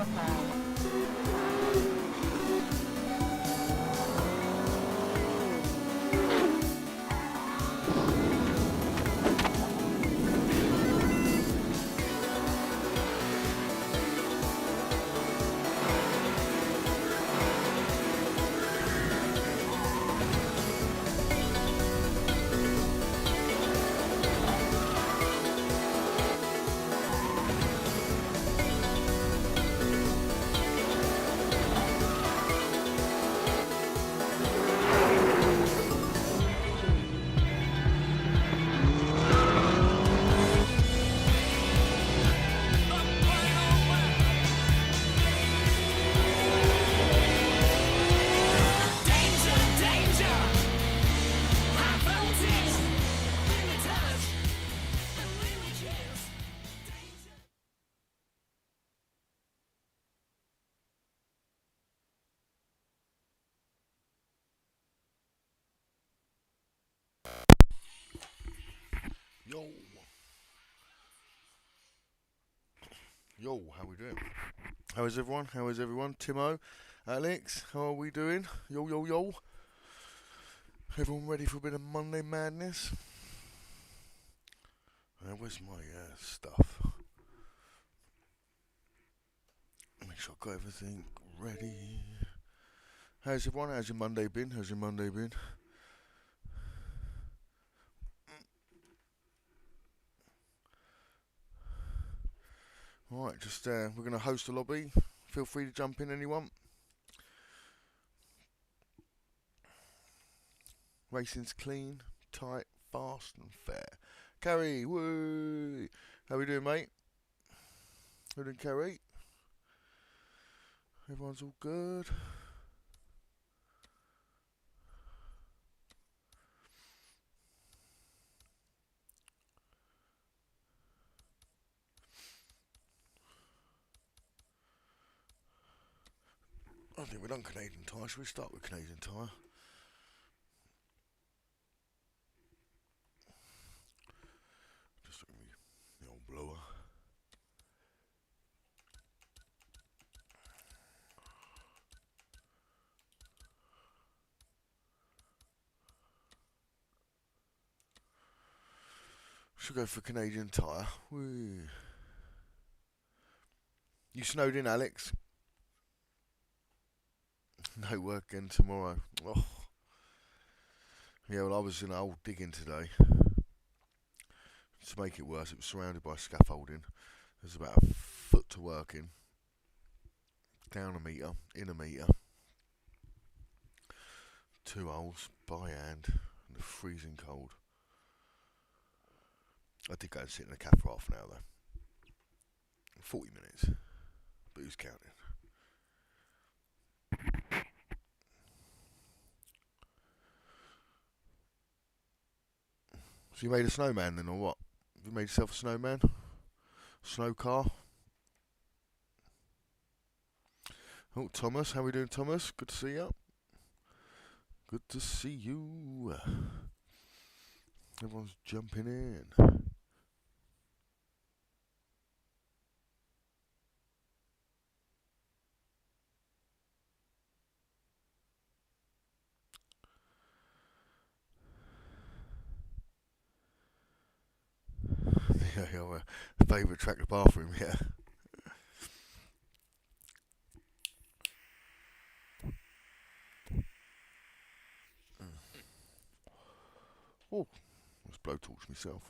telephone. Yo, yo, how we doing? How is everyone? How is everyone? Timo, Alex, how are we doing? Yo, yo, yo. Everyone ready for a bit of Monday madness? Where's my stuff? Make sure I've got everything ready. How's everyone? How's your Monday been? How's your Monday been? Alright, just we're going to host a lobby. Feel free to jump in, anyone. Racing's clean, tight, fast and fair. Carrie, woo! How we doing, mate? How we doing, Carrie? Everyone's all good? I think we've done Canadian Tire. Should we start with Canadian Tire? Just looking at the old blower. Should go for Canadian Tire. Woo. You snowed in, Alex? No work again tomorrow. Oh. Yeah, well, I was in an old digging today. To make it worse, it was surrounded by scaffolding. There's about a foot to work in. Down a metre, in a metre. 2 holes by hand, in the freezing cold. I did go and sit in the cab for half an hour though. 40 minutes. But who's counting? So you made a snowman then, or what? Have you made yourself a snowman? Snow car? Oh, Thomas, how we doing, Thomas? Good to see you. Good to see you. Everyone's jumping in. Yeah, your favourite track, the bathroom, yeah. Oh, let's blowtorch myself.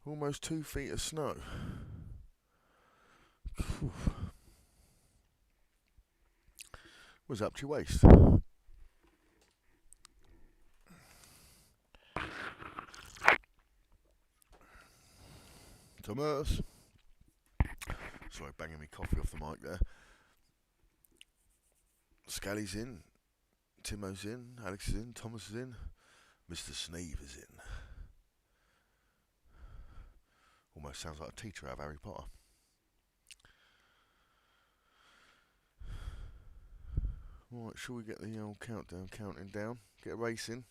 Almost 2 feet of snow. Was up to your waist. Thomas. Sorry, banging me coffee off the mic there. Scally's in. Timo's in. Alex is in. Thomas is in. Mr. Sneeve is in. Almost sounds like a teacher out of Harry Potter. Right, shall we get the old countdown counting down? Get a race in.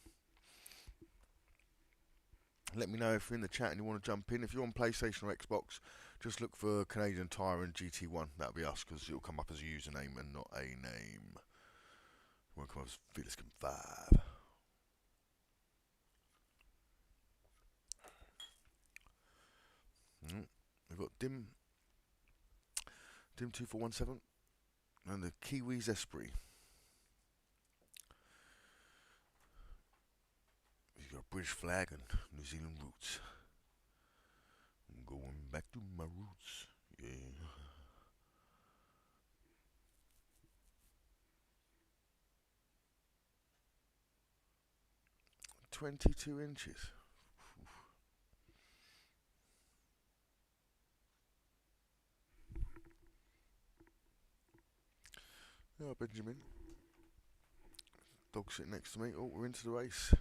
Let me know if you're in the chat and you want to jump in. If you're on PlayStation or Xbox, just look for Canadian Tire and GT1. That'll be us, because it'll come up as a username and not a name. It won't come up as Fearless Gibbon 5. We've got Dim 2417 and the Kiwis Esprit. He's got a British flag and New Zealand roots. I'm going back to my roots, yeah. 22 inches. Yeah, Benjamin. Dog sitting next to me. Oh, we're into the race.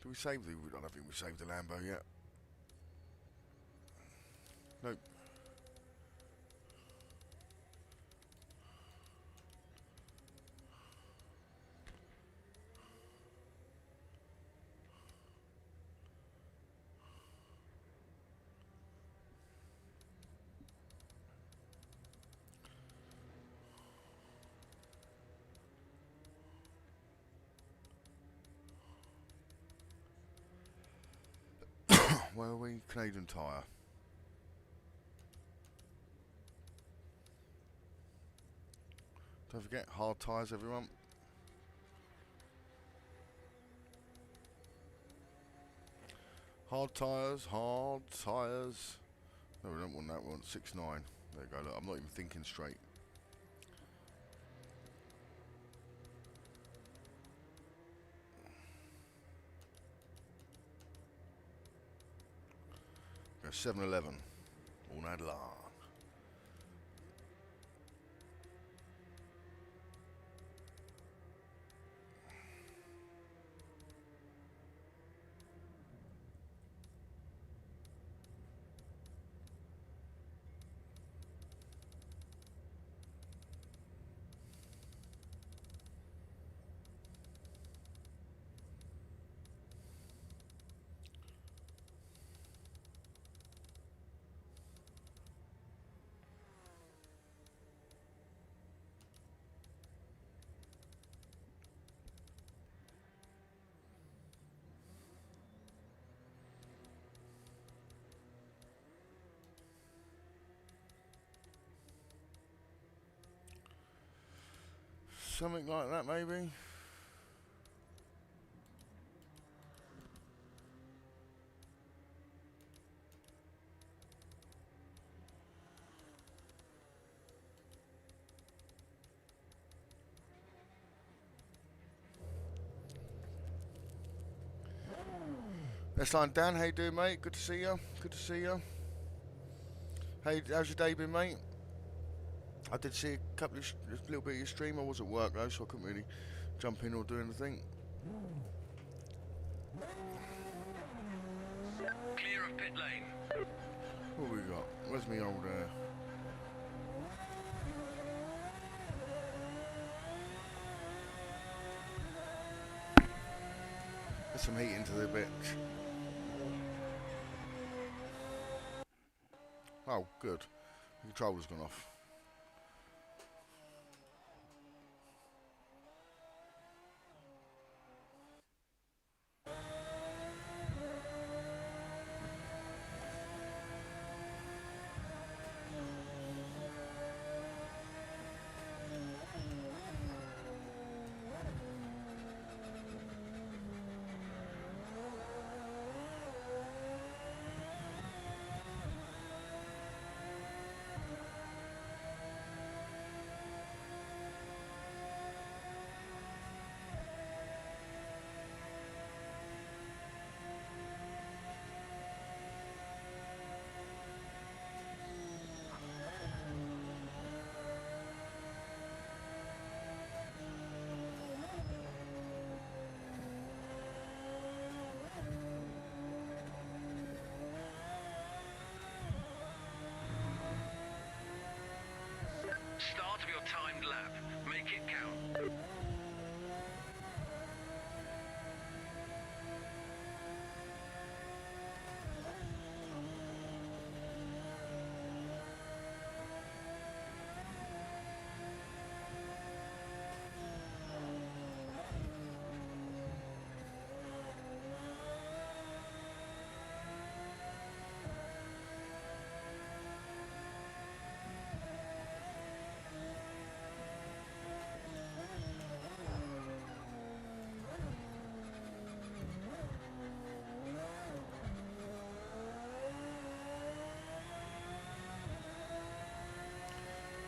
Do we save the... I don't think we saved the Lambo yet. Nope. Where are we? Canadian Tire. Don't forget, hard tyres, everyone. Hard tyres, hard tyres. No, we don't want that. We want 6.9. There you go. Look, I'm not even thinking straight. Go 7-Eleven. All night long. Something like that, maybe. That's line Dan. How you doing, mate? Good to see you. Good to see you. Hey, how's your day been, mate? I did see a little bit of your stream. I was at work though, so I couldn't really jump in or do anything. Clear of pit lane. What have we got? Where's me old There's some heat into the bit. Oh, good. The controller's gone off.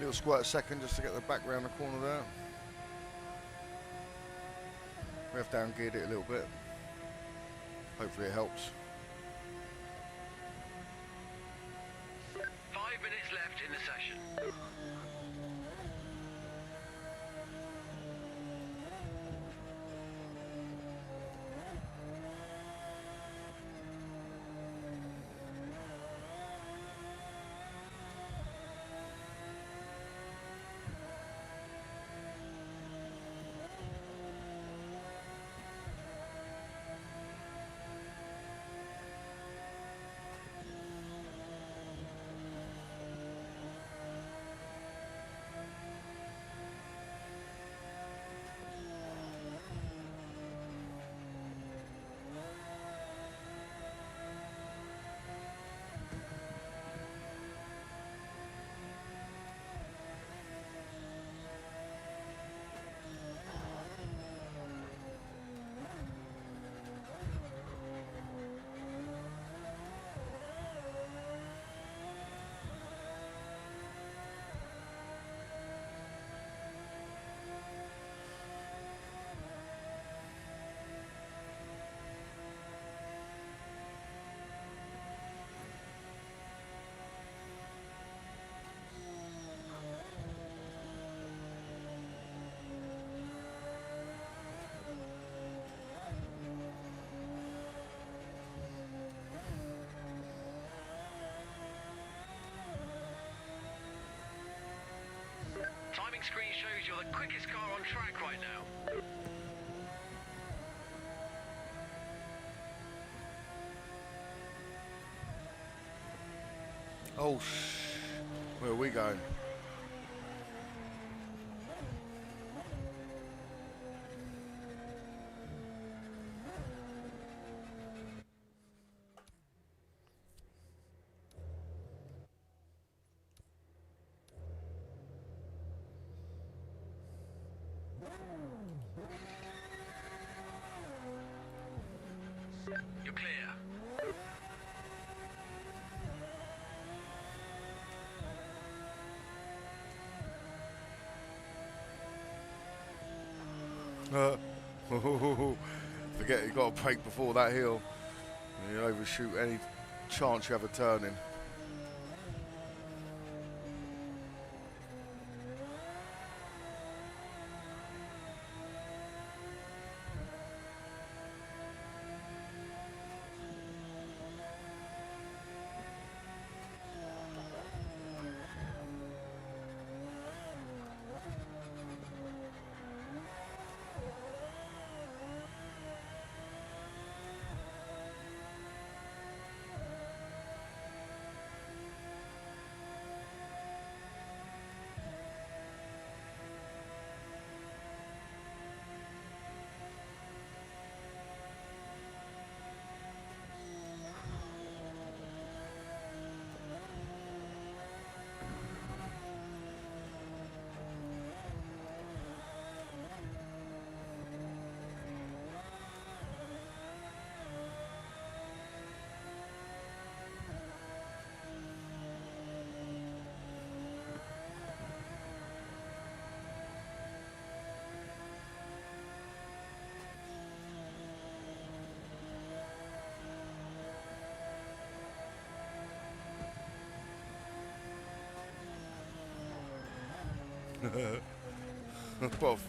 Little squirt a second just to get the back round the corner there. Rev down, geared it a little bit. Hopefully it helps. 5 minutes left in the session. Timing screen shows you're the quickest car on track right now. Oh, where are we going? You're clear. Forget you got to brake before that hill. You overshoot any chance you have of turning. Both.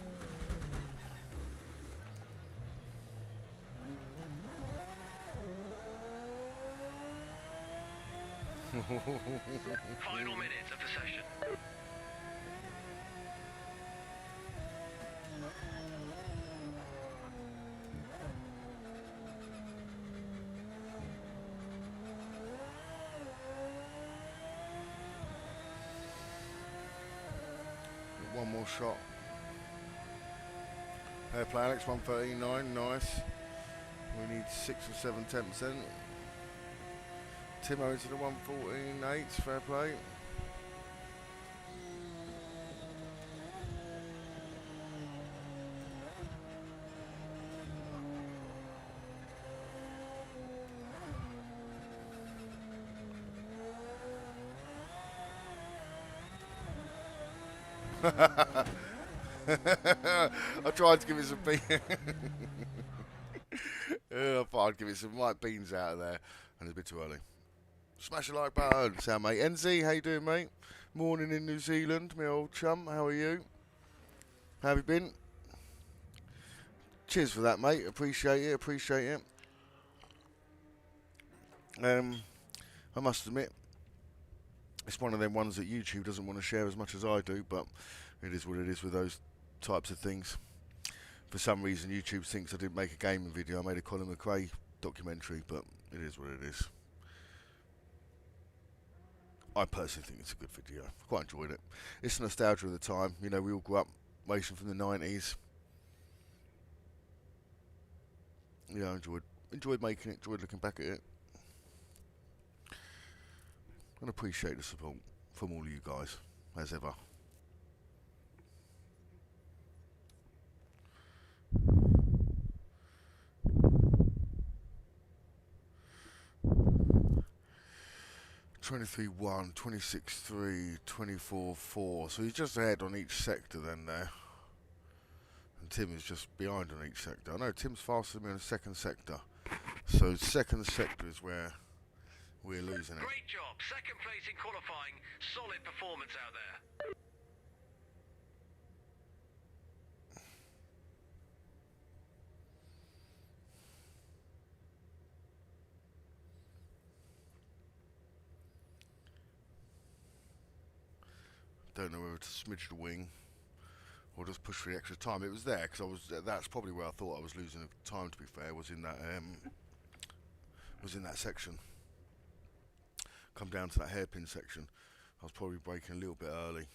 Final minutes of the session. One more shot. Fair play, Alex, 139, nice. We need 6 or 7 10%. Timo into the 114.8, fair play. I tried to give it some beans. I thought I'd give it some light beans out of there, and it's a bit too early. Smash the like button, sound mate. NZ, how you doing, mate? Morning in New Zealand, my old chum. How are you? How have you been? Cheers for that, mate. Appreciate it. Appreciate it. I must admit, it's one of them ones that YouTube doesn't want to share as much as I do, but it is what it is with those types of things. For some reason, YouTube thinks I didn't make a gaming video. I made a Colin McRae documentary, but it is what it is. I personally think it's a good video. I quite enjoyed it. It's nostalgia of the time. You know, we all grew up racing from the 90s. Yeah, I enjoyed making it, enjoyed looking back at it. And appreciate the support from all of you guys, as ever. (23-1), 26-3, 24-4. So he's just ahead on each sector then there. And Tim is just behind on each sector. I know Tim's faster than me on the second sector. So second sector is where we're losing it. Great job. Second place in qualifying. Solid performance out there. Don't know whether to smidge the wing or just push for the extra time. It was there because that's probably where I thought I was losing the time, to be fair, was in that section. Come down to that hairpin section, I was probably braking a little bit early,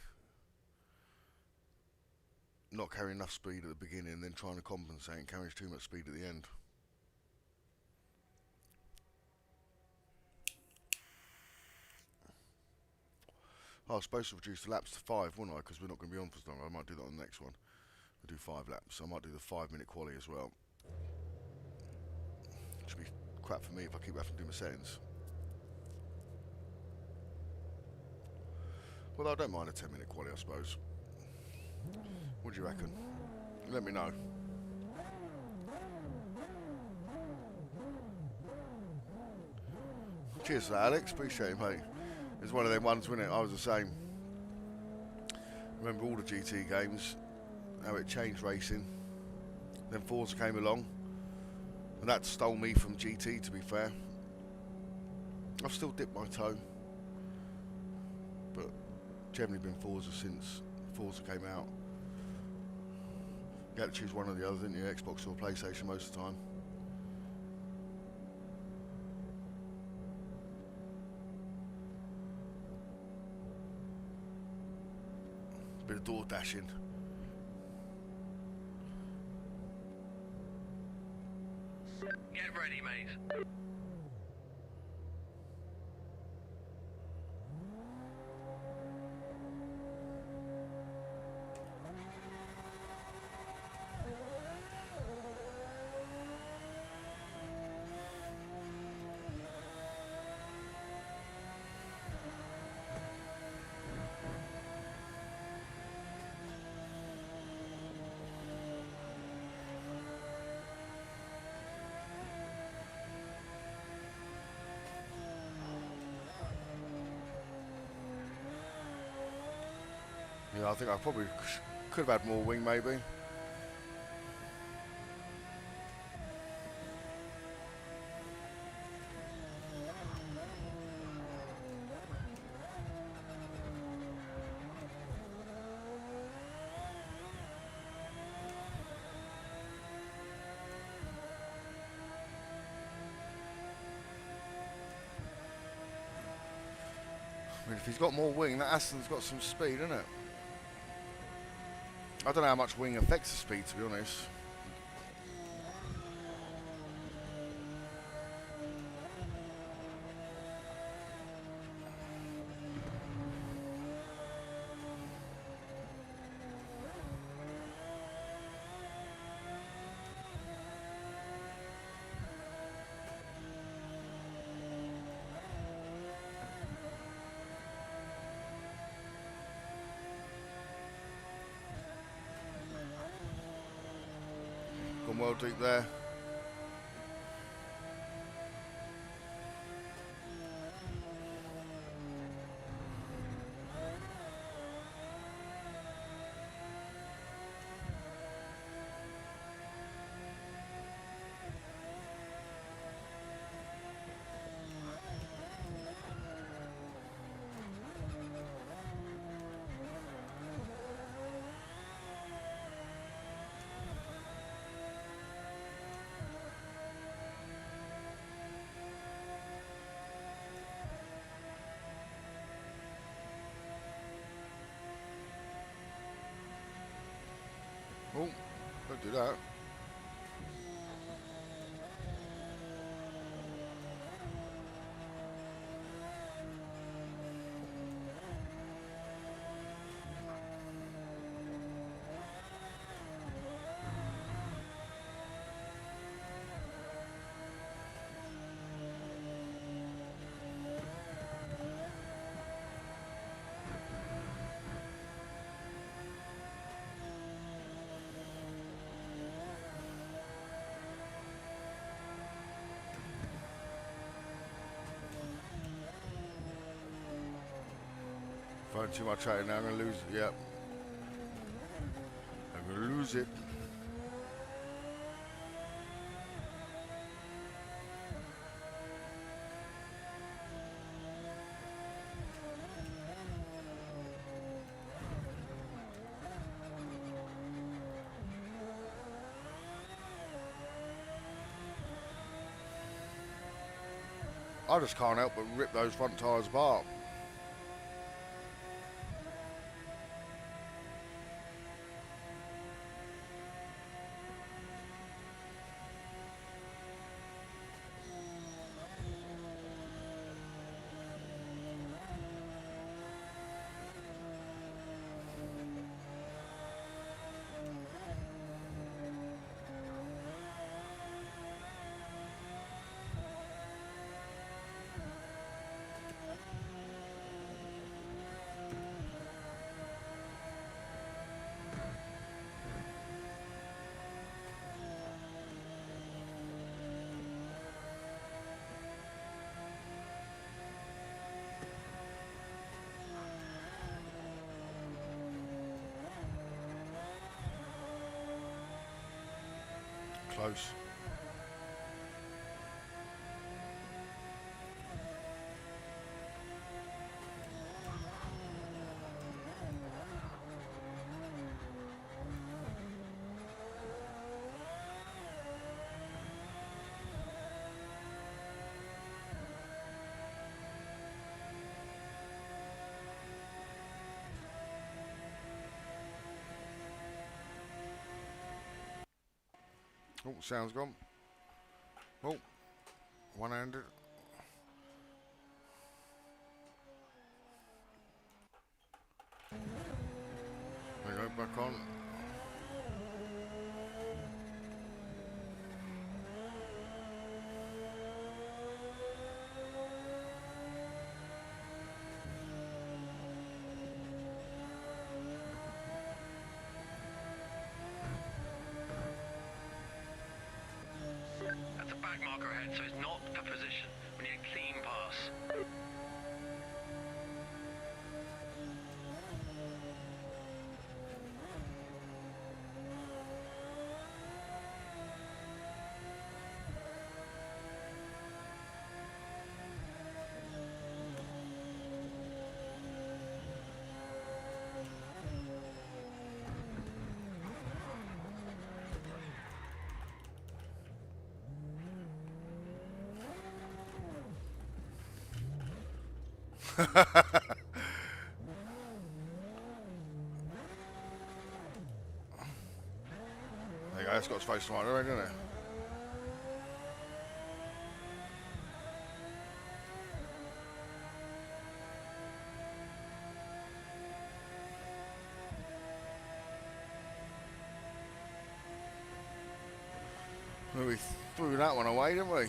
not carrying enough speed at the beginning and then trying to compensate and carrying too much speed at the end. I was supposed to reduce the laps to 5, wasn't I? Because we're not going to be on for so long. I might do that on the next one. We'll do 5 laps. I might do the 5-minute quali as well. Should be crap for me if I keep having to do my settings. Well, I don't mind a 10-minute quali, I suppose. What do you reckon? Let me know. Cheers for that, Alex. Appreciate it, mate. It's one of them ones, wasn't it? I was the same. Remember all the GT games, how it changed racing. Then Forza came along, and that stole me from GT, to be fair. I've still dipped my toe, but generally been Forza since Forza came out. You had to choose one or the other, didn't you? Xbox or PlayStation most of the time. Bit of door dashing. Get ready, mate. Yeah, I think I probably could have had more wing, maybe. I mean, if he's got more wing, that Aston's got some speed, isn't it? I don't know how much wing affects the speed, to be honest. well deep there. Oh, don't do that. Throwing too much at it now, I'm going to lose it. Yep. I'm going to lose it. I just can't help but rip those front tyres apart. Close. Oh, sound's gone. Oh, one-handed. There you go, back on. That's a back marker ahead, so it's not a position. We need a clean pass. There you go, it's got its face right already, doesn't it? Well, we threw that one away, didn't we?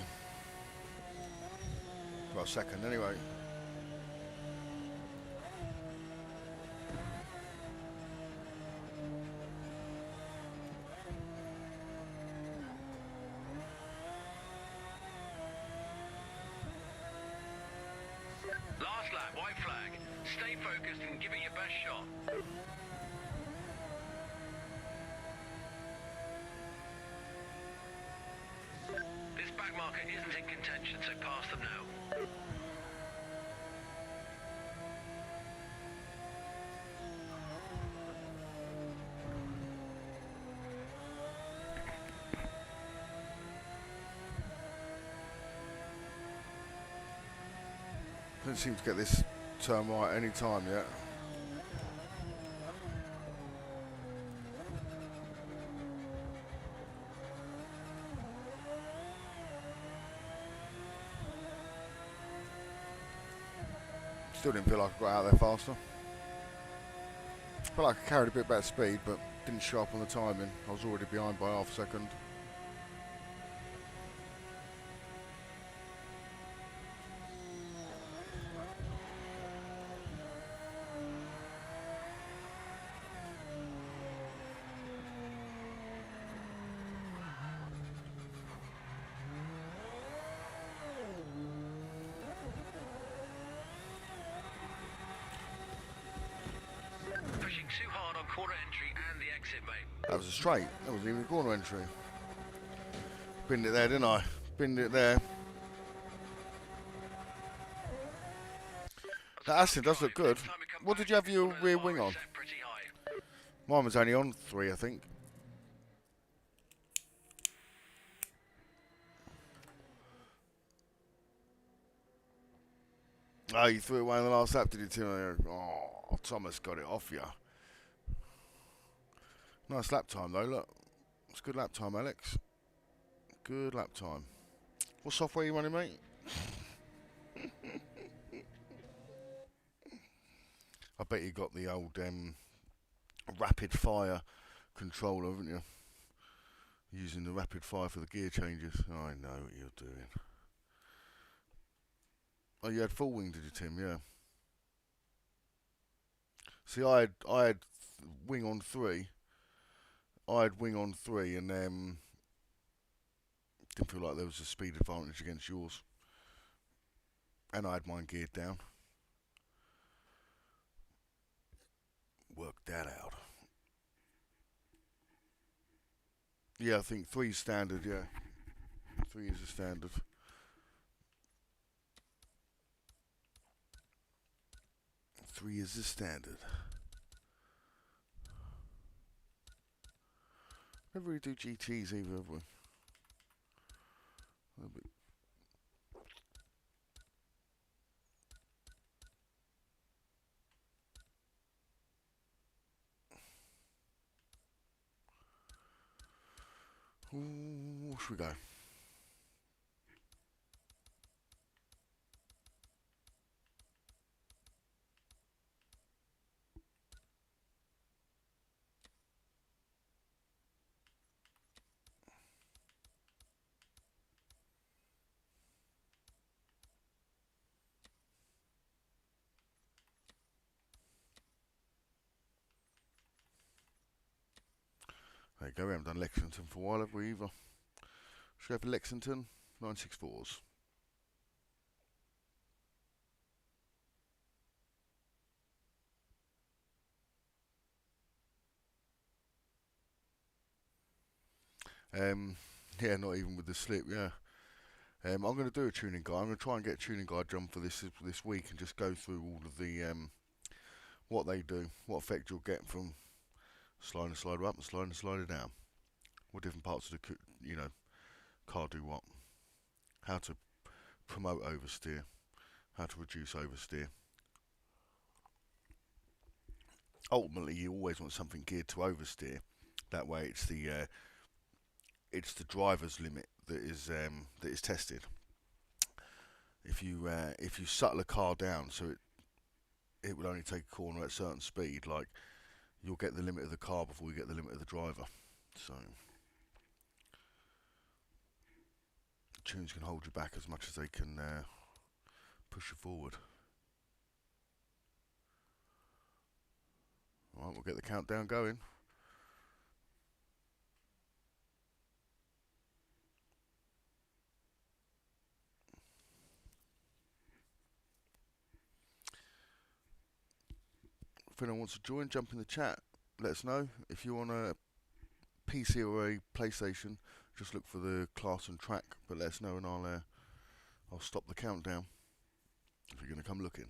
Well, second anyway. focused and give it your best shot. This back marker isn't in contention, so pass them now. Don't seem to get this turn right any time yet. Still didn't feel like I got out there faster. Felt like I carried a bit better speed, but didn't show up on the timing. I was already behind by half a second. Pushing too hard on corner entry and the exit, mate. That was a straight. That wasn't even a corner entry. Binned it there, didn't I? Binned it there. That acid does look good. What did you have your rear wing on? Mine was only on 3, I think. Oh, you threw it away in the last lap, did you, Tim? Oh, Thomas got it off you. Nice lap time, though, look. It's good lap time, Alex. Good lap time. What software are you running, mate? I bet you got the old rapid fire controller, haven't you? Using the rapid fire for the gear changes. I know what you're doing. Oh, you had full wing, did you, Tim? Yeah. See, I had wing on 3. I had wing on 3, and didn't feel like there was a speed advantage against yours. And I had mine geared down. Worked that out. Yeah, I think 3's standard. Yeah, 3 is a standard. Three is the standard. Never really do GTs either, have we? A bit. Ooh, should we go? There you go, we haven't done Lexington for a while, have we, either? Should we have Lexington 964s? Yeah, not even with the slip, yeah. I'm going to do a tuning guide. I'm going to try and get a tuning guide done for this week and just go through all of the what they do, what effect you'll get from sliding the slider up and sliding the slider down. What different parts of the car do what. How to promote oversteer, how to reduce oversteer. Ultimately, you always want something geared to oversteer. That way, it's the driver's limit that is tested. If you settle a car down so it will only take a corner at a certain speed, like you'll get the limit of the car before you get the limit of the driver. So tunes can hold you back as much as they can push you forward. All right, we'll get the countdown going. If anyone wants to join, jump in the chat. Let us know. If you're on a PC or a PlayStation, just look for the class and track. But let us know, and I'll stop the countdown if you're going to come looking.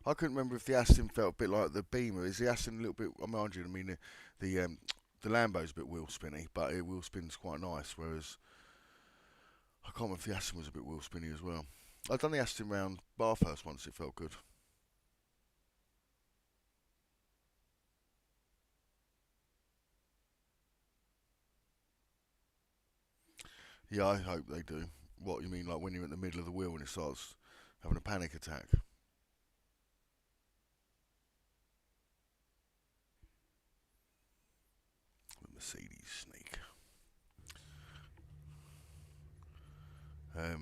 I couldn't remember if the Aston felt a bit like the Beamer. Is the Aston a little bit? I mean, the Lambo's a bit wheel spinny, but it wheel spins quite nice. Whereas I can't remember if the Aston was a bit wheel spinny as well. I've done the Aston round Bathurst once. It felt good. Yeah, I hope they do. What, you mean like when you're in the middle of the wheel and it starts having a panic attack? The Mercedes snake. Oh,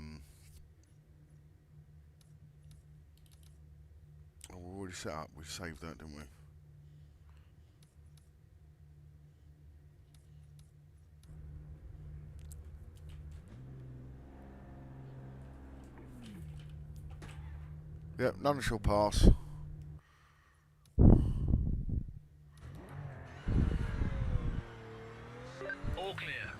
we're already set up. We saved that, didn't we? Yep, none shall pass. All clear.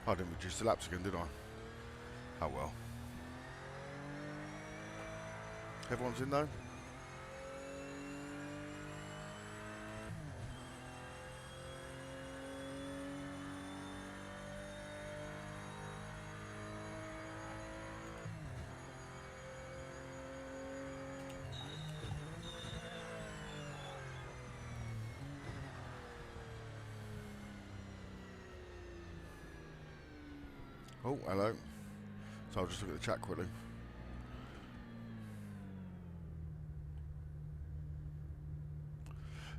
I didn't reduce the laps again, did I? Oh well. Everyone's in though? Oh, hello. So I'll just look at the chat quickly.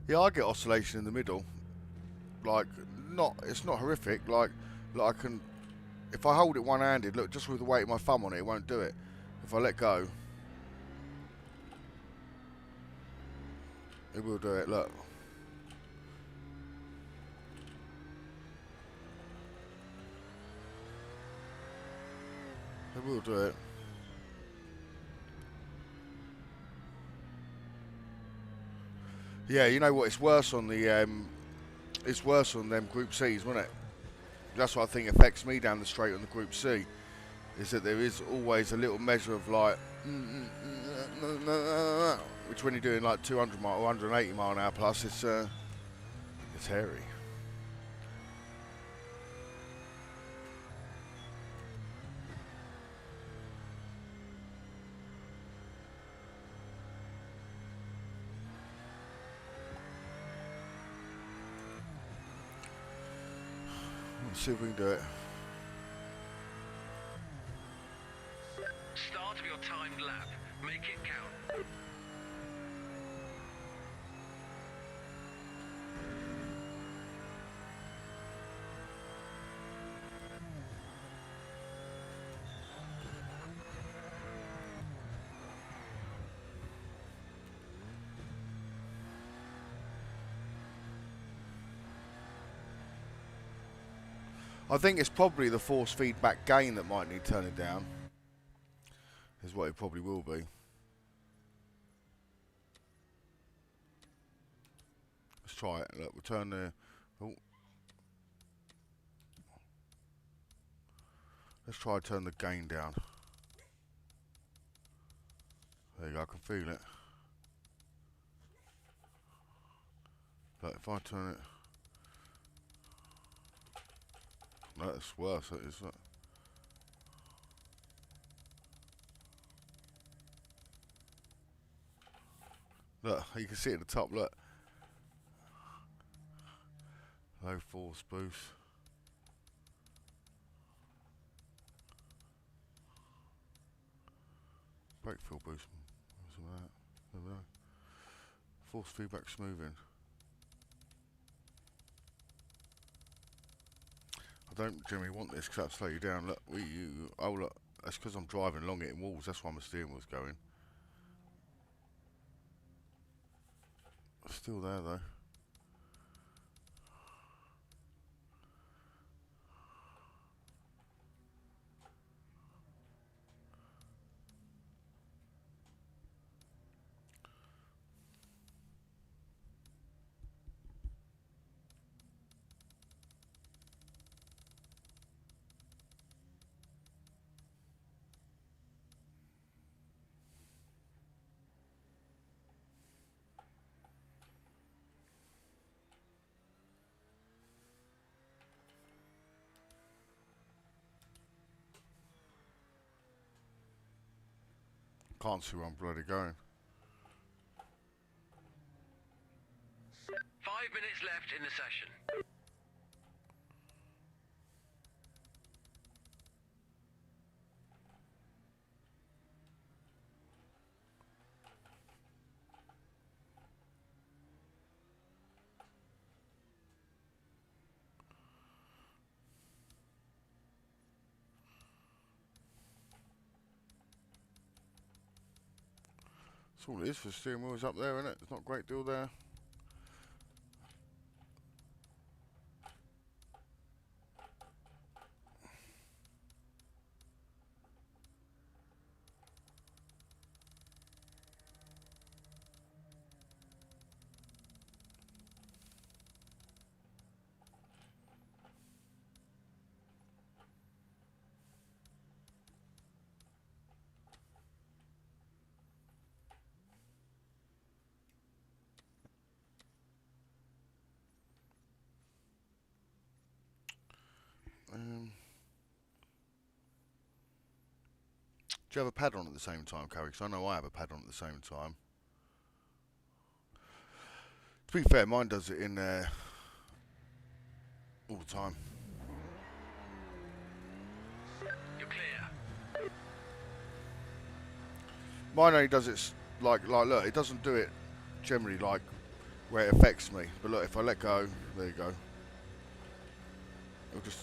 Yeah, I get oscillation in the middle. Like, it's not horrific. Like I can, if I hold it one-handed, look, just with the weight of my thumb on it, it won't do it. If I let go, it will do it, look. It will do it. Yeah, you know what? It's worse on the it's worse on them Group C's, wasn't it? That's what I think affects me down the straight on the Group C. Is that there is always a little measure of like, which when you're doing like 200 mile or 180 mile an hour plus, it's hairy. Let's see if we can do it. Start of your timed lap. Make it count. I think it's probably the force feedback gain that might need turning down. Is what it probably will be. Let's try it. Look, we'll turn the. Oh. Let's try to turn the gain down. There you go, I can feel it. But if I turn it. No, it's worse, it is. Look, you can see it at the top, look. Low force boost. Brake field boost. Some of that. There we go. Force feedback smoothing. I don't generally want this because that'll slow you down. Look, oh look, that's because I'm driving along hitting walls. That's why my steering wheel's going. Still there though. Can't see where I'm bloody going. 5 minutes left in the session. That's all it is for the steering wheels up there, isn't it? It's not a great deal there. Do you have a pad on at the same time, Carrie? Because I know I have a pad on at the same time. To be fair, mine does it in there all the time. You're clear. Mine only does it like look, it doesn't do it generally like where it affects me. But look, if I let go, there you go. It'll just.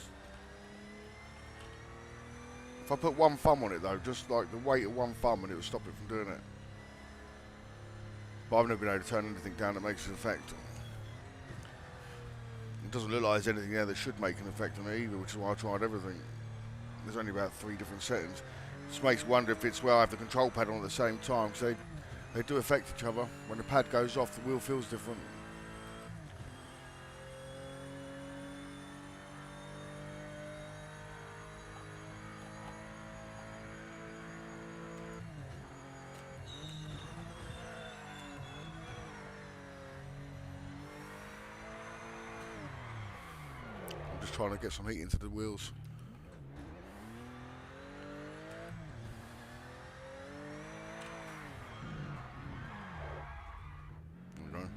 If I put one thumb on it though, just like the weight of one thumb, and it will stop it from doing it. But I've never been able to turn anything down that makes an effect. It doesn't look like there's anything there that should make an effect on it either, which is why I tried everything. There's only about 3 different settings. This makes me wonder if it's where I have the control pad on at the same time, because they do affect each other. When the pad goes off, the wheel feels different. I'm just trying to get some heat into the wheels. There we go.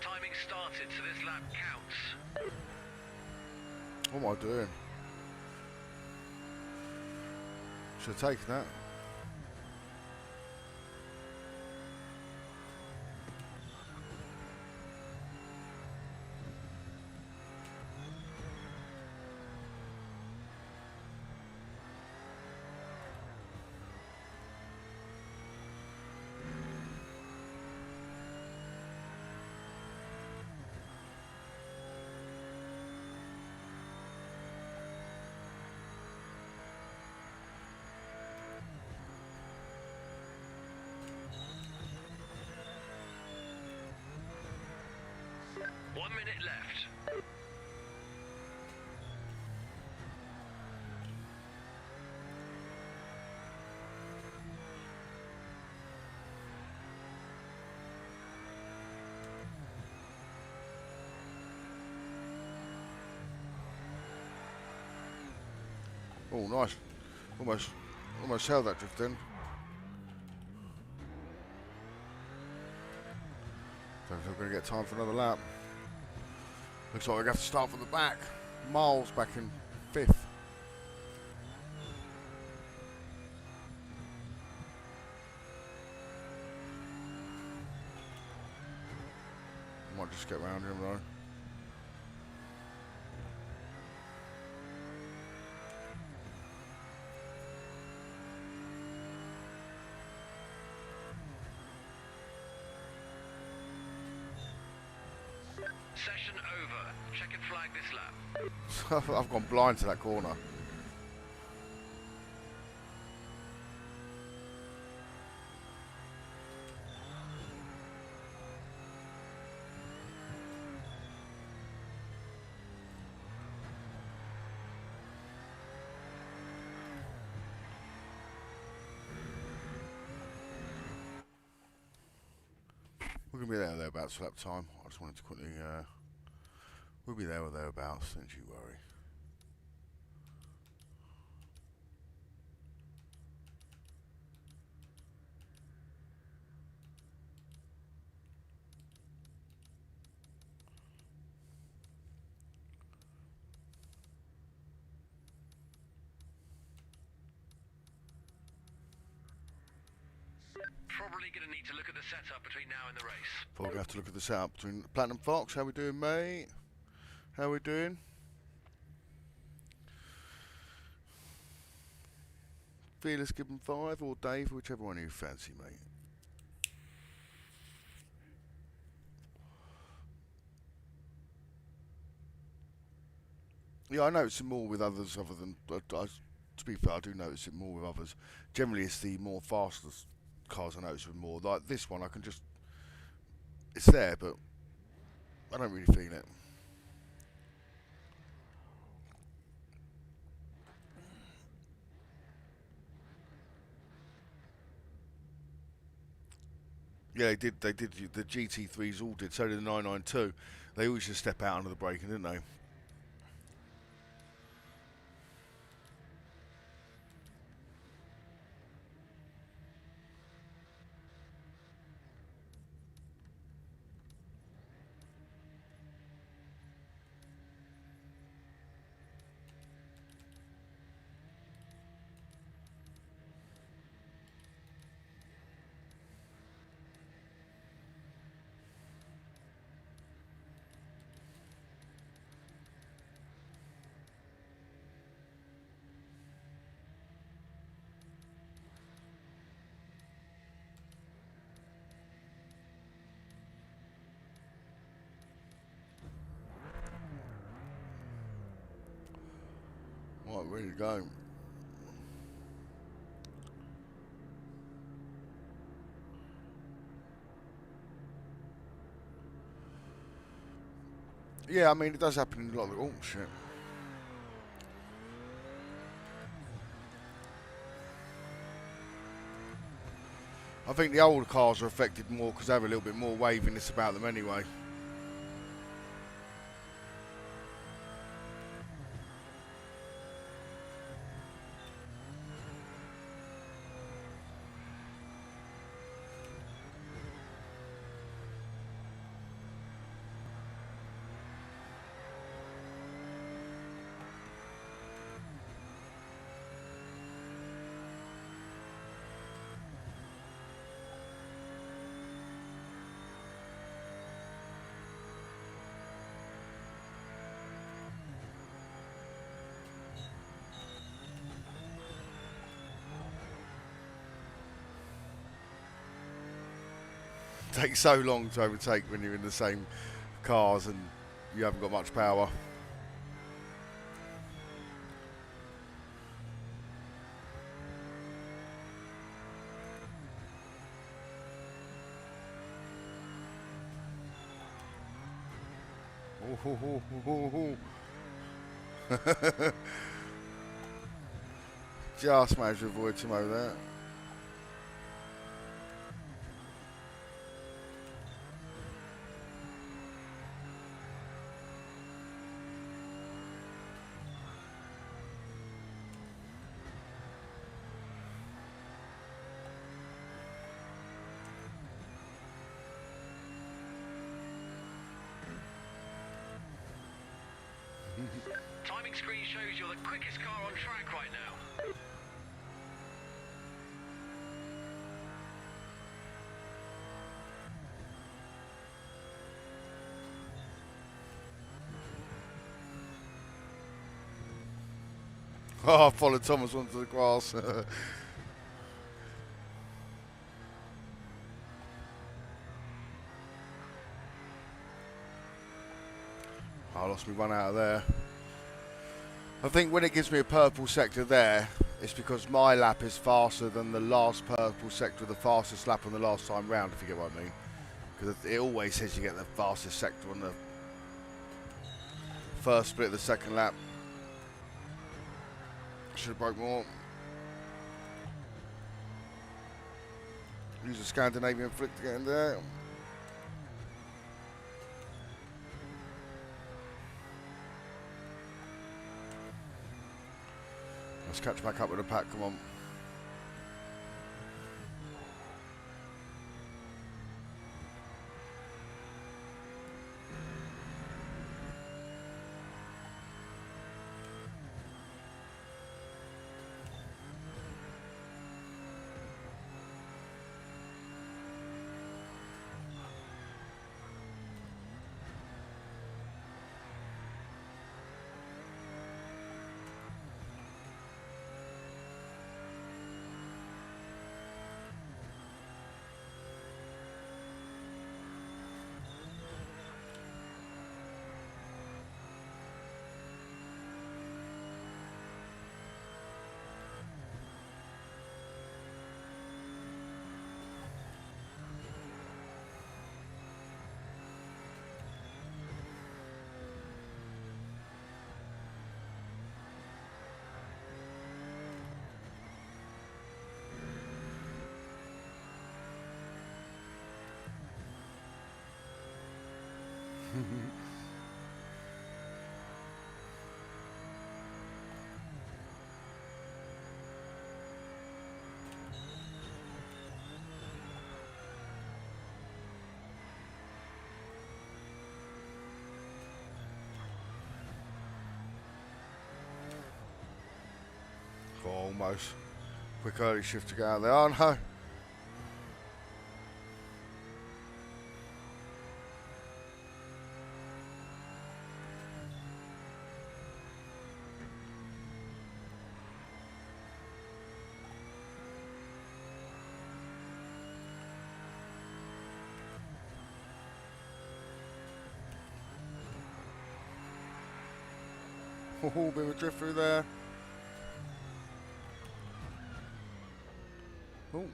Timing started, so this lap counts. What am I doing? Should have taken that. Oh, nice. Almost held that drift then. Don't think we're going to get time for another lap. Looks like we have to start from the back. Miles back in 5th. Might just get round him though. Session over. Check and flag this lap. I've gone blind to that corner. We're going to be there or thereabouts for lap time. I just wanted to quickly... we'll be there or thereabouts, don't you worry. Probably going to need to look at the setup between now and the race. Probably have to look at the setup between Platinum Fox. How we doing, mate? How we doing? Fearless Gibbon 5 or Dave, whichever one you fancy, mate. Yeah, I notice it more with others other than... to be fair, I do notice it more with others. Generally, it's the more faster cars I notice with more. Like this one, I can just... It's there, but I don't really feel it. Yeah, they did. They did. The GT3s all did. So did the 992. They always just step out under the braking, didn't they? Right, ready to go. Yeah, I mean, it does happen in a lot of... Oh, shit. I think the older cars are affected more because they have a little bit more waviness about them anyway. Takes so long to overtake when you're in the same cars and you haven't got much power. Just managed to avoid Timo there. Timing screen shows you're the quickest car on track right now. Oh, I followed Thomas onto the grass. I lost me one out of there. I think when it gives me a purple sector there, it's because my lap is faster than the last purple sector, the fastest lap on the last time round, if you get what I mean. Because it always says you get the fastest sector on the first split of the second lap. Should have broke more. Use a Scandinavian flick to get in there. Let's catch back up with the pack, come on. Almost. Quick early shift to go out there. Oh no. Oh, bit of a drift through there. Oh.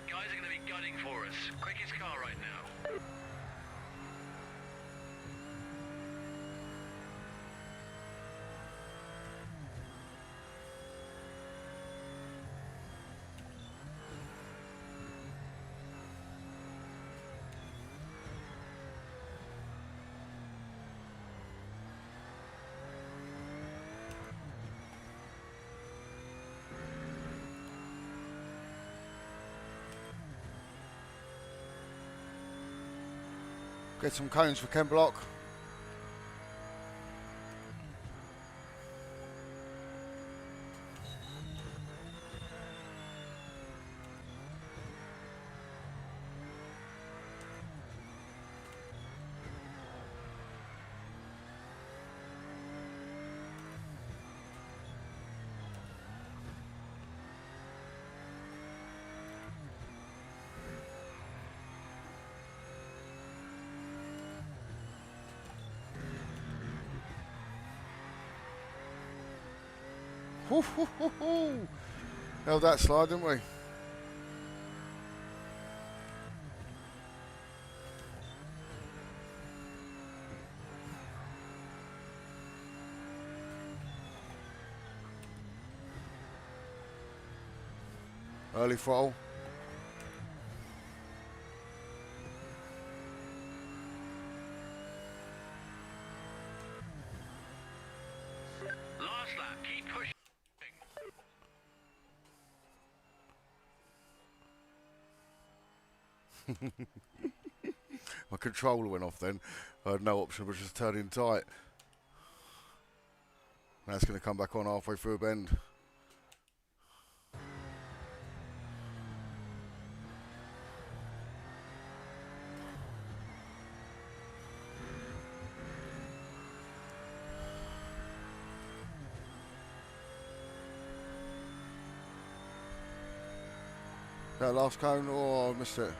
Guys are going to be gunning for us. Quickest car right now. Get some cones for Ken Block. Hoo, hoo, hoo, hoo. Held that slide, didn't we? Early throttle. Last lap, keep pushing. My controller went off then. I had no option but just turning tight. That's going to come back on halfway through a bend. That last cone, oh, I missed it.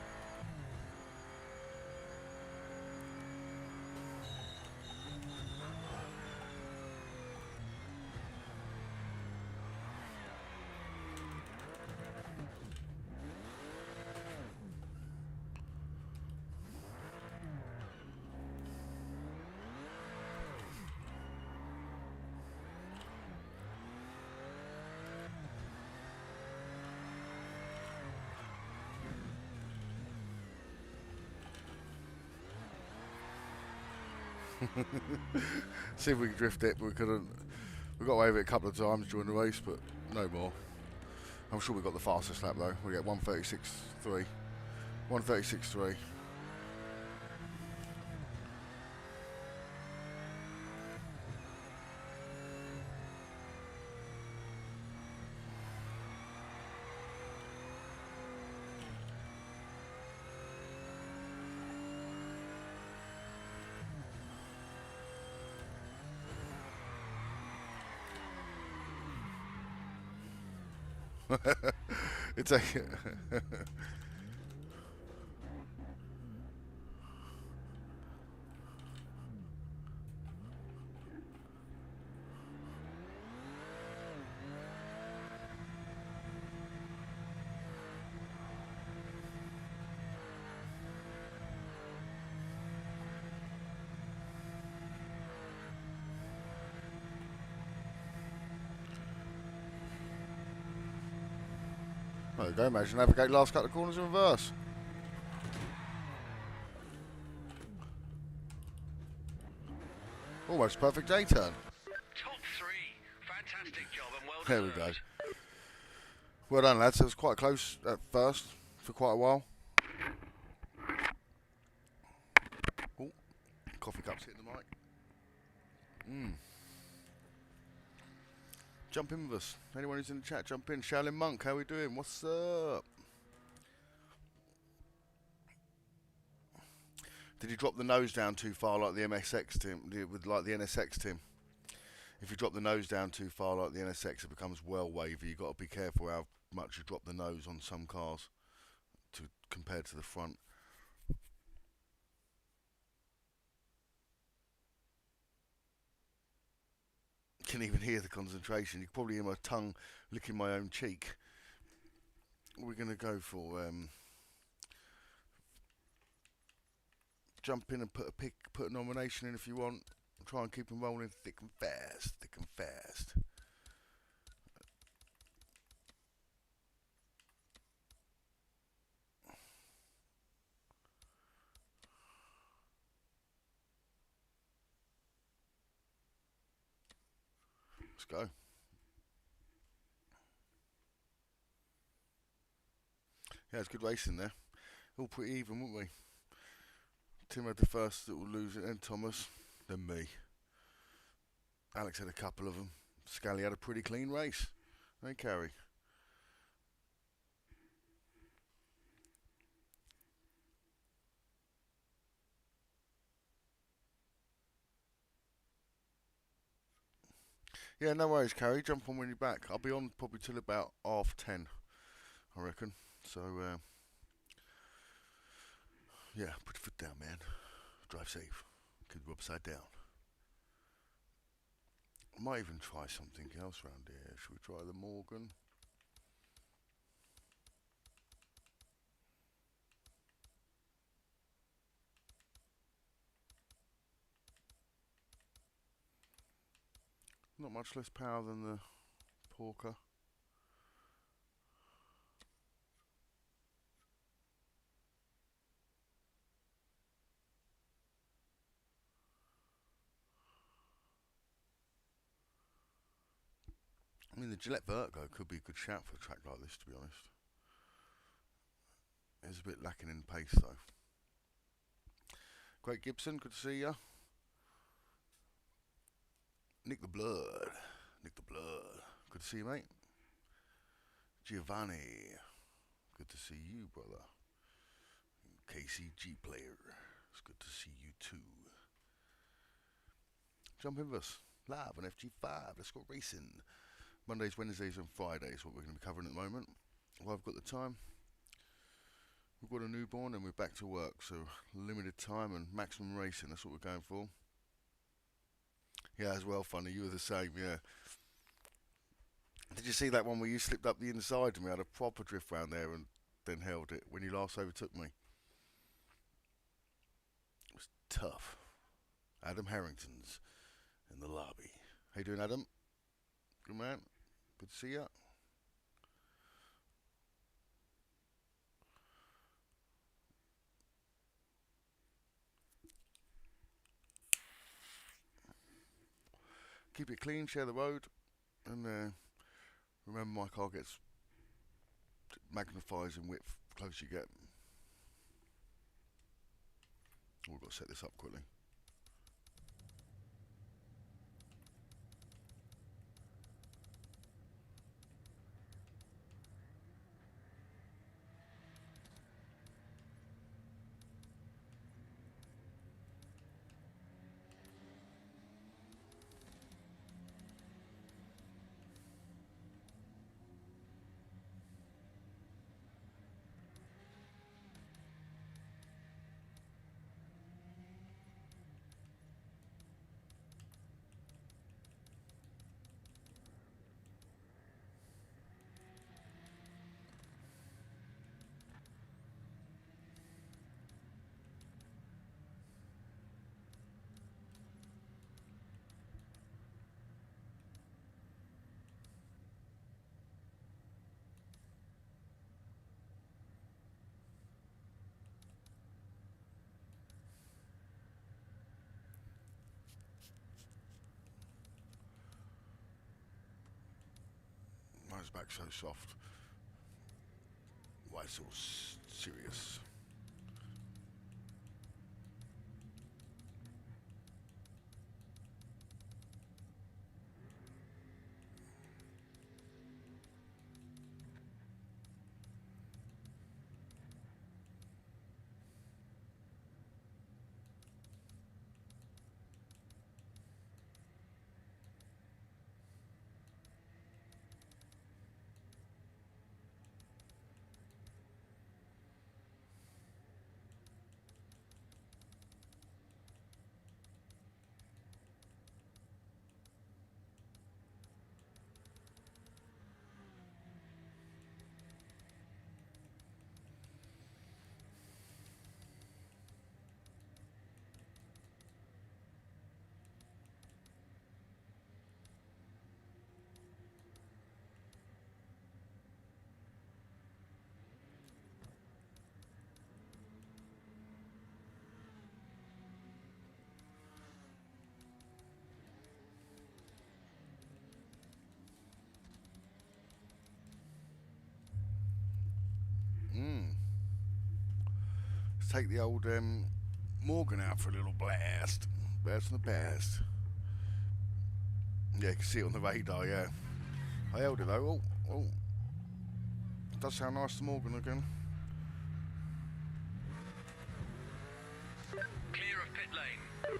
See if we can drift it, but we couldn't. We got away with it a couple of times during the race, but no more. I'm sure we got the fastest lap though. We get 1:36.3. 1:36.3. It's a there you go, imagine navigate last couple of corners in reverse. Almost perfect J turn. Top three. Fantastic job and well There we go. deserved. Well done, lads. It was quite close at first for quite a while. Oh, coffee cups hitting the mic. Jump in with us. Anyone who's in the chat, jump in. Shaolin Monk, how we doing? What's up? Did you drop the nose down too far like the MSX Tim? With like the NSX Tim? If you drop the nose down too far like the NSX, it becomes well wavy. You've got to be careful how much you drop the nose on some cars compared to the front. Can even hear the concentration. You can probably hear my tongue licking my own cheek. We're going to go for jump in and put a nomination in if you want. Try and keep them rolling thick and fast, thick and fast. Let's go. Yeah, it's good racing there. All pretty even, weren't we? Tim had the first that will lose it, then Thomas, then me. Alex had a couple of them. Scally had a pretty clean race. Hey, Carrie. Yeah, no worries, Carrie. Jump on when you're back. I'll be on probably till about 10:30, I reckon. So, yeah, put your foot down, man. Drive safe. Keep you upside down. I might even try something else around here. Should we try the Morgan? Not much less power than the Porker. I mean, the Gillette Vertigo could be a good shout for a track like this, to be honest. It's a bit lacking in pace, though. Great Gibson, good to see ya. Nick the Blood. Nick the Blood. Good to see you, mate. Giovanni. Good to see you, brother. KCG player. It's good to see you, too. Jump in with us. Live on FG5. Let's go racing. Mondays, Wednesdays, and Fridays, what we're going to be covering at the moment. Well, I've got the time. We've got a newborn and we're back to work, so limited time and maximum racing, that's what we're going for. Yeah, as well, funny, you were the same, yeah. Did you see that one where you slipped up the inside and we had a proper drift round there and then held it when you last overtook me? It was tough. Adam Harrington's in the lobby. How you doing, Adam? Good man. Good to see ya. Keep it clean, share the road, and remember my car magnifies in width the closer you get. We've got to set this up quickly. Mine's back so soft. Why so serious? Let's take the old Morgan out for a little blast. Blast from the past. Yeah, you can see it on the radar, yeah. I held it though. Oh. It does sound nice to Morgan again. Clear of pit lane.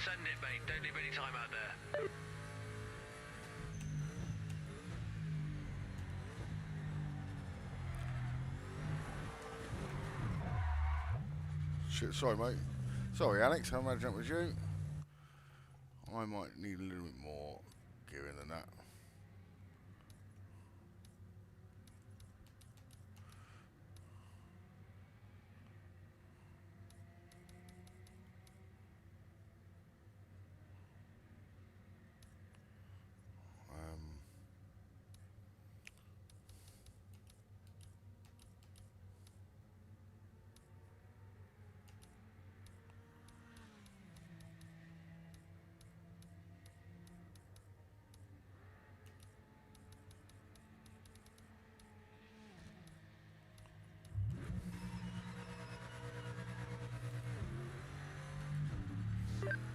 Send it, mate. Don't leave any time out there. Shit, sorry mate. Sorry Alex, I'm going to jump with you. I might need a little bit more gearing than that.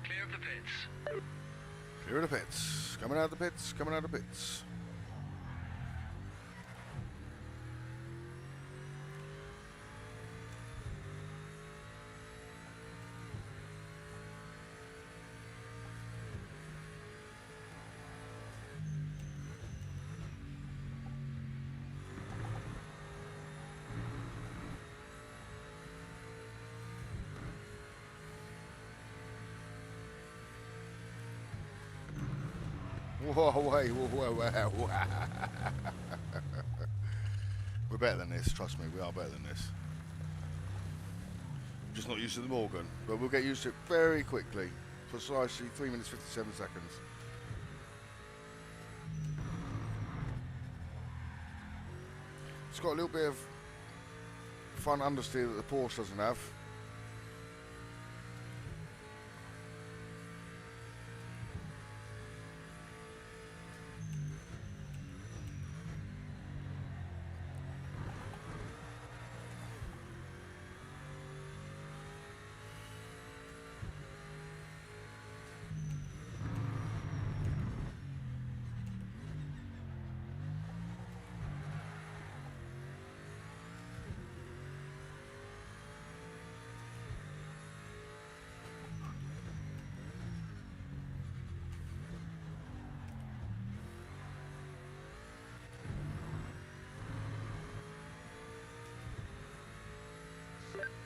Clear of the pits. Clear of the pits. Coming out of the pits. Coming out of the pits. Whoa. We're better than this, trust me, we are better than this. Just not used to the Morgan, but we'll get used to it very quickly. Precisely 3 minutes 57 seconds. It's got a little bit of front understeer that the Porsche doesn't have.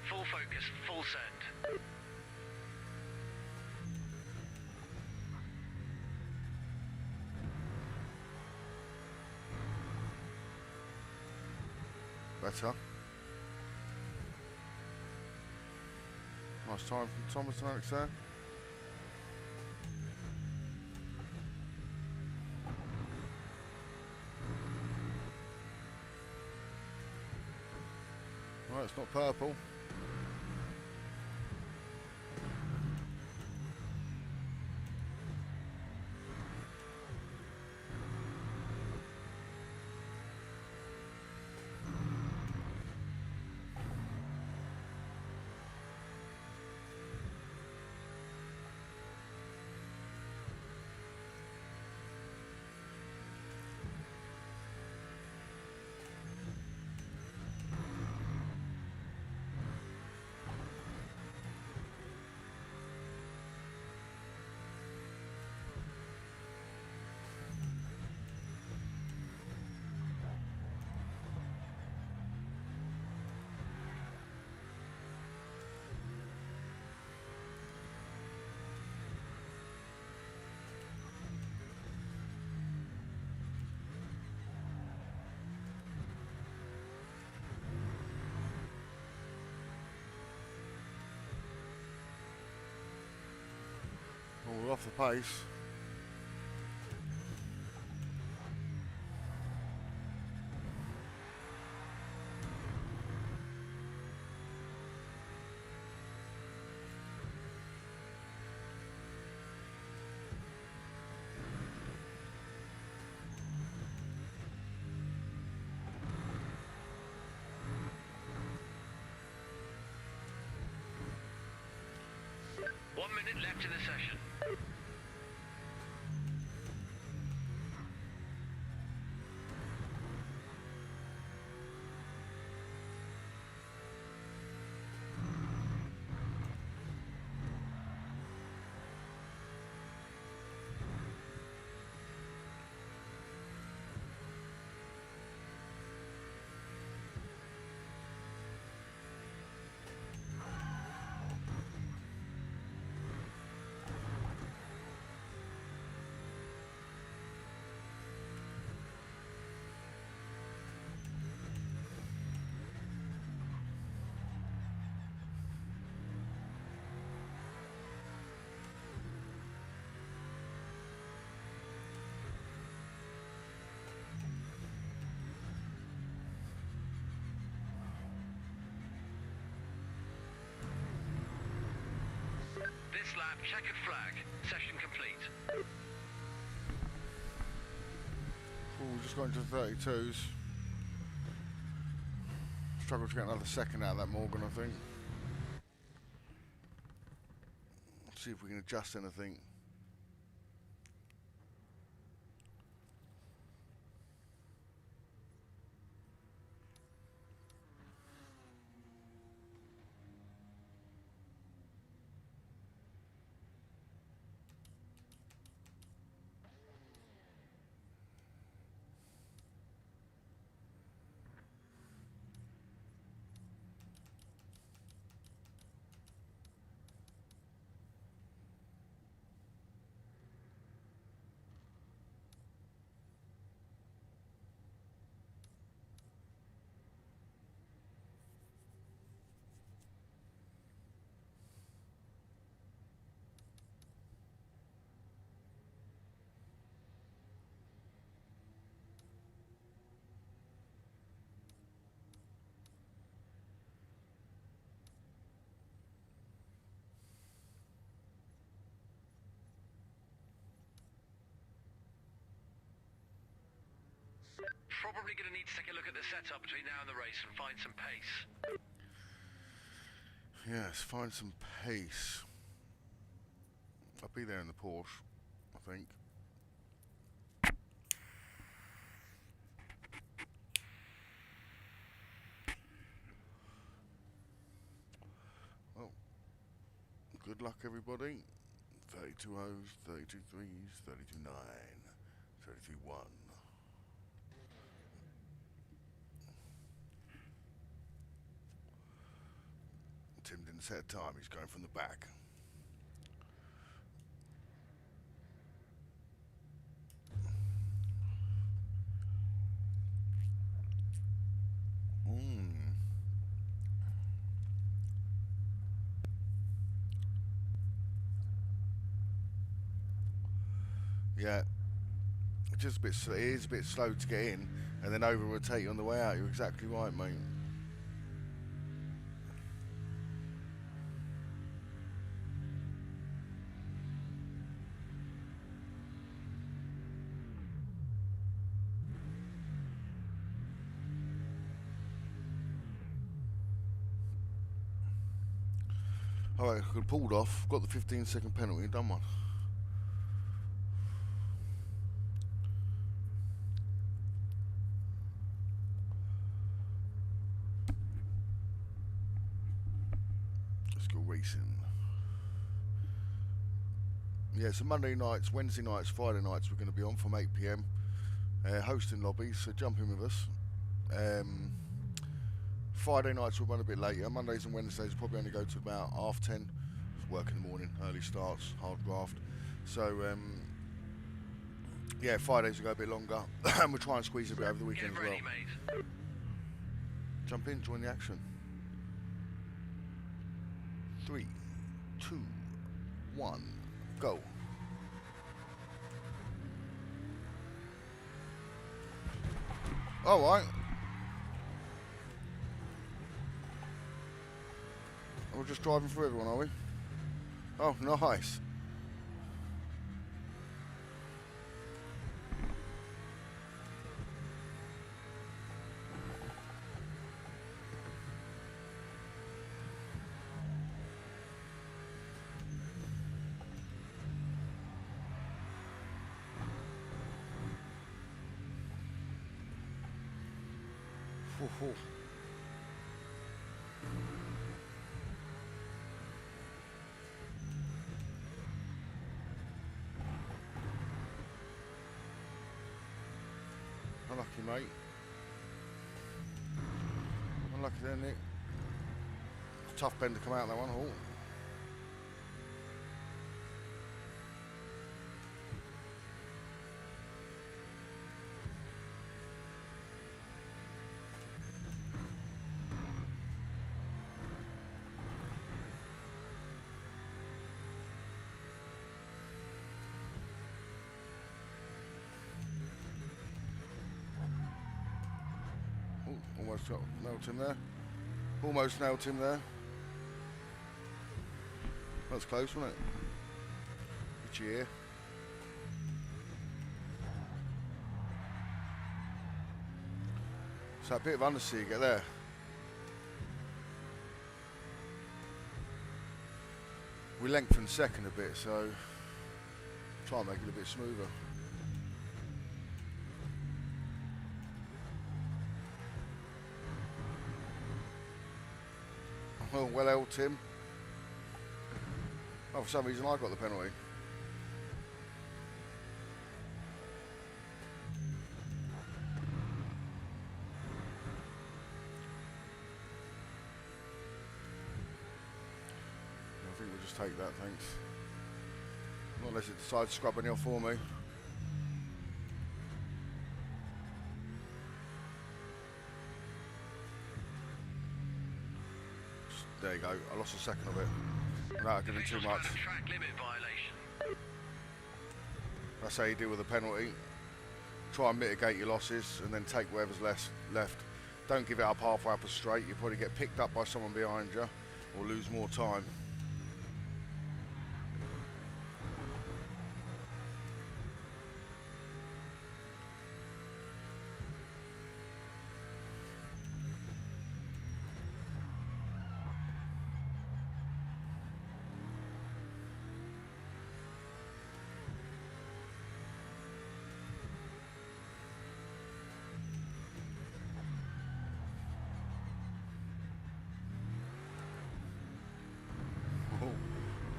Full focus, full send. Better. Nice time from Thomas and Alex there. Right, it's not purple. off the pace. Left in the session. This lap, checkered flag. Session complete. Oh, just going to 32s. Struggle to get another second out of that Morgan, I think. See if we can adjust anything. Probably going to need to take a look at the setup between now and the race and find some pace. Yes, find some pace. I'll be there in the Porsche, I think. Well, good luck everybody. 32 O's, 32 3s, 32 9, 33 1. Tim didn't set a time, he's going from the back. Yeah, just a bit. It is a bit slow to get in, and then over rotate you on the way out. You're exactly right, mate. Alright, I could have pulled off, got the 15-second penalty, done one. Let's go racing. Yeah, so Monday nights, Wednesday nights, Friday nights we're going to be on from 8 PM. Hosting lobbies, so jump in with us. Friday nights we'll run a bit later. Mondays and Wednesdays we'll probably only go to about 10:30. Work in the morning, early starts, hard graft. So yeah, Fridays will go a bit longer, and we'll try and squeeze a bit over the weekend as well. Mate. Jump in, join the action. 3, 2, 1, go. Alright. We're just driving through everyone, are we? Oh, nice. Whew. Unlucky, mate. Unlucky there, Nick. Tough bend to come out of that one. Oh. Almost nailed him there. Almost nailed him there. That was close, wasn't it? Good year. So a bit of undersea you get there. We lengthened second a bit, so try and make it a bit smoother. Oh, well held, Tim. Oh, for some reason I got the penalty. I think we'll just take that, thanks. Not unless it decides to scrub any off for me. There you go, I lost a second of it. Without giving too much. Track limit violation. That's how you deal with a penalty. Try and mitigate your losses and then take whatever's left. Don't give it up halfway up a straight. You'll probably get picked up by someone behind you or lose more time.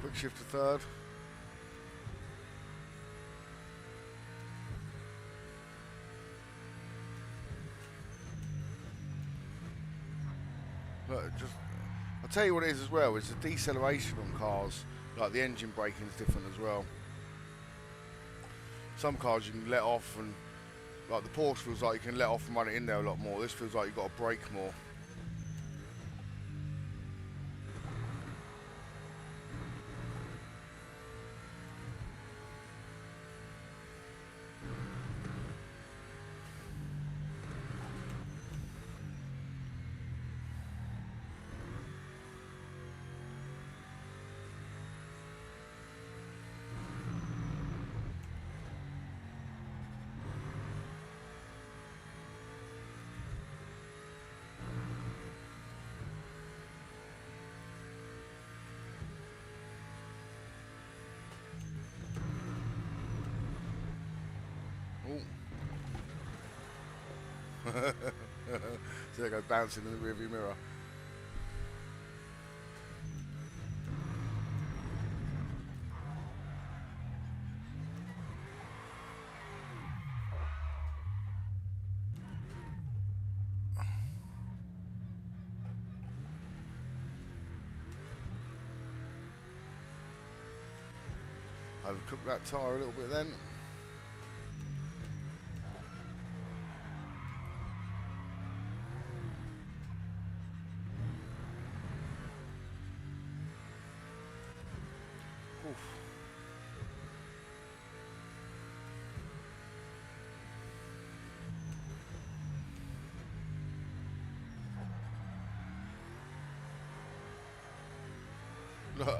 Quick shift to third. Look, I'll tell you what it is as well, it's the deceleration on cars, like the engine braking is different as well. Some cars you can let off, and like the Porsche feels like you can let off and run it in there a lot more. This feels like you've got to brake more. So they go bouncing in the rearview mirror. I'll cook that tyre a little bit then. Try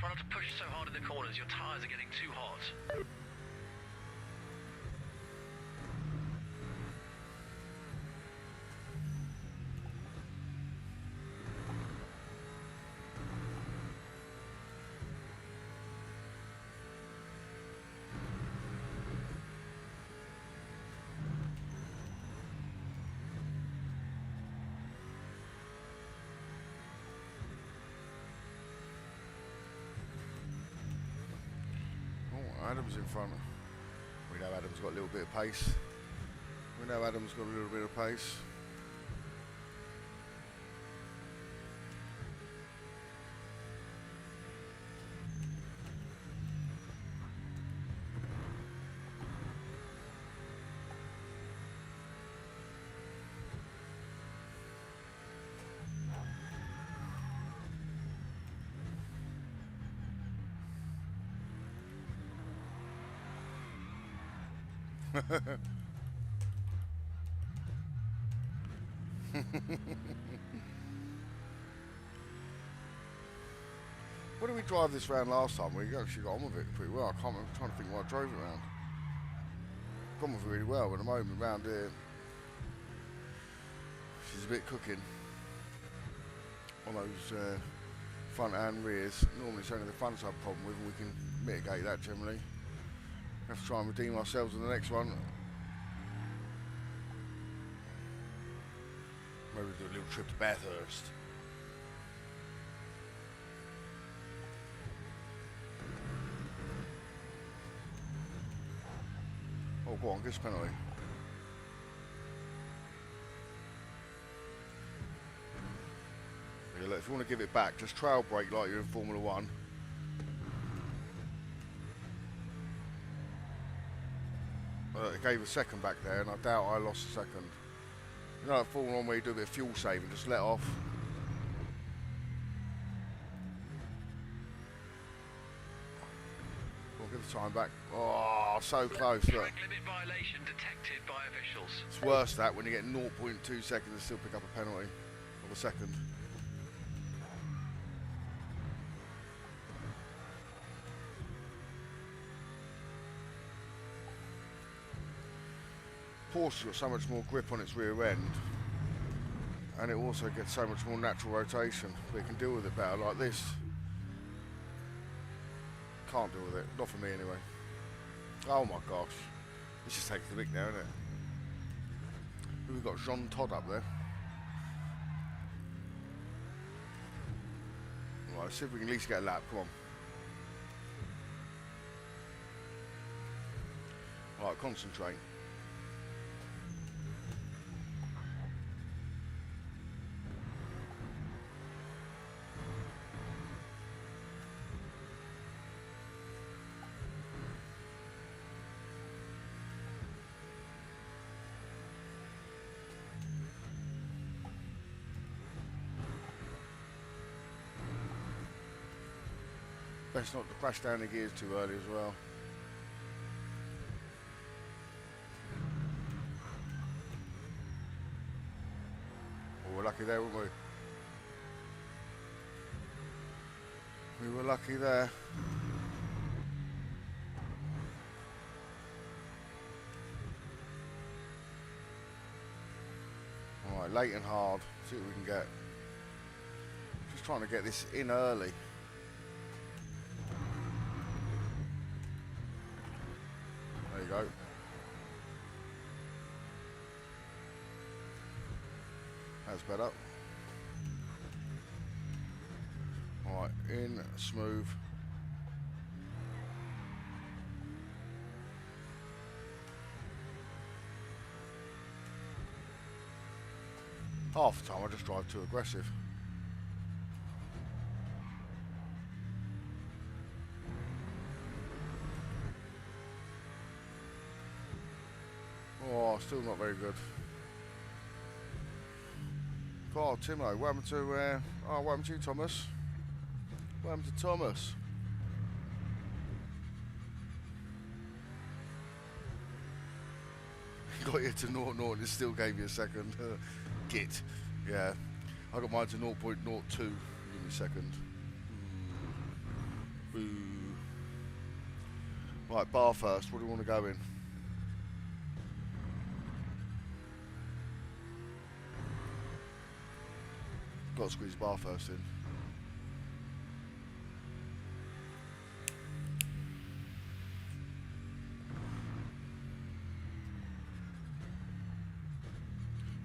not to push so hard in the corners, your tyres are getting too hot. Adam's in front. We know Adam's got a little bit of pace. We know Adam's got a little bit of pace. What did we drive this round last time? We actually got on with it pretty well. I can't remember, I'm trying to think why I drove it round. Gone with it really well, but at the moment round here she's a bit cooking on those front and rears. Normally it's only the front's I have a problem with, and we can mitigate that generally. Have to try and redeem ourselves in the next one. Maybe do a little trip to Bathurst. Oh, go on, get us a penalty. Yeah, look, if you want to give it back, just trail brake like you're in Formula 1. It gave a second back there, and I doubt I lost a second. You know, like Formula 1 where you do a bit of fuel saving, just let off. We'll give the time back. Oh, so close. Look. Track limit violation detected by officials. It's worse that when you get 0.2 seconds and still pick up a penalty of a second. Porsche's got so much more grip on its rear end, and it also gets so much more natural rotation, but it can deal with it better. Like this can't deal with it, not for me anyway. Oh my gosh, this just takes the mick now, isn't it? We've got Jean Todt up there. Right, let's see if we can at least get a lap. Come on. Right, concentrate. Best not to crash down the gears too early as well. Oh, we're lucky there, weren't we? We were lucky there. Alright, late and hard. See what we can get. Just trying to get this in early. There you go. That's better. Alright, in, smooth. Half the time I just drive too aggressive. Oh, still not very good. God, Timo, what happened to, what happened to you, Thomas? What happened to Thomas? got you to 0, 0 and it still gave you a second. Git. Yeah. I got mine to 0.02. Give me a second. Boo. Right, bar first. What do you want to go in? Got to squeeze bar first in.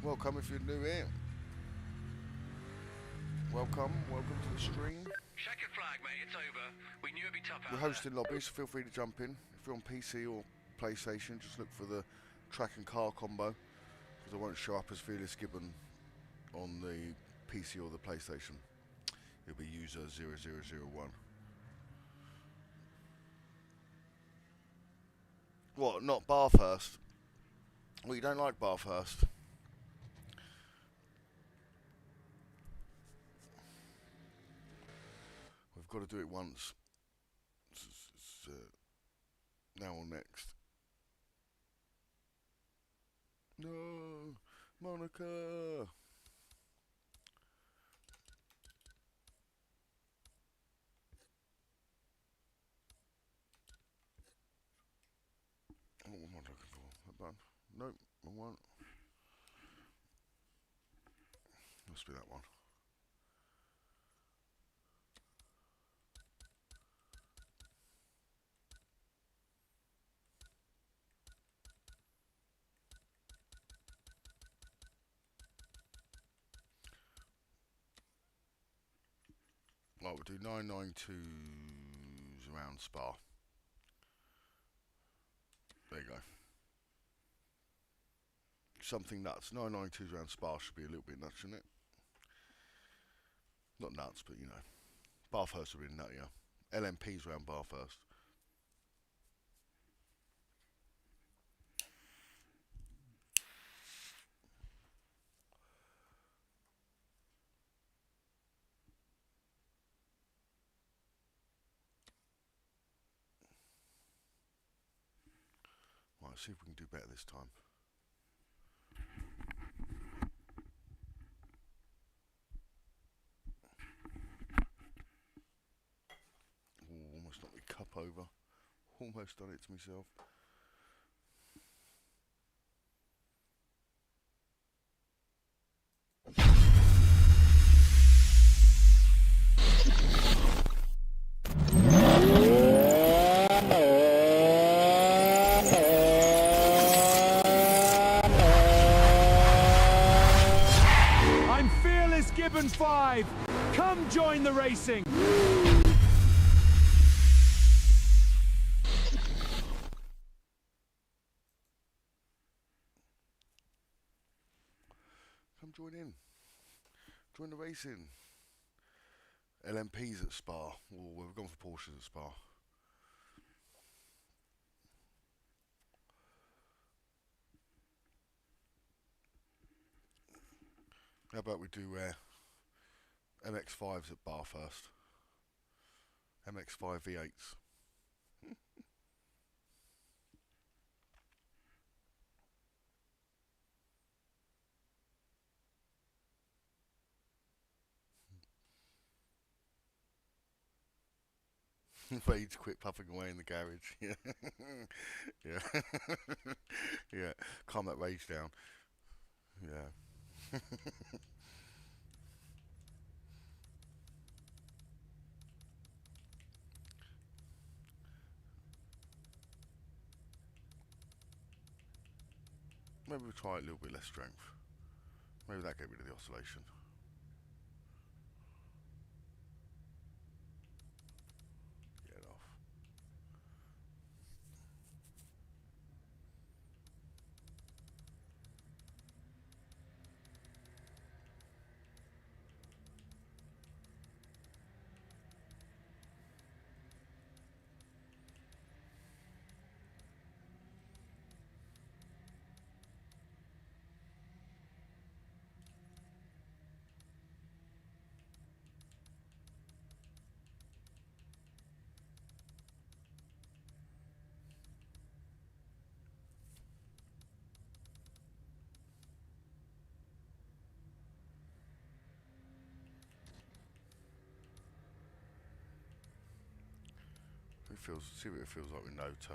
Welcome if you're new here. Welcome to the stream. Checkered flag, mate, it's over. We knew it'd be tough out We're hosting lobbies, so feel free to jump in. If you're on PC or PlayStation, just look for the track and car combo, because I won't show up as Fearless Gibbon on the PC or the PlayStation. It'll be user 0001. What, not Bathurst? Well, you don't like Bathurst? We've got to do it once. It's, now or next. No, Monica. What am I looking for? That button? Nope, wrong one. Must be that one. Right, we'll do 992s around Spa. There you go. Something nuts. 992s around Spa should be a little bit nuts, shouldn't it? Not nuts, but you know. Bathurst would be nuttier. LMPs around Bathurst. Right, see if we can do better this time. Ooh, almost knocked my cup over. Almost done it to myself. I'm Fearless Gibbon 5. Come join the racing. Come join in. Join the racing. LMPs at Spa. Oh, we've gone for Porsches at Spa. How about we do MX-5s at Bathurst? MX-5 V8s. Ready to quit puffing away in the garage. Yeah. Yeah. Yeah. Calm that rage down. Yeah. Maybe we'll try a little bit less strength. Maybe that get rid of the oscillation. Get it off. See what it feels like with no toe.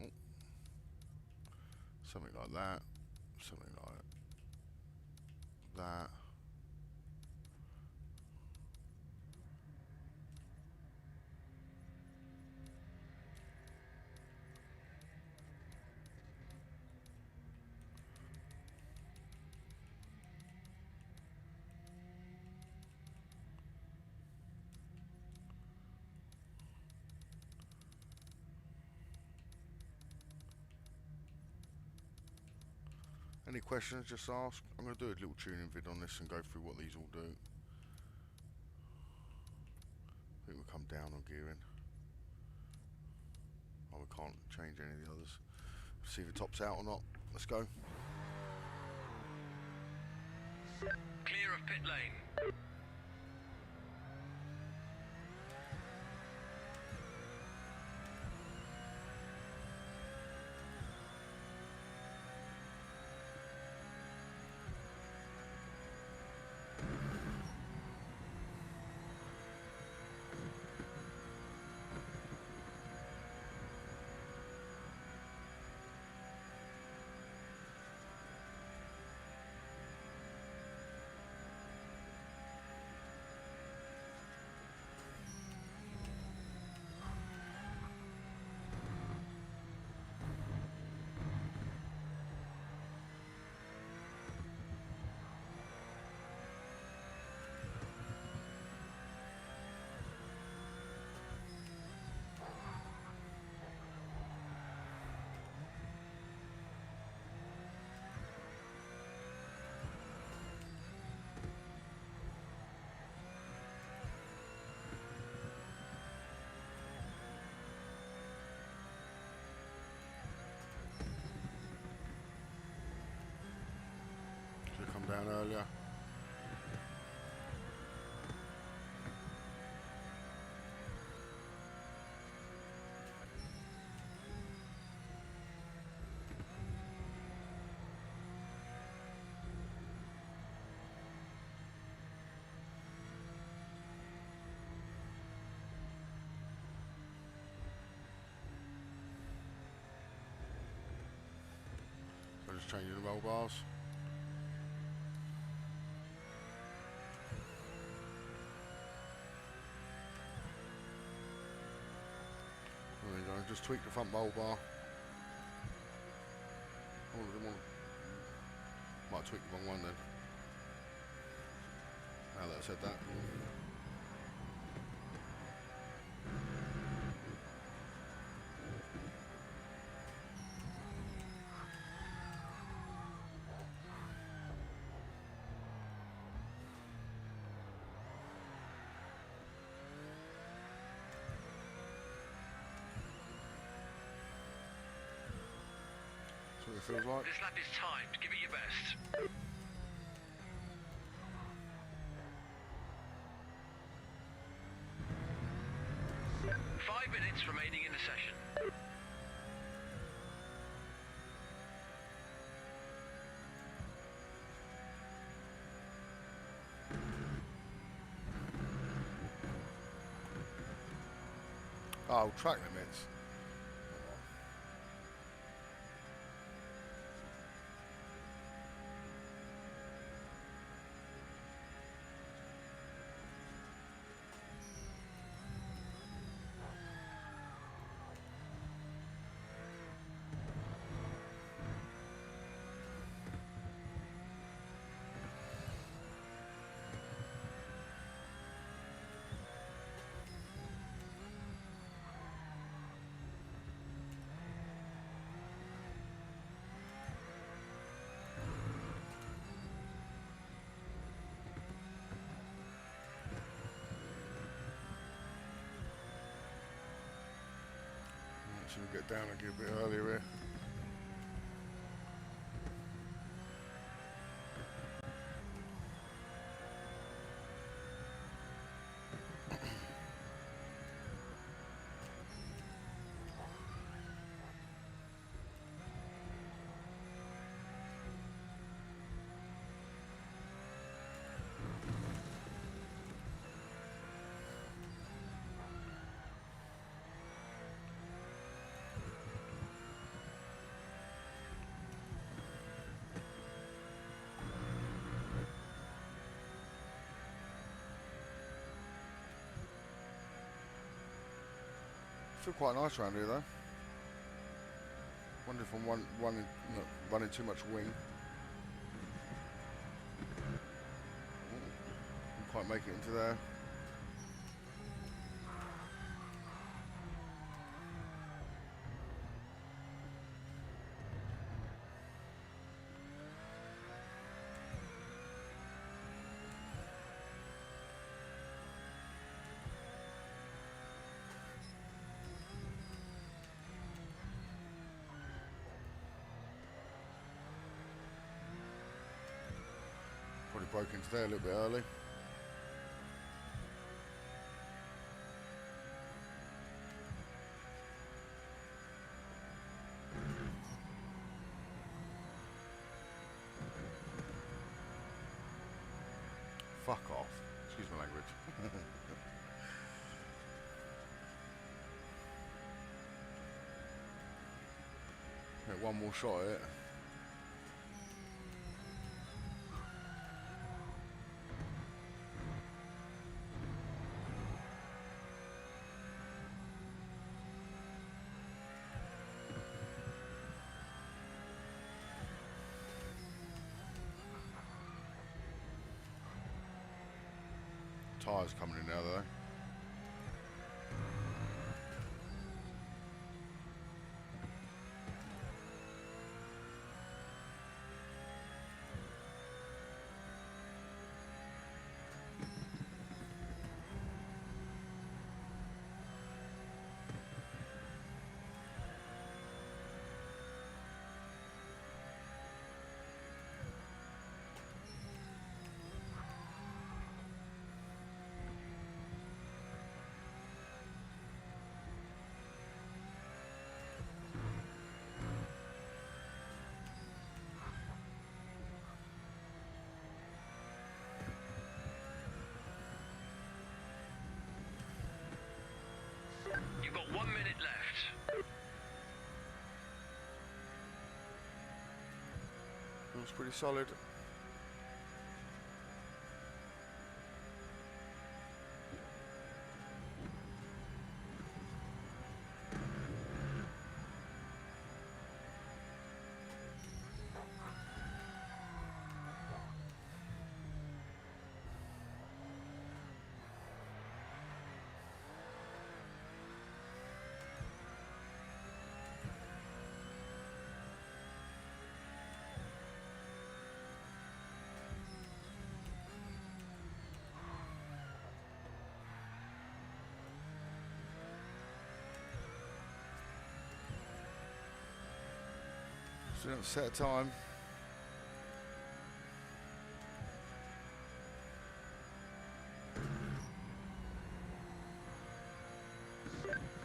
Oh. Something like that. Something like that. Any questions, just ask. I'm going to do a little tuning vid on this and go through what these all do. I think we'll come down on gearing. Oh, we can't change any of the others. See if it tops out or not. Let's go. Clear of pit lane. Come down earlier. So just changing the roll bars. There you go, just tweak the front roll bar. Oh, might tweak the wrong one then. Now that I said that. That's what it feels like. This lap is timed. Give it your best. Five minutes remaining in the session. Oh, track limits. So we get down and get a bit earlier here. Feel quite nice around here though. Wonder if I'm running too much wing. Didn't quite make it into there. Probably broke into there a little bit early. Fuck off. Excuse my language. Get one more shot at it. Tyres coming in now though. You've got 1 minute left. Looks pretty solid. So don't set a time.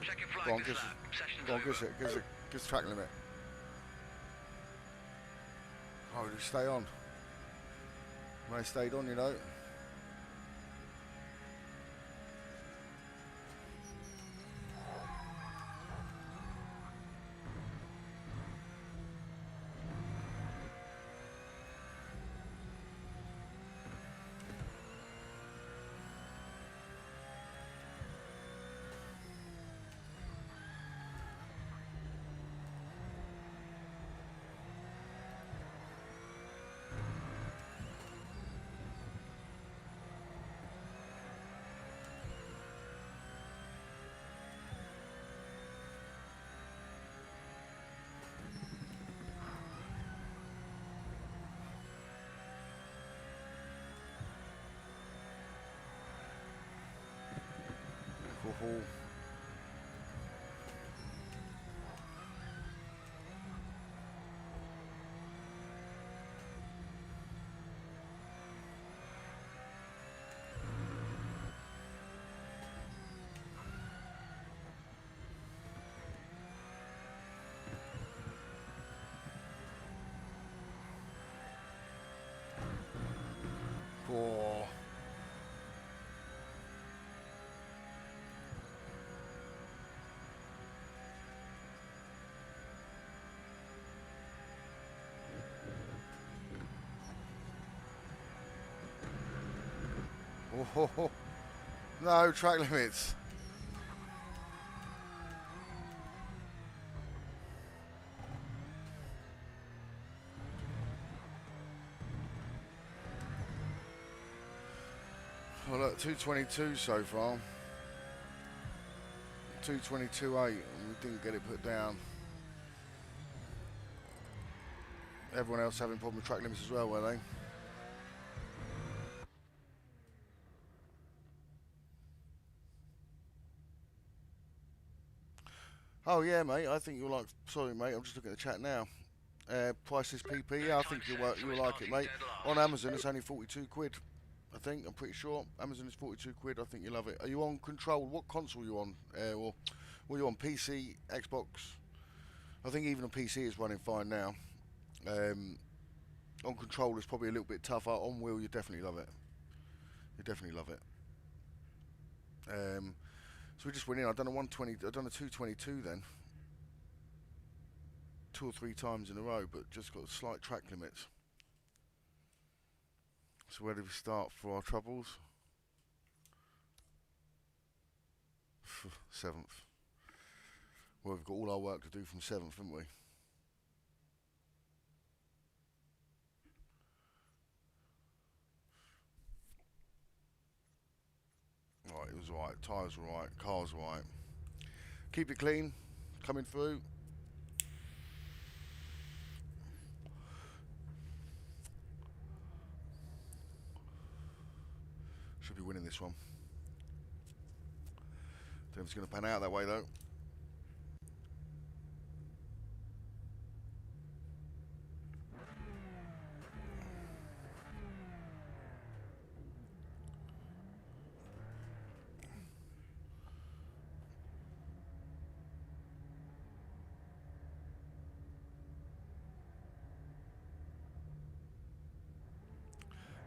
Check your Go on, flag. gives us track limit. Oh, just stay on. May have stayed on, you know. Cool. Oh. Oh, no track limits. Well, look, 222 so far. 222.8, and we didn't get it put down. Everyone else having problem with track limits as well, were they? Oh yeah, mate. I think you'll like. Sorry, mate. I'm just looking at the chat now. Price is PP. Yeah, I think you'll like it, mate. On Amazon, it's only 42 quid. I think. I'm pretty sure. Amazon is 42 quid. I think you'll love it. Are you on Control? What console are you on? Or were you on PC, Xbox? I think even on PC it's running fine now. On Control it's probably a little bit tougher. On wheel, you definitely love it. You definitely love it. So we just went in. I've done a 120. I've done a 222 then. 2 or 3 times in a row, but just got slight track limits. So where do we start for our troubles? 7th. Well, we've got all our work to do from 7th, haven't we? Right, it was alright. Tyres were alright. Cars were alright. Keep it clean. Coming through. Should be winning this one. Don't know if it's going to pan out that way though.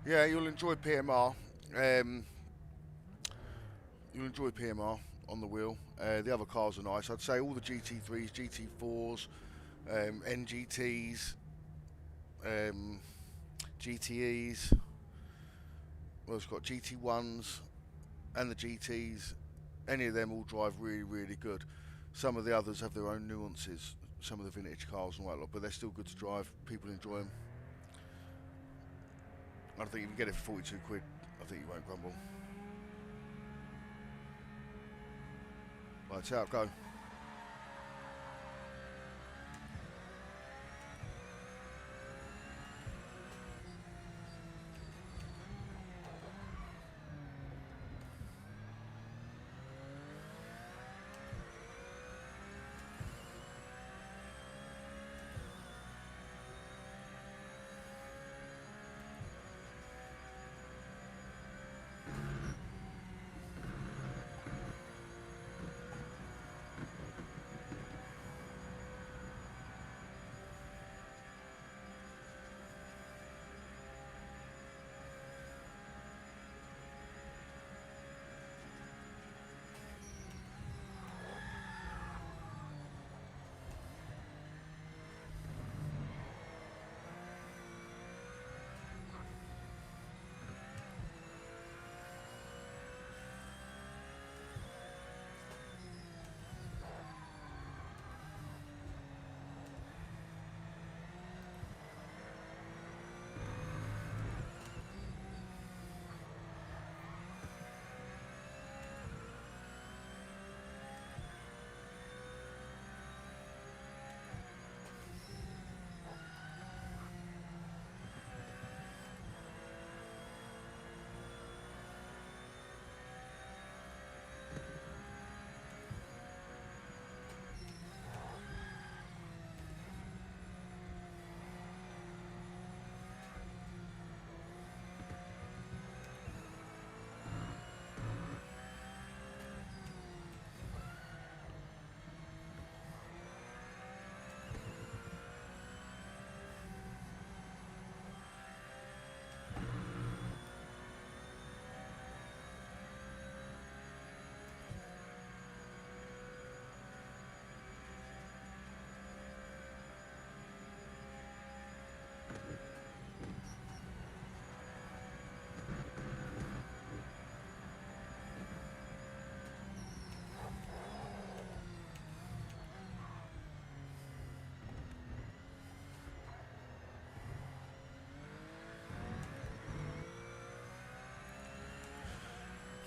Yeah, you'll enjoy PMR. You'll enjoy PMR on the wheel. The other cars are nice. I'd say all the GT3s, GT4s, NGTs, GTEs. Well, it's got GT1s and the GTs. Any of them all drive really, really good. Some of the others have their own nuances. Some of the vintage cars and whatnot, but they're still good to drive. People enjoy them. I think if you get it for 42 quid, I think you won't grumble. Lights out, go.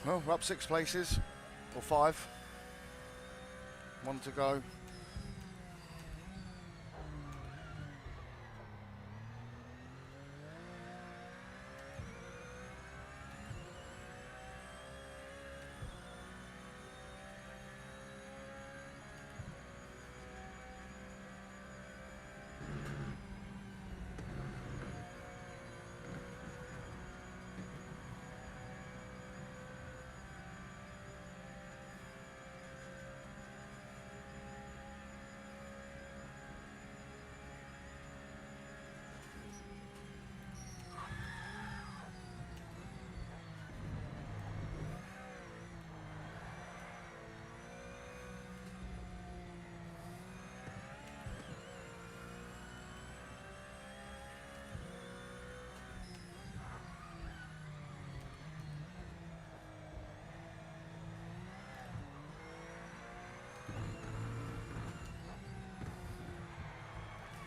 Well, we're up 6 places, or 5. 1 to go.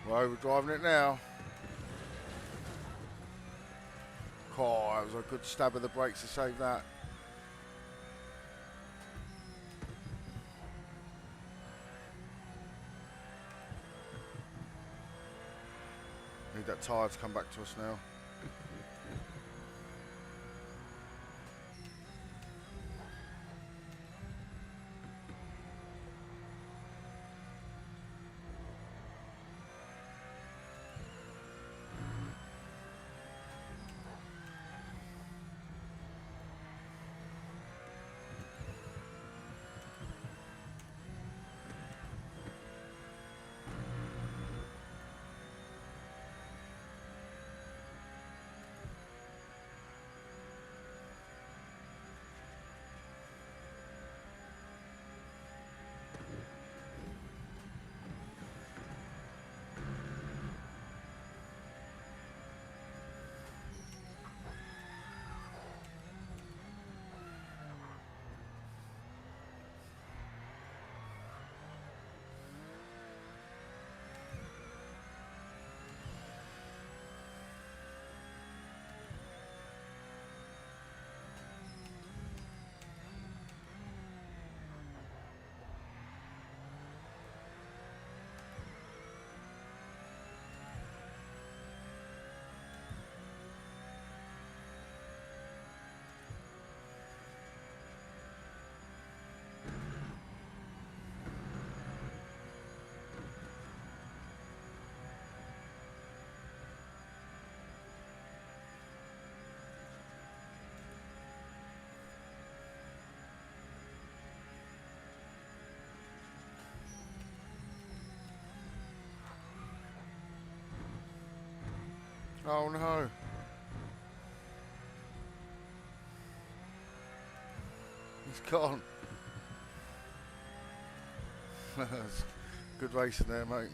We're overdriving it now. Oh, that was a good stab of the brakes to save that. Need that tyre to come back to us now. Oh no. He's gone. Good racing there, mate.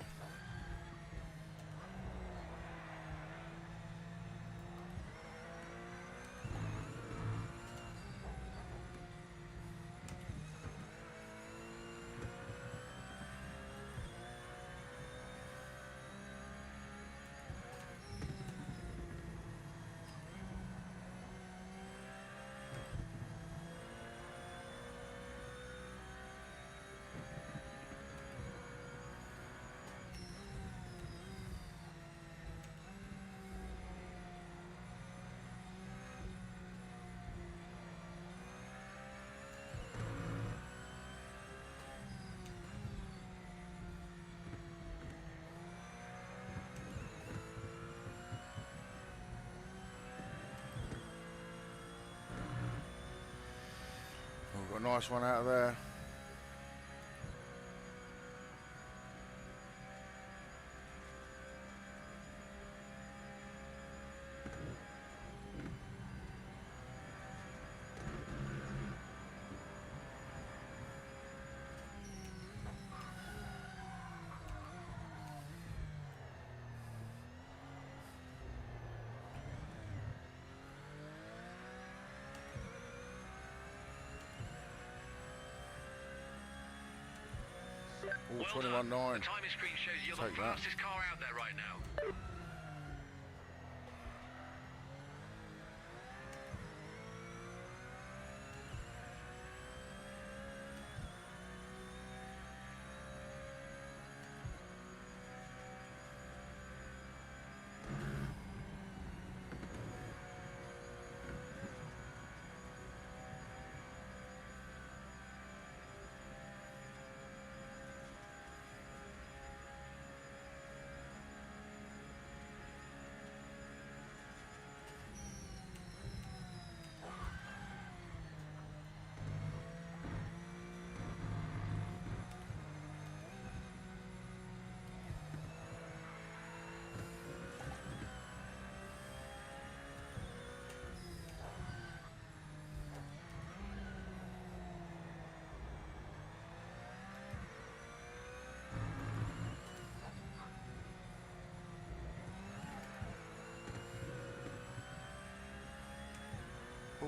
Got a nice one out of there. All 21.9. The timing screen shows you're the fastest car out there right now.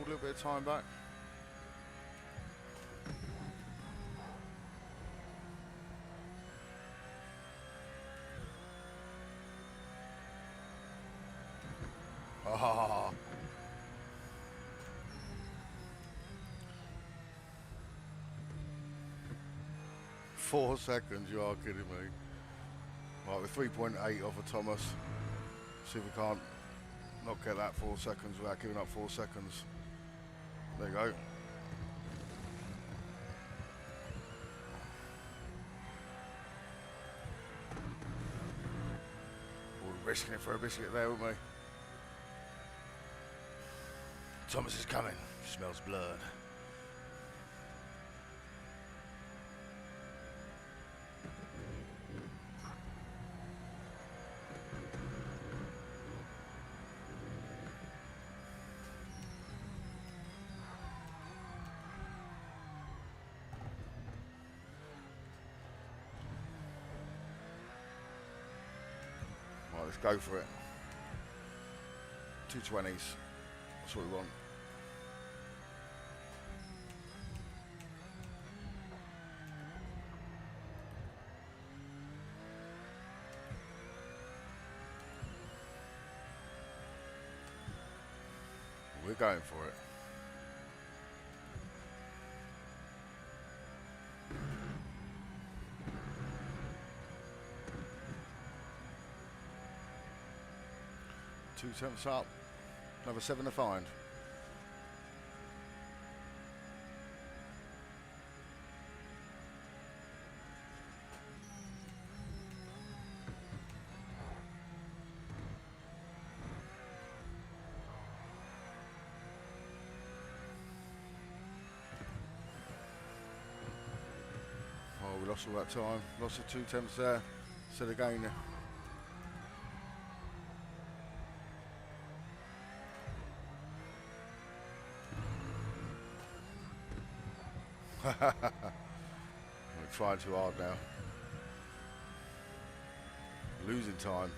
pulled a little bit of time back. Ah. 4 seconds, you are kidding me. Right, we're 3.8 off of Thomas. See if we can't not get that 4 seconds without giving up 4 seconds. There you go. We're risking it for a biscuit there, wouldn't we? Thomas is coming. Smells blood. Right, let's go for it. 220s. That's what we want. We're going for it. Two tenths up. Another 7 to find. Oh, we lost all that time. Lost the 2 tenths there. Instead of gaining. We're trying too hard now. Losing time.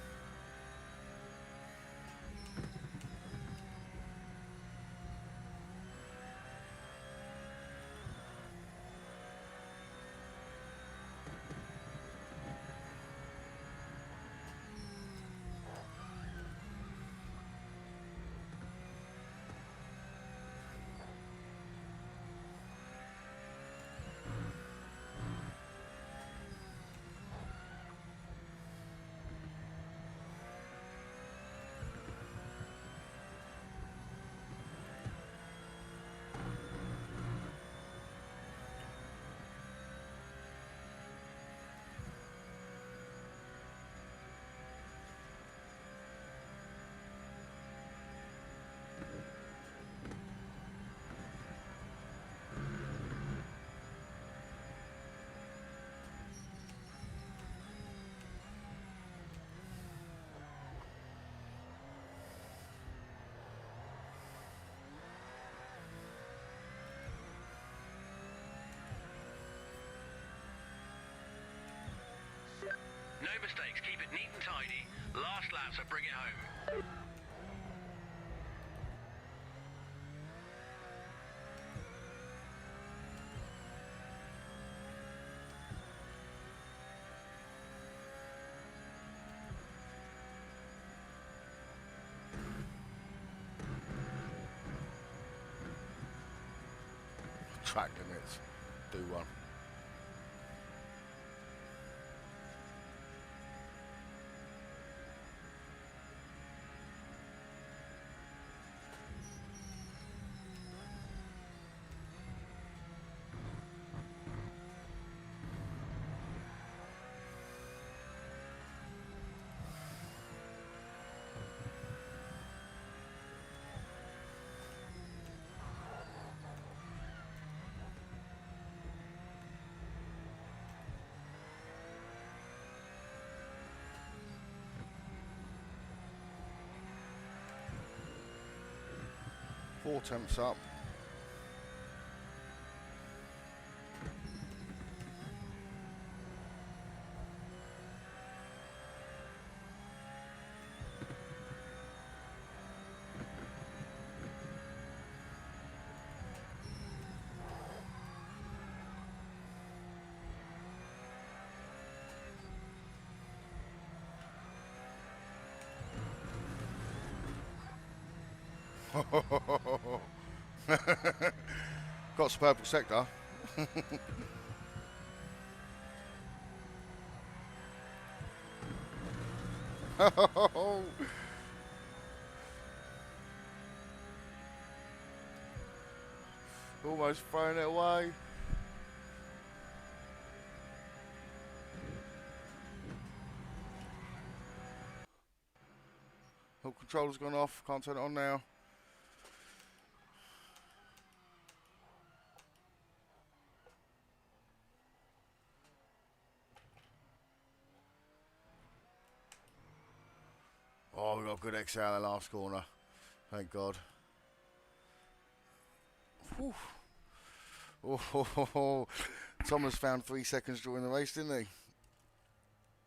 No mistakes, keep it neat and tidy. Last lap, so bring it home. Track limits. Do one. Four tenths up. Got some purple sector. Almost throwing it away. Oh, controller's gone off. Can't turn it on now. Oh, we got a good exhale in the last corner. Thank God. Whew. Oh, Thomas found 3 seconds during the race, didn't he?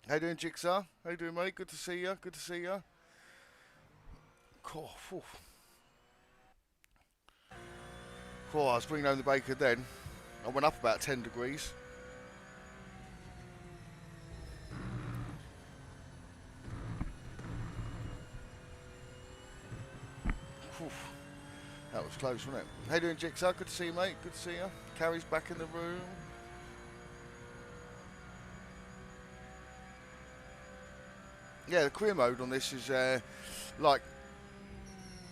How you doing, Jigsaw? How you doing, mate? Good to see you. Good to see you. Cool. Cool. I was bringing home the bacon then. I went up about 10 degrees. Whew. That was close, wasn't it? How you doing, Jigsaw? Good to see you, mate. Good to see you. Carrie's back in the room. Yeah, the career mode on this is like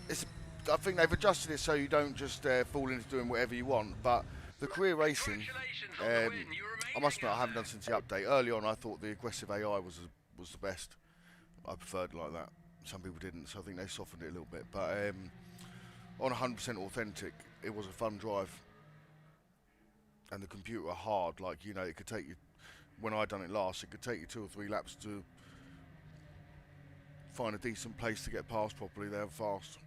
it's. I think they've adjusted it so you don't just fall into doing whatever you want. But the career racing, I must admit, I haven't done since the update. Early on, I thought the aggressive AI was the best. I preferred it like that. Some people didn't, so I think they softened it a little bit. But on 100% authentic, it was a fun drive. And the computer hard, like, you know, it could take you. When I done it last, it could take you 2 or 3 laps to find a decent place to get past properly. They were fast.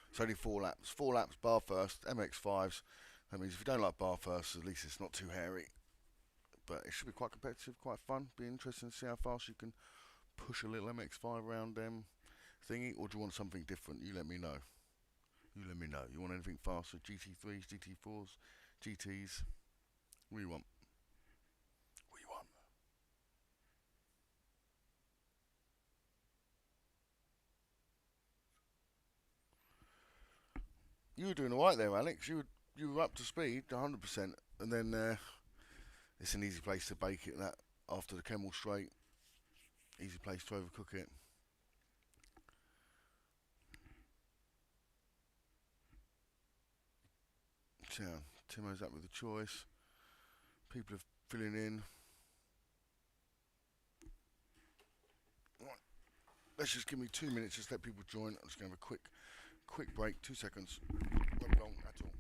It's only 4 laps. 4 laps bar first, MX5s. That means if you don't like bar first, at least it's not too hairy. But it should be quite competitive, quite fun. Be interesting to see how fast you can push a little MX5 around thingy, or do you want something different? You let me know. You let me know. You want anything faster? GT3s, GT4s, GTs? What do you want? What do you want? You were doing alright there, Alex. You were up to speed, 100%, and then it's an easy place to bake it. That after the Kemmel straight, easy place to overcook it. So Timo's up with the choice. People are filling in. Right. Let's just give me 2 minutes. Just let people join. I'm just going to have a quick break. 2 seconds. Not long at all.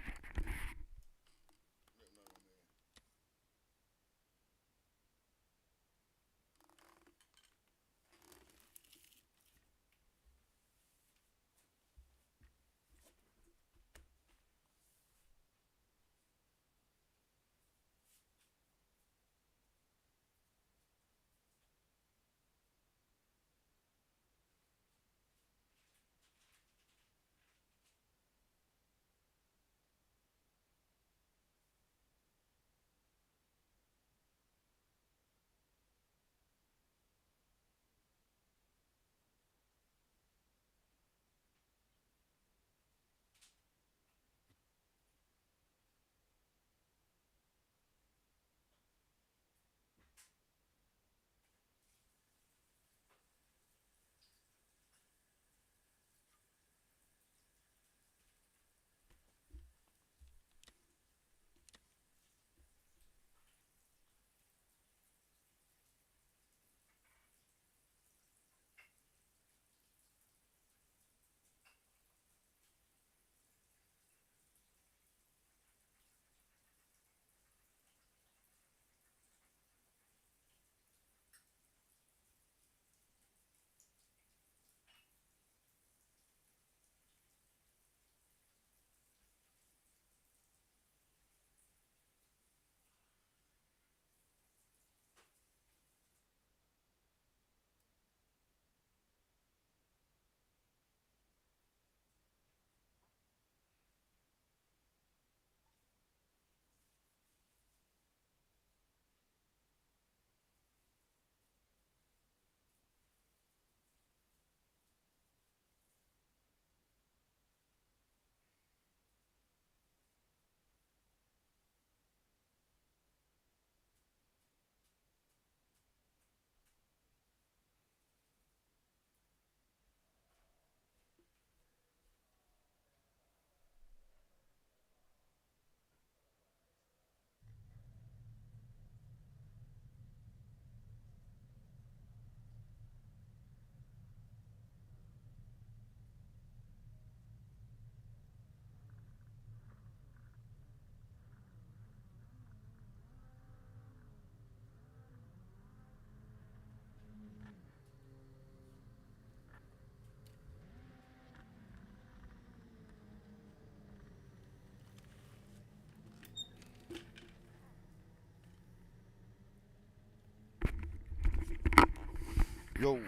Yo,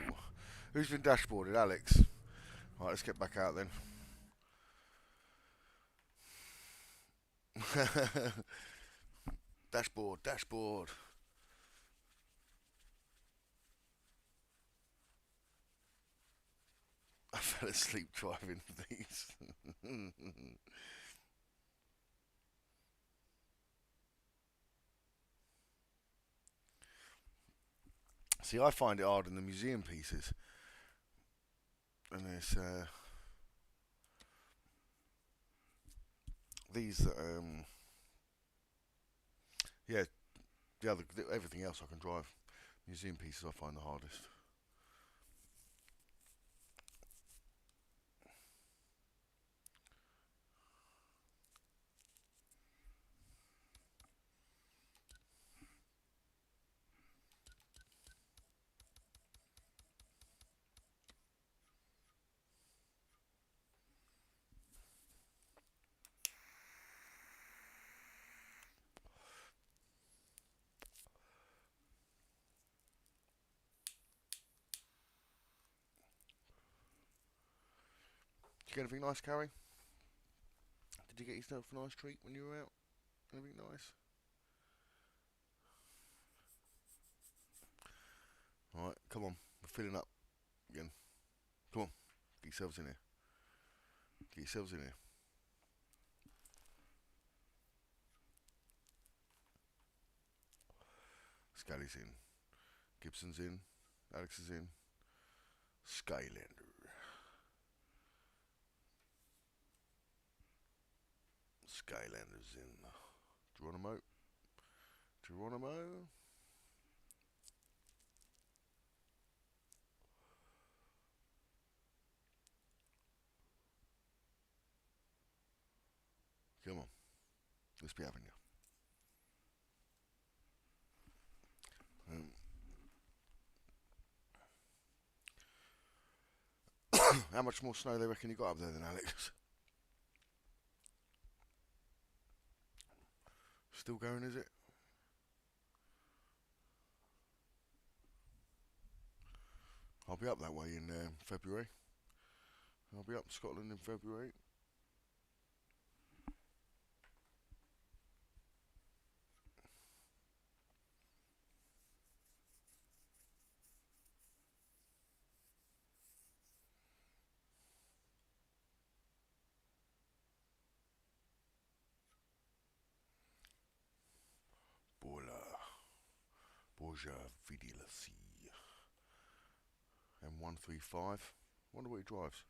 who's been dashboarded? Alex. Right, let's get back out then. Dashboard, dashboard. I fell asleep driving these. See, I find it hard in the museum pieces. And there's these, yeah, everything else I can drive. Museum pieces I find the hardest. Did you get anything nice, Carrie? Did you get yourself a nice treat when you were out? Anything nice? Alright, come on. We're filling up again. Come on. Get yourselves in here. Get yourselves in here. Scally's in. Gibson's in. Alex is in. Skylander. Skylander's in. Geronimo. Geronimo. Come on. Let's be having you. How much more snow they reckon you got up there than Alex? Still going, is it? I'll be up that way in February. I'll be up in Scotland in February. Borja Vidilasi. M135. Wonder what he drives.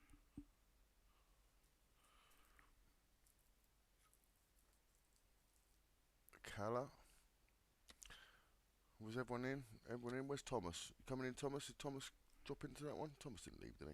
Cala. Was everyone in? Everyone in? Where's Thomas? Coming in, Thomas? Did Thomas drop into that one? Thomas didn't leave, did he?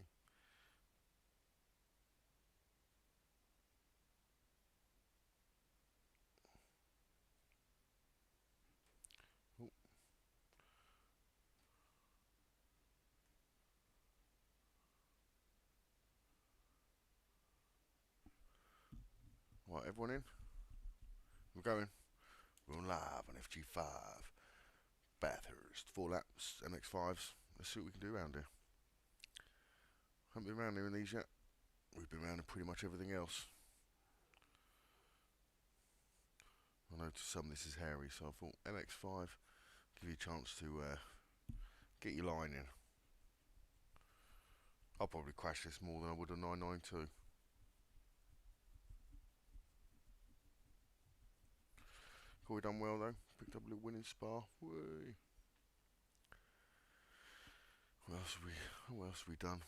Right, everyone in? We're going. We're on live on FG5. Bathurst. 4 laps, MX5s. Let's see what we can do around here. Haven't been around here in these yet. We've been around in pretty much everything else. I know to some this is hairy, so I thought MX5 give you a chance to get your line in. I'll probably crash this more than I would a 992. Corey done well though. Picked up a little winning spar. Whee. What else have we done?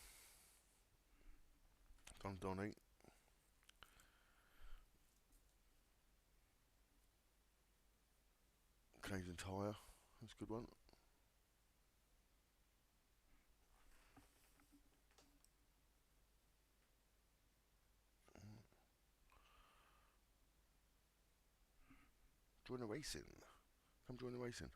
Done Donny. Canadian Tire. That's a good one. Join the racing. Come join the racing.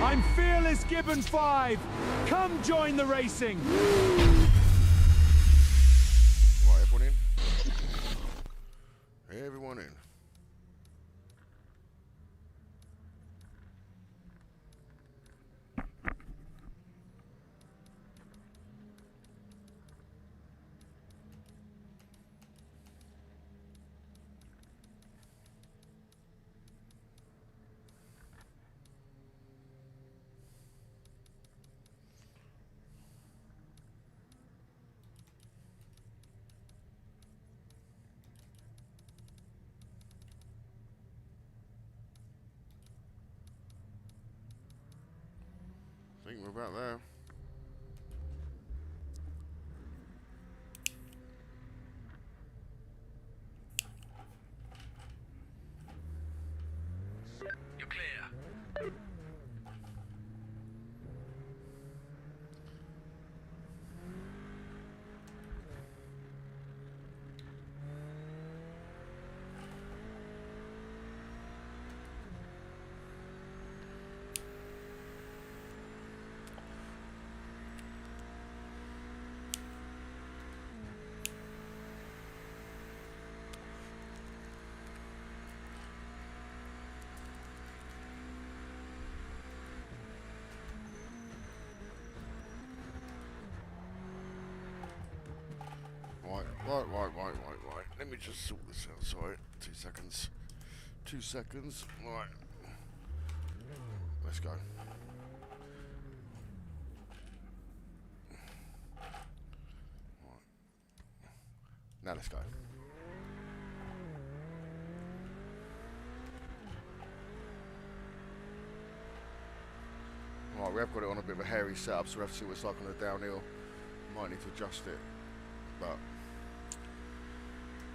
I'm Fearless Gibbon Gibbon 5, come join the racing. Right, everyone in? Everyone in. I think we're about there. You're clear. Right. Let me just sort this out. Sorry, 2 seconds. 2 seconds. Right. Let's go. Right. Now let's go. Right, we have got it on a bit of a hairy setup, so we have to see what it's like on the downhill. Might need to adjust it, but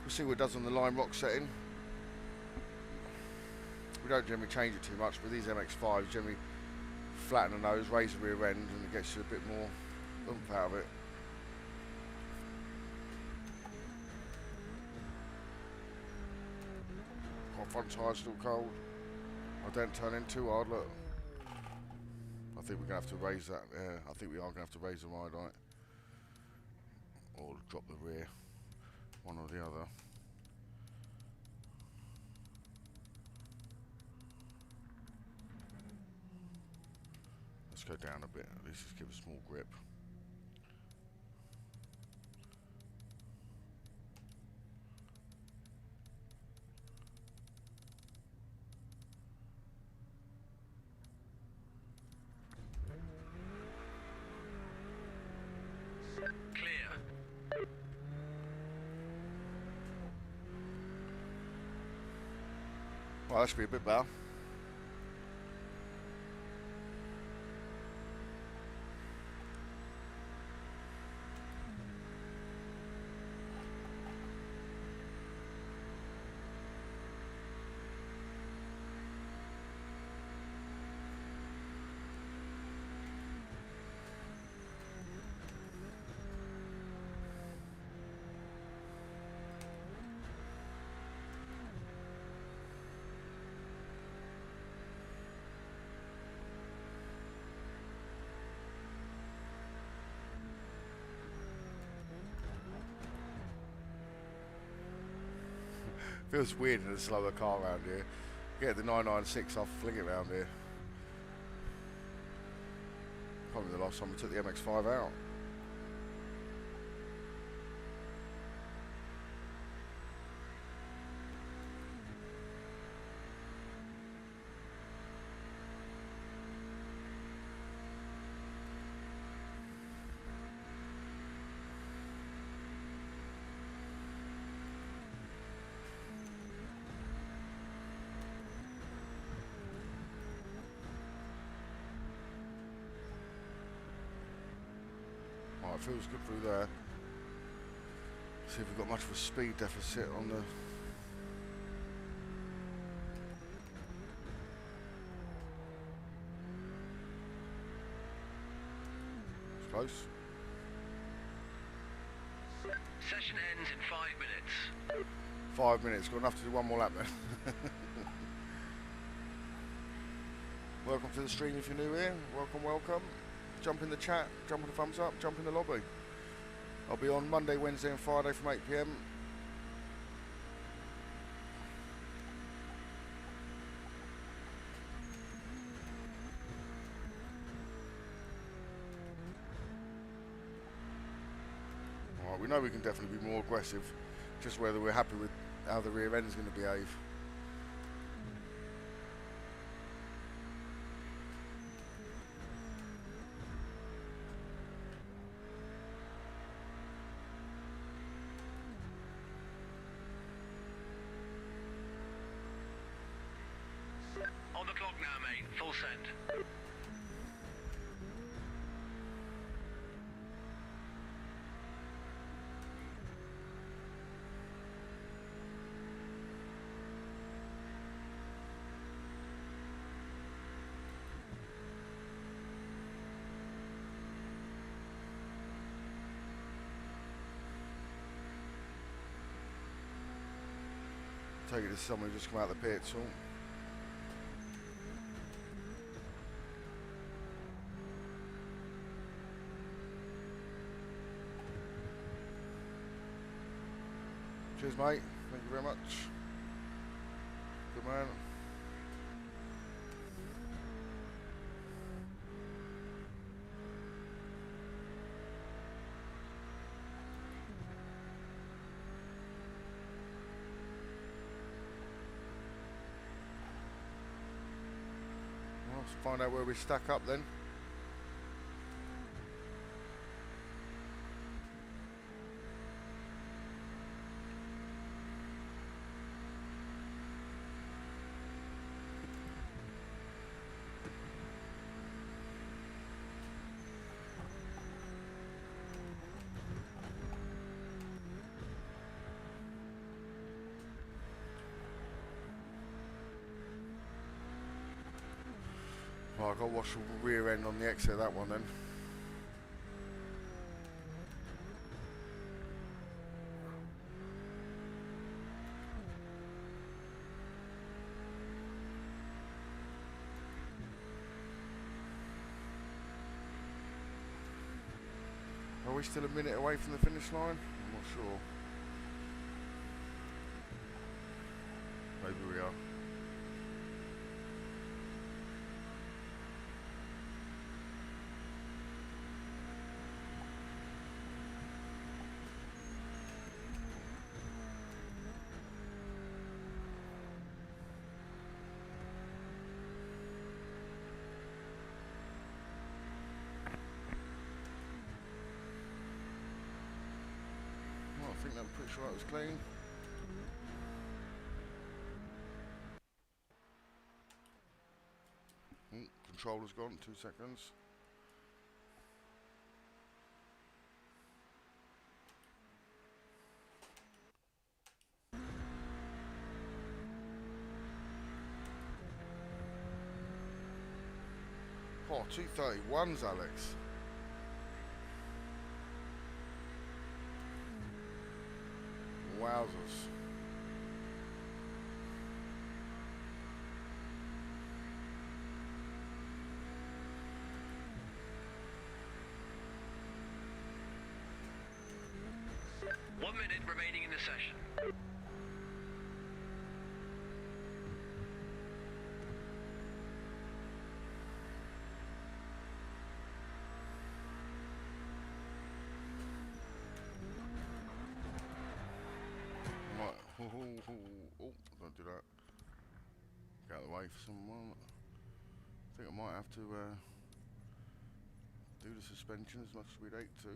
we'll see what it does on the line rock setting. We don't generally change it too much, but these MX-5s generally flatten the nose, raise the rear end, and it gets you a bit more oomph out of it. Got front tyres still cold. I don't turn in too hard, look. I think we're going to have to raise that. Yeah, I think we are going to have to raise the ride height. Or drop the rear. One or the other. Let's go down a bit. At least just give us more grip. Clear. Well, that should be a bit better. Feels weird in a slower car around here. Get the 996 off, fling it around here. Probably the last time we took the MX-5 out. It feels good through there. See if we've got much of a speed deficit on the... It's close. Session ends in 5 minutes. 5 minutes, got enough to do one more lap then. Welcome to the stream if you're new here. Welcome, welcome. Jump in the chat, jump on the thumbs up, jump in the lobby. I'll be on Monday, Wednesday and Friday from 8 PM. Alright, we know we can definitely be more aggressive, just whether we're happy with how the rear end is going to behave. On the clock now, mate. Full send. Take it to someone who just come out of the pit, so. Cheers, mate. Thank you very much. Good man. Well, let's find out where we stack up then. Well, I've got to watch the rear end on the exit of that one then. Are we still a minute away from the finish line? I'm not sure. Maybe we are. I think I'm pretty sure that was clean. Controller's gone, 2 seconds. Oh, 231s, Alex. Wowzers. One minute remaining in the session. Oh, don't do that. Get out of the way for someone. I think I might have to do the suspension as much as we'd hate to.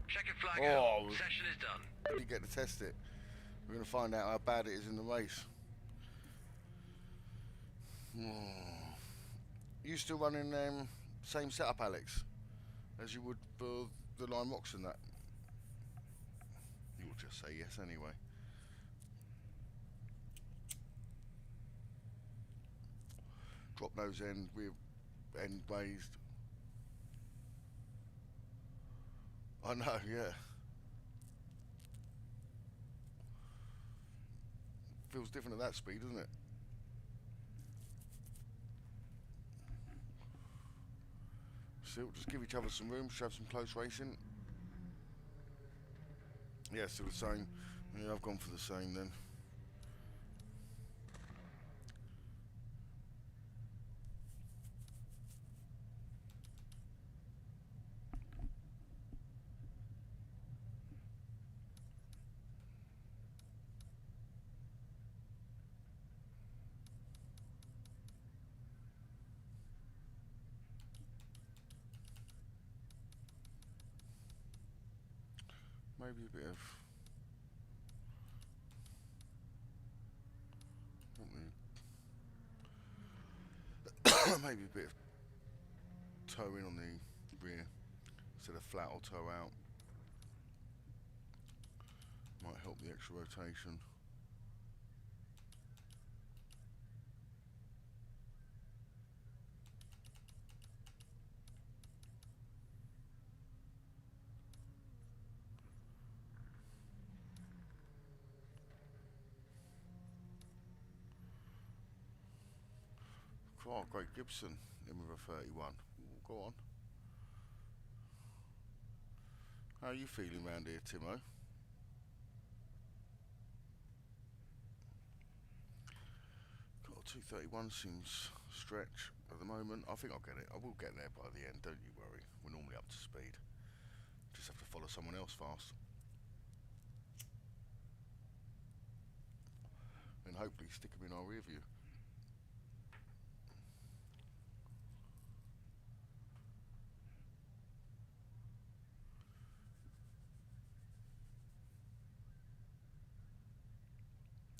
Check your flag Oh, out. Session is done. You get to test it. We're going to find out how bad it is in the race. You still running same setup, Alex, as you would for the Lime Rocks and that? You'll just say yes anyway. Drop nose end with end raised. I know, yeah. Feels different at that speed, doesn't it? Still, just give each other some room, should have some close racing. Yeah, still the same. Yeah, I've gone for the same then. Maybe a bit of maybe a bit of toe in on the rear instead of flat or toe out. Might help the extra rotation. Oh, great Gibson in with a 31. Ooh, go on. How are you feeling round here, Timo? God, 231 seems stretch at the moment. I think I'll get it. I will get there by the end, don't you worry. We're normally up to speed. Just have to follow someone else fast. And hopefully stick them in our rear view.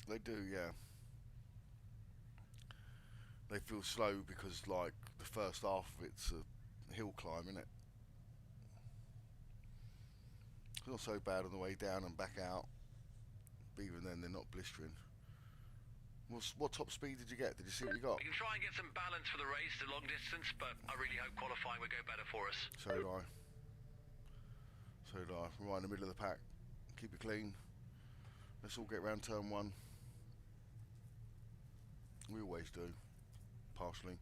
They do, yeah. They feel slow because, like, the first half of it's a hill climb, isn't it? It's not so bad on the way down and back out, but even then they're not blistering. What top speed did you get? Did you see what you got? We can try and get some balance for the race to long distance, but I really hope qualifying would go better for us. So did I. So did I. Right in the middle of the pack. Keep it clean. Let's all get round turn one. We always do. Partially.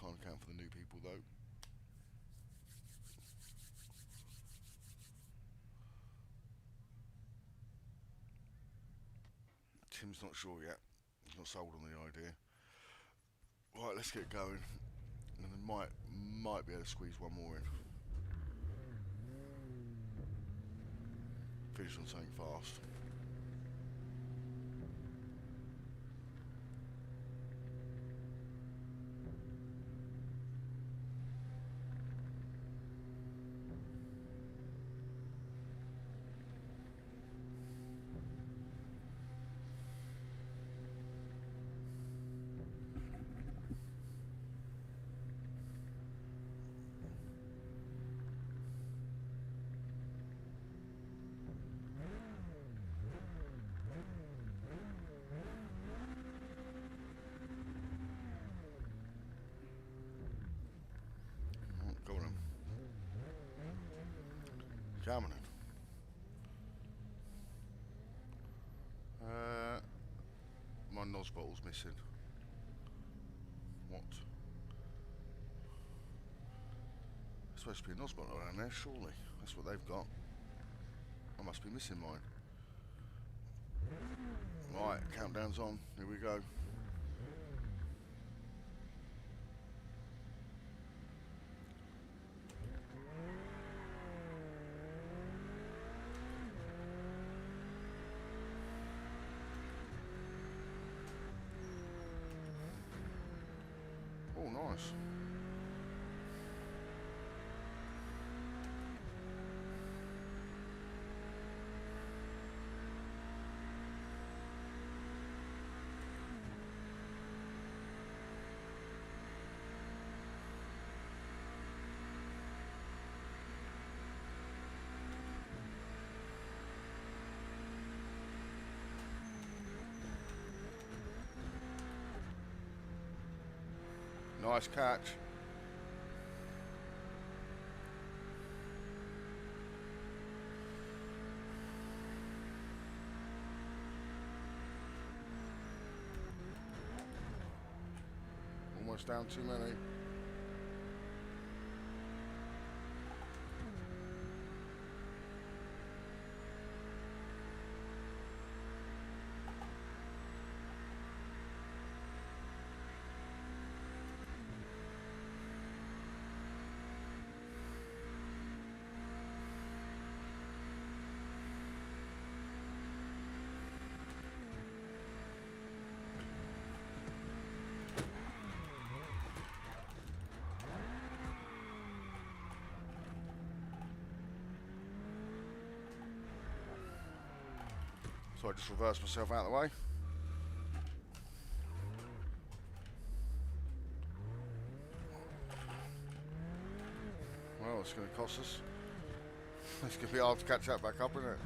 Can't account for the new people though. Tim's not sure yet. He's not sold on the idea. Right, let's get going. And then might be able to squeeze one more in. Finish on something fast. Go on then. Coming in. My nose bottle's missing. What? There's supposed to be a nose bottle around there, surely. That's what they've got. I must be missing mine. Right, countdown's on. Here we go. Oh, nice. Nice catch. Almost down too many. So I just reversed myself out of the way. Well, it's going to cost us. It's going to be hard to catch that back up, isn't it?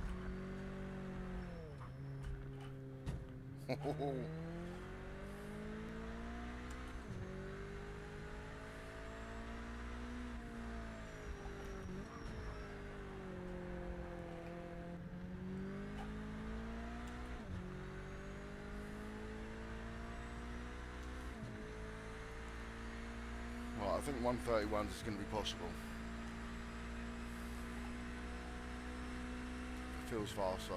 Well, I think 131 is going to be possible. It feels faster.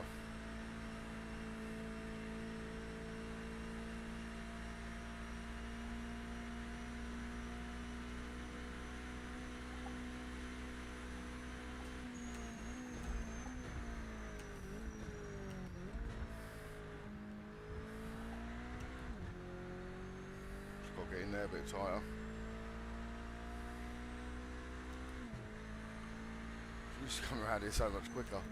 Just got to get in there a bit tighter. Just come around here so much quicker.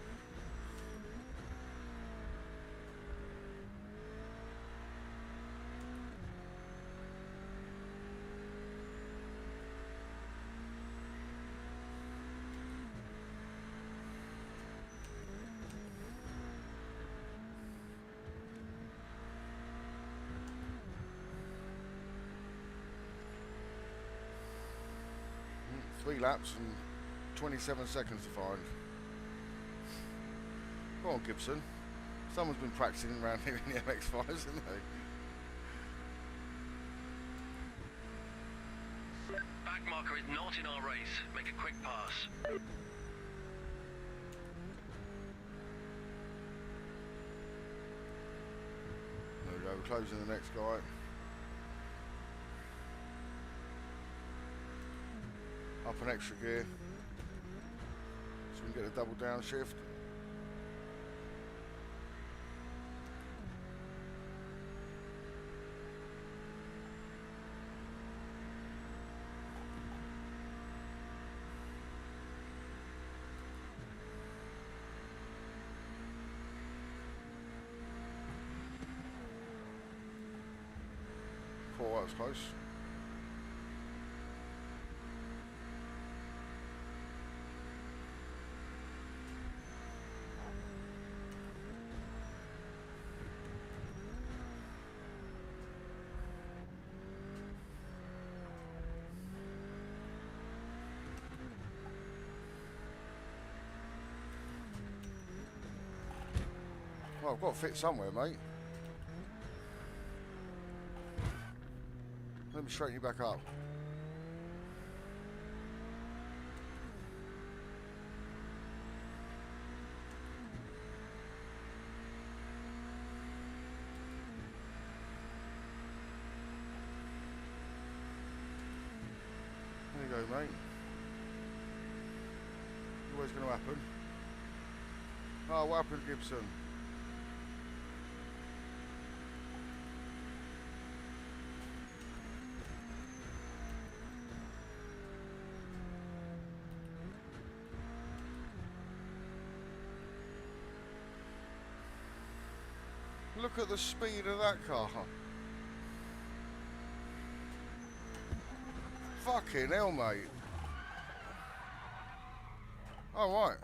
Three laps and 27 seconds to find. Go on, Gibson. Someone's been practicing around here in the MX-5s, hasn't they? Back marker is not in our race. Make a quick pass. There we go, we're closing the next guy. Up an extra gear. So we can get a double downshift. Cool, that was close. Well, I've got to fit somewhere, mate. Let me straighten you back up. There you go, mate. What's going to happen? Oh, what happened, Gibson? Look at the speed of that car. Fucking hell, mate. Oh, right.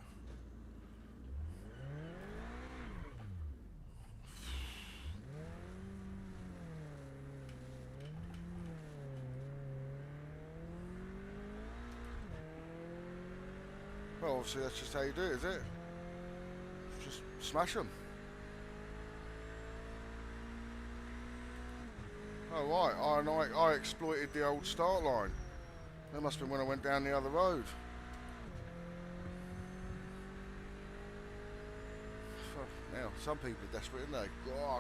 Well, obviously that's just how you do it, is it? Just smash them. Oh right, I exploited the old start line. That must have been when I went down the other road. Now, some people are desperate, aren't they? Oh,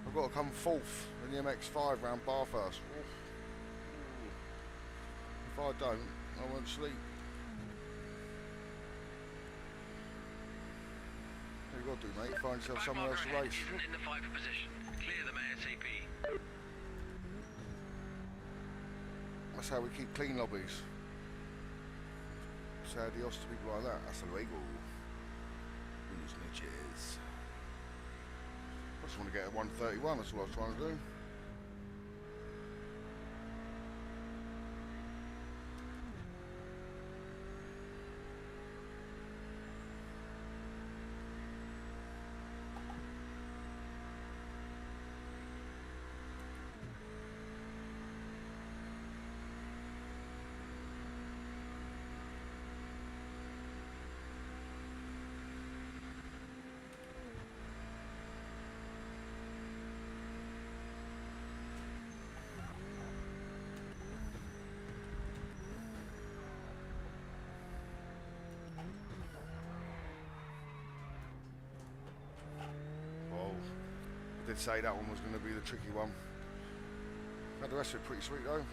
I've got to come fourth in the MX-5 round Bathurst. If I don't, I won't sleep. What you got to do, mate? Find yourself somewhere else to race. Isn't in the fight for position. Clear them ASAP. That's how we keep clean lobbies. Say adios to people like that. That's illegal. Unos niches. I just want to get a 131, that's what I was trying to do. I did say that one was going to be the tricky one. But the rest of it pretty sweet though.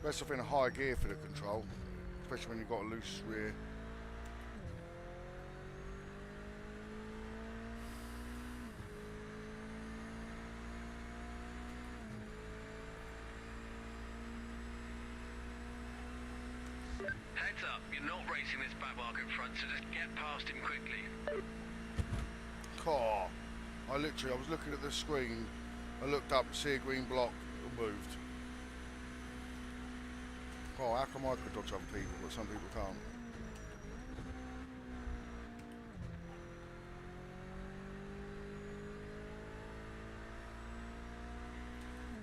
Best off in a high gear for the control, especially when you've got a loose rear. Heads up, you're not racing this back mark in front, so just get past him quickly. Car. I was looking at the screen, I looked up to see a green block and moved. Oh, how come I could dodge other people, but some people can't?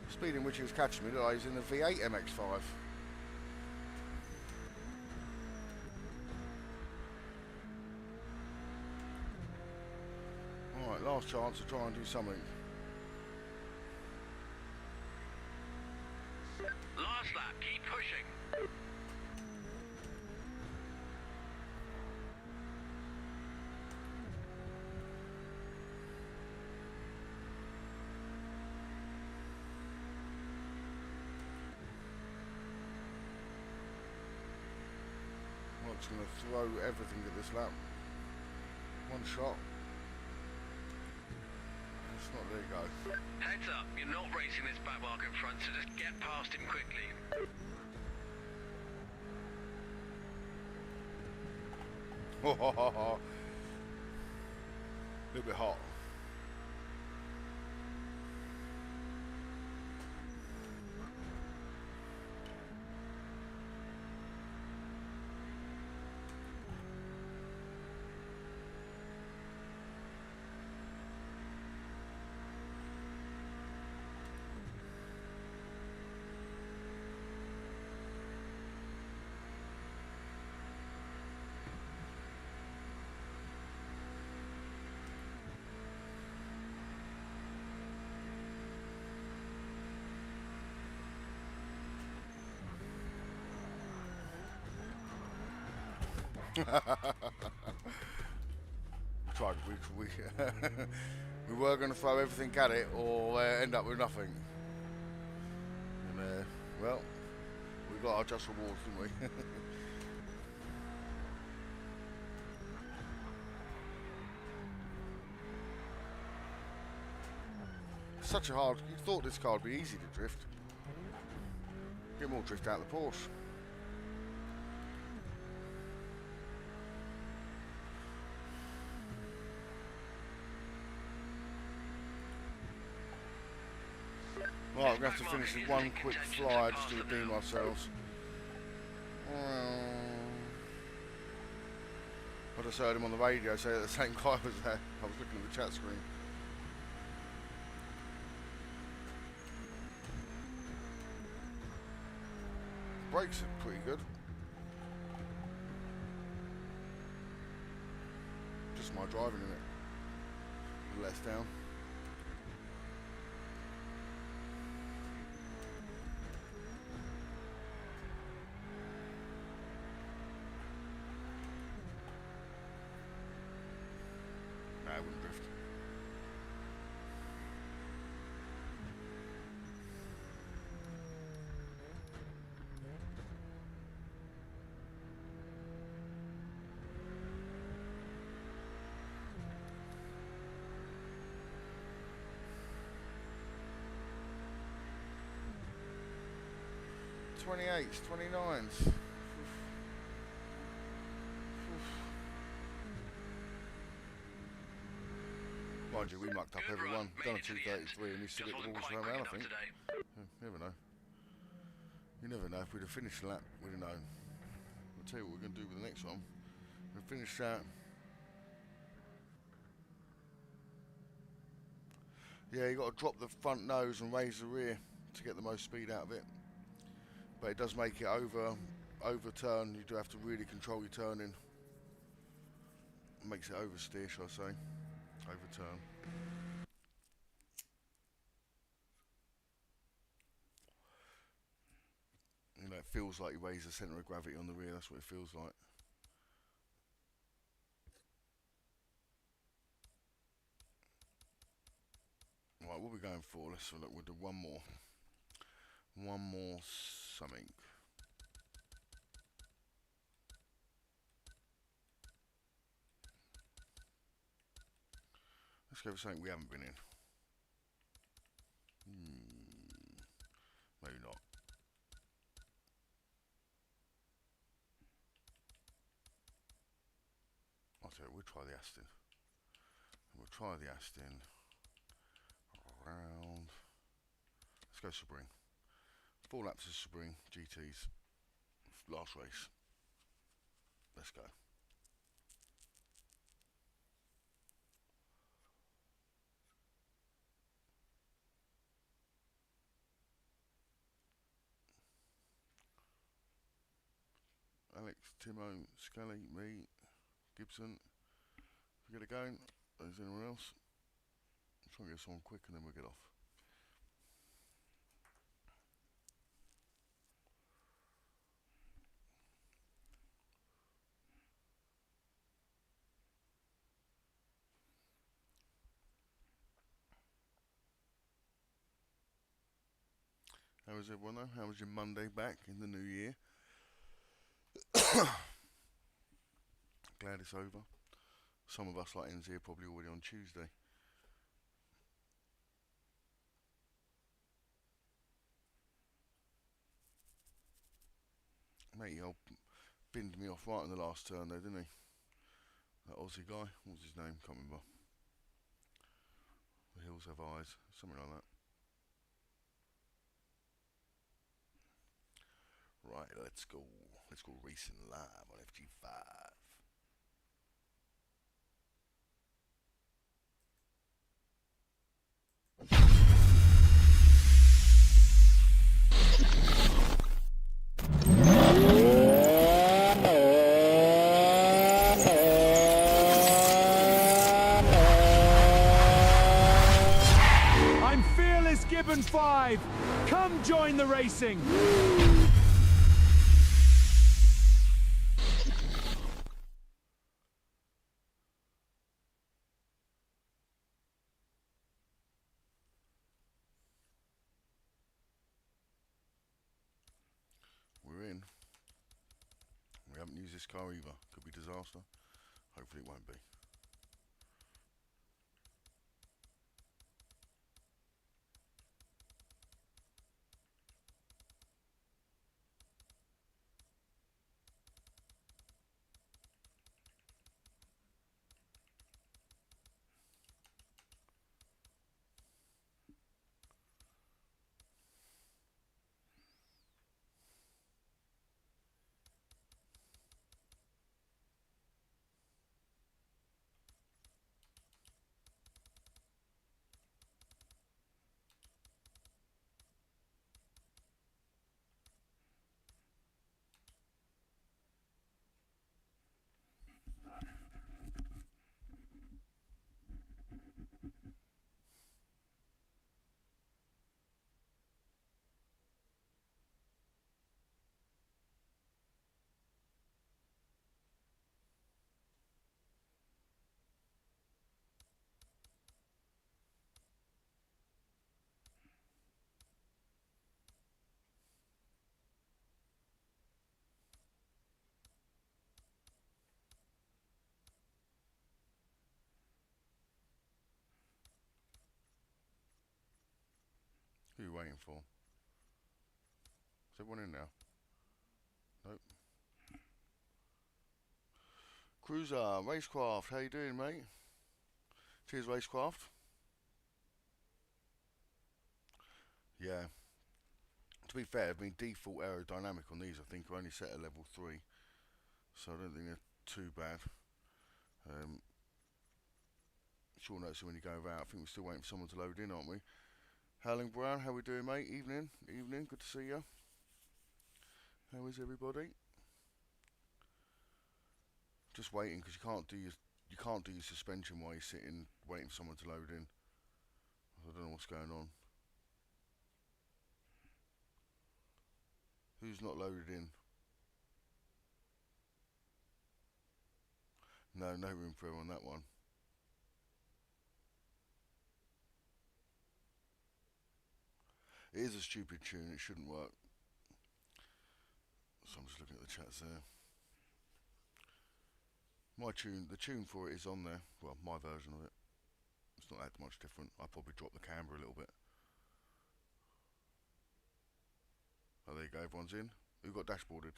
The speed in which he was catching me, he's in the V8 MX-5. Alright, last chance to try and do something. Last lap, keep pushing. I'm just going to throw everything at this lap. One shot. It's not, there you go. Heads up, you're not racing this back mark in front, so just get past him quickly. A little bit hot. Tried. We were going to throw everything at it, or end up with nothing. And well, we got our just rewards, didn't we? Such a hard. You thought this car would be easy to drift. Get more drift out of the Porsche. Right, we're going to have to finish with one quick fly just to redeem ourselves. I just heard him on the radio say that the same guy was there. I was looking at the chat screen. Brakes are pretty good. my driving in it. Let us down. Nah, I wouldn't drift. '28s, '29s. Mind you, we mucked up every one. Done a 233 and we still hit the walls around, I think. Never know. You never know. If we'd have finished the lap, we'd have known. I'll tell you what we're going to do with the next one. We'll finish that. Yeah, you got to drop the front nose and raise the rear to get the most speed out of it. But it does make it overturn. You do have to really control your turning. It makes it oversteer, shall I say. Overturn. You know, it feels like you raise the centre of gravity on the rear. That's what it feels like. Right, what are we going for? Let's have a look. We'll do one more. One more something. Let's go for something we haven't been in. Maybe not. I'll tell you, we'll try the Aston. We'll try the Aston. Around. Let's go Sebring. 4 laps of Sebring GTs. Last race. Let's go. Alex, Timo, Scully, me, Gibson. If we get it going, is anyone else? I'll try and get someone quick and then we'll get off. How is everyone though? How was your Monday back in the new year? Glad it's over. Some of us like NZ are probably already on Tuesday. Mate, he binned me off right in the last turn though, didn't he? That Aussie guy, what was his name? Can't remember. The hills have eyes, something like that. Right, let's go. Let's go racing live on FG5. I'm Fearless Gibbon 5. Come join the racing. We're in. We haven't used this car either. Could be disaster. Hopefully it won't be. for? Is everyone in now? Nope. Cruiser, Racecraft, how you doing, mate? Cheers, Racecraft. Yeah. To be fair, I mean, default aerodynamic on these, I think, are only set at level 3. So I don't think they're too bad. Sure notice when you go out. I think we're still waiting for someone to load in, aren't we? Howling Brown, how we doing, mate? Evening, good to see you. How is everybody? Just waiting because you can't do your suspension while you're sitting waiting for someone to load in. I don't know what's going on. Who's not loaded in? No room for on that one. It is a stupid tune, it shouldn't work. So I'm just looking at the chats there. The tune for it is on there. Well, my version of it. It's not that much different. I probably dropped the camber a little bit. Oh, there you go, everyone's in. Who got dashboarded?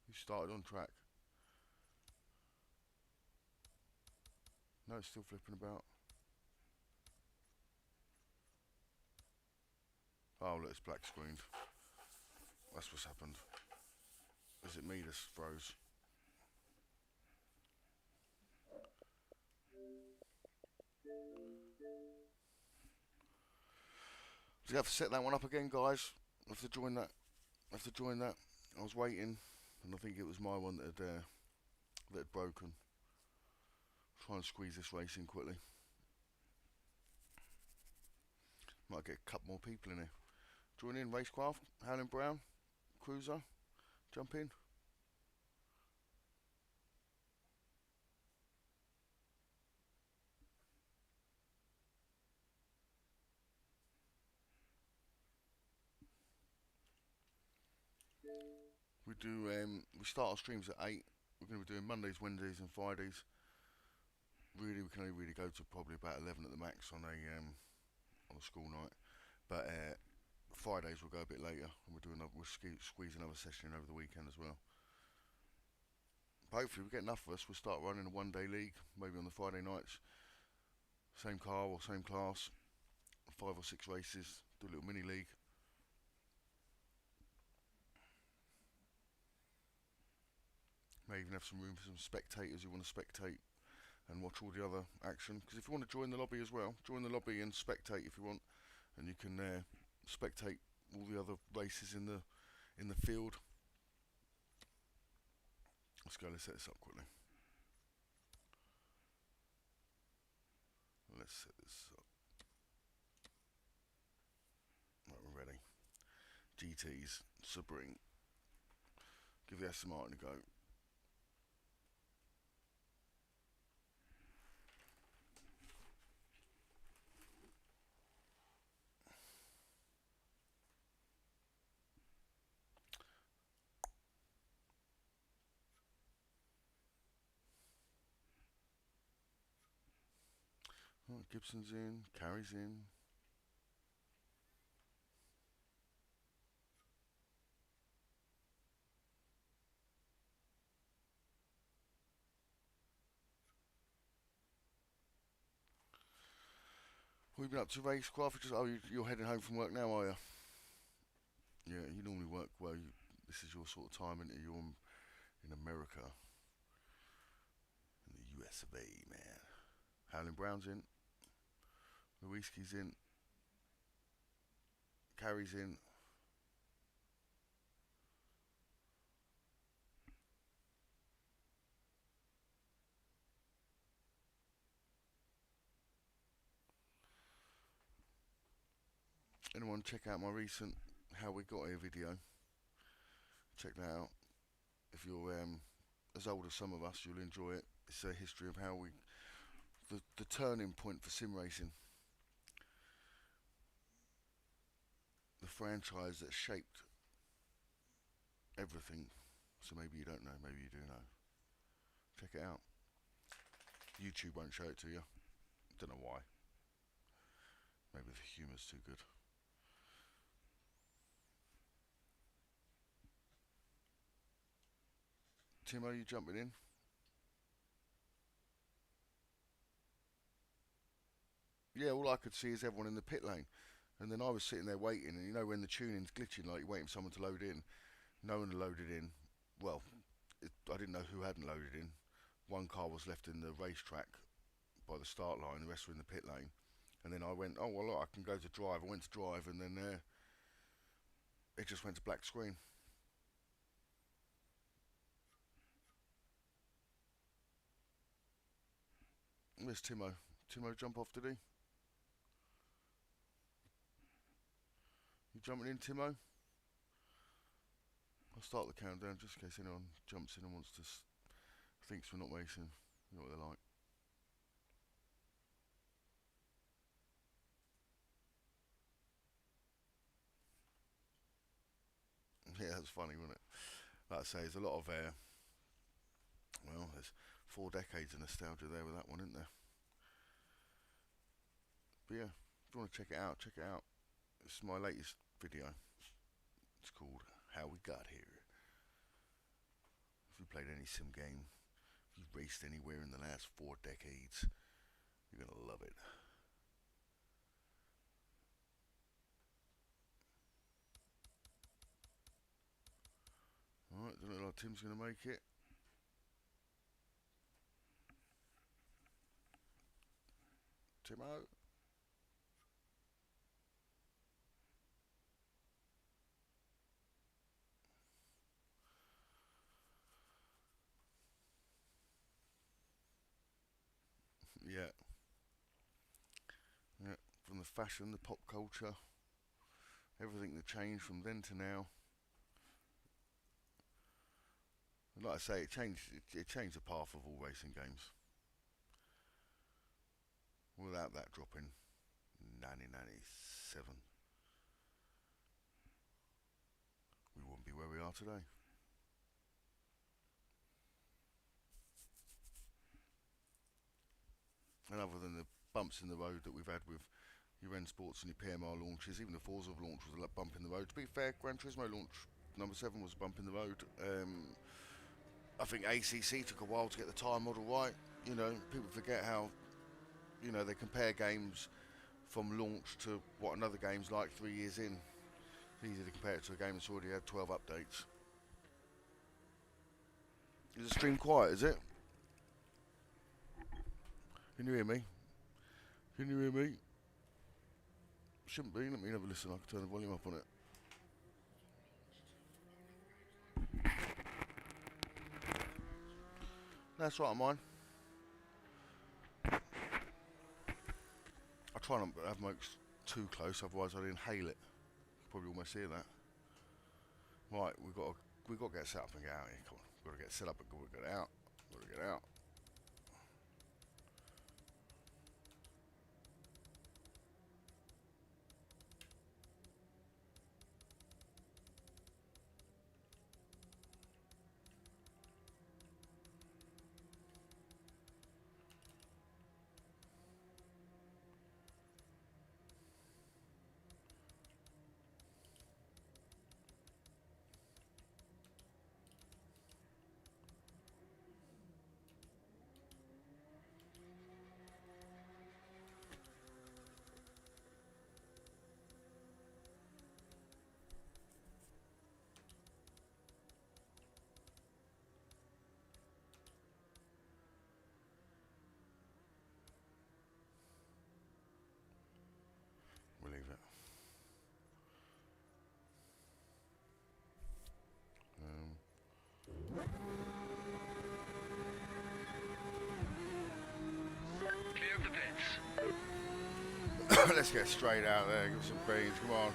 Who started on track? No, it's still flipping about. Oh, look, it's black screened. That's what's happened. Is it me that's froze? Do you have to set that one up again, guys? I have to join that. I was waiting, and I think it was my one that had broken. Try and squeeze this race in quickly. Might get a couple more people in here. Join in, Racecraft, Howling Brown, Cruiser, jump in. We start our streams at 8. We're going to be doing Mondays, Wednesdays and Fridays. Really, we can only really go to probably about 11 at the max on a school night. But Fridays we'll go a bit later, and we'll squeeze another session in over the weekend as well. But hopefully we get enough of us. We'll start running a one-day league, maybe on the Friday nights. Same car or same class, 5 or 6 races. Do a little mini league. May even have some room for some spectators who want to spectate and watch all the other action. Because if you want to join the lobby as well, join the lobby and spectate if you want, and you can spectate all the other races in the field. Let's set this up quickly. Let's set this up. Right, we're ready. GTs, Sebring. Give the Aston Martin a go. Oh, Gibson's in, Carrie's in. What have you been up to, Racecraft? You're heading home from work now, are you? Yeah, you normally work well. This is your sort of time, isn't it? You're in America, in the US of A, man. Howling Brown's in. Lewiski's in. Carrie's in. Anyone check out my recent How We Got Here video? Check that out. If you're as old as some of us, you'll enjoy it. It's a history of how the turning point for sim racing. The franchise that shaped everything. So maybe you don't know, maybe you do know. Check it out. YouTube won't show it to you. Don't know why. Maybe the humour's too good. Timo, you jumping in? Yeah, all I could see is everyone in the pit lane. And then I was sitting there waiting, and you know when the tuning's glitching, like you're waiting for someone to load in. No one loaded in. Well, I didn't know who hadn't loaded in. One car was left in the racetrack by the start line, the rest were in the pit lane. And then I went, oh, well, look, I can go to drive. I went to drive, and then it just went to black screen. Where's Timo? Timo jump off, did he? You jumping in, Timo? I'll start the countdown just in case anyone jumps in and wants to thinks we're not racing. You know what they're like. Yeah, that's funny, wasn't it? Like I say, there's a lot of well, there's 4 decades of nostalgia there with that one, isn't there? But yeah, if you want to check it out, check it out. It's my latest video. It's called How We Got Here. If you played any sim game, if you've raced anywhere in the last 4 decades, you're gonna love it. Alright, don't look like Tim's gonna make it. Timo. Yeah. Yeah, from the fashion, the pop culture, everything that changed from then to now. And like I say, it changed the path of all racing games. Without that dropping 1997, we wouldn't be where we are today. And other than the bumps in the road that we've had with your N Sports and your PMR launches, even the Forza launch was a bump in the road. To be fair, Gran Turismo launch number 7 was a bump in the road. I think ACC took a while to get the tyre model right. You know, people forget how, you know, they compare games from launch to what another game's like 3 years in. It's easy to compare it to a game that's already had 12 updates. Is the stream quiet, is it? Can you hear me? Can you hear me? Shouldn't be. Let me have a listen. I can turn the volume up on it. That's right, mine. I try not to have mics too close, otherwise I'd inhale it. Probably almost hear that. Right, we've got to get set up and get out here. Come on, we've got to get set up and get out. Got to get out. We'll leave it. Clear of the pits. Let's get straight out there. Give us some beans. Come on.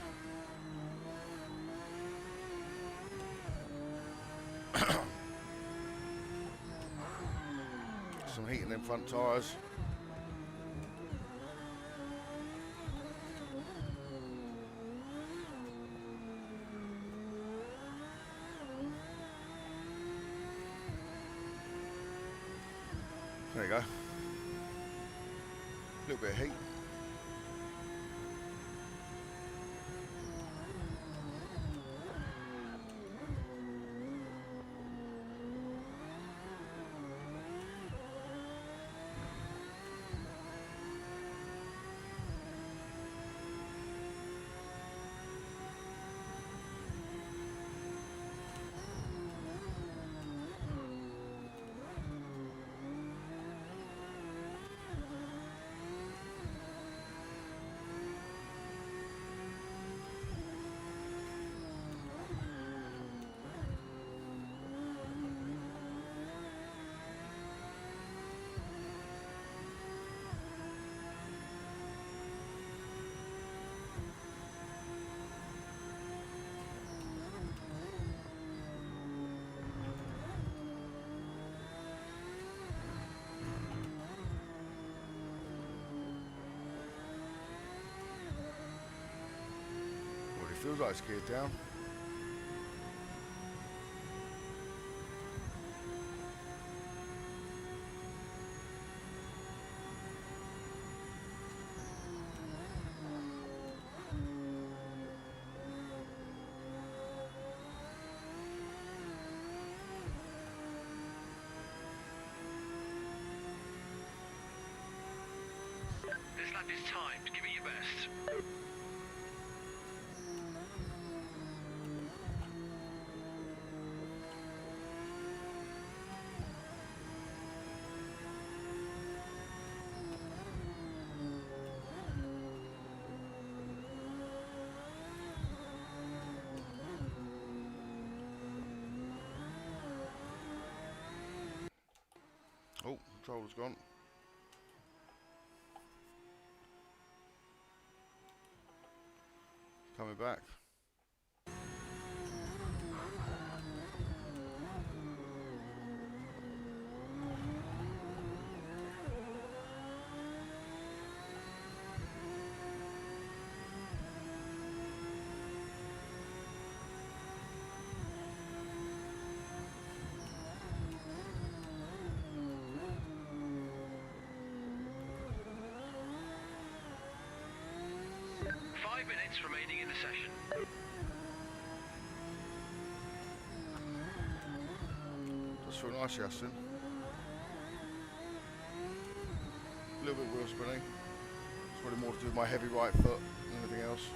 Some heat in them front tyres. There you go. A little bit of heat. Feels like it's geared down. This lap is timed. Give it your best. Oh, controller's gone. Coming back. Remaining in the session. Does feel nice, Justin. A little bit wheel spinning. It's probably more to do with my heavy right foot than anything else.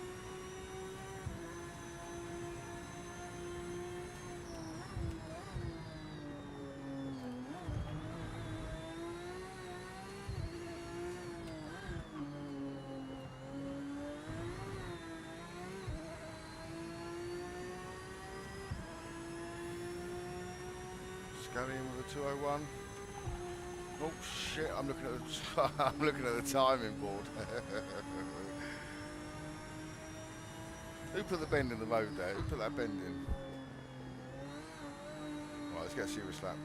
Going in with a 201. Oh shit! I'm looking at the I'm looking at the timing board. Who put the bend in the mode there? Who put that bend in? Right, let's get a serious lap.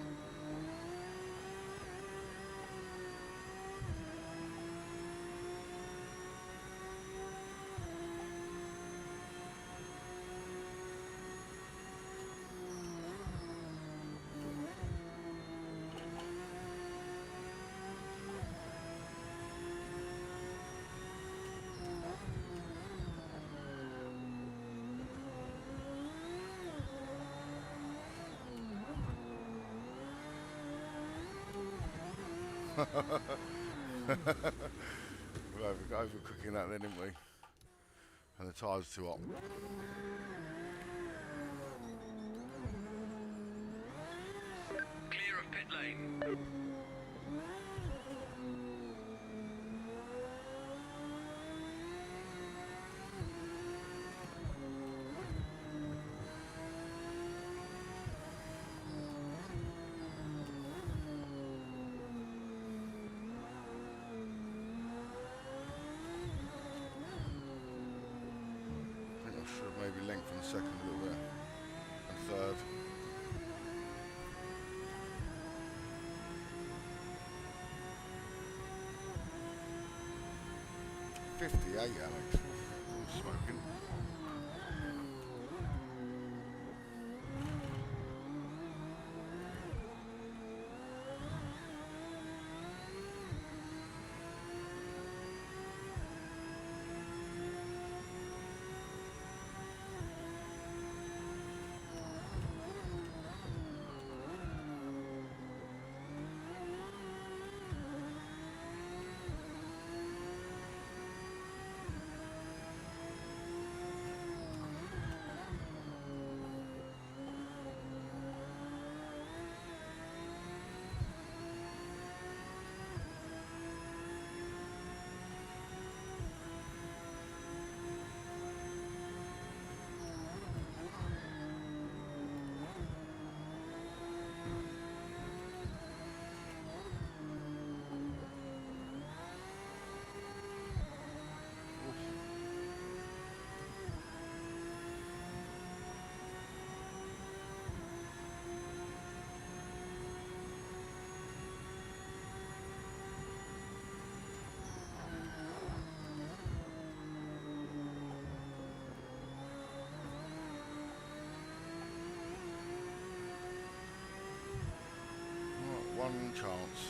We're overcooking that then, didn't we? And the tyres too hot. Clear of pit lane. Maybe lengthen the second a little bit, and third. .58, Alex. I'm smoking. one chance.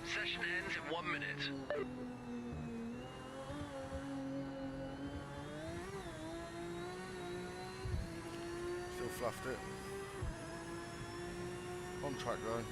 Session ends in 1 minute. Still fluffed it. On track though.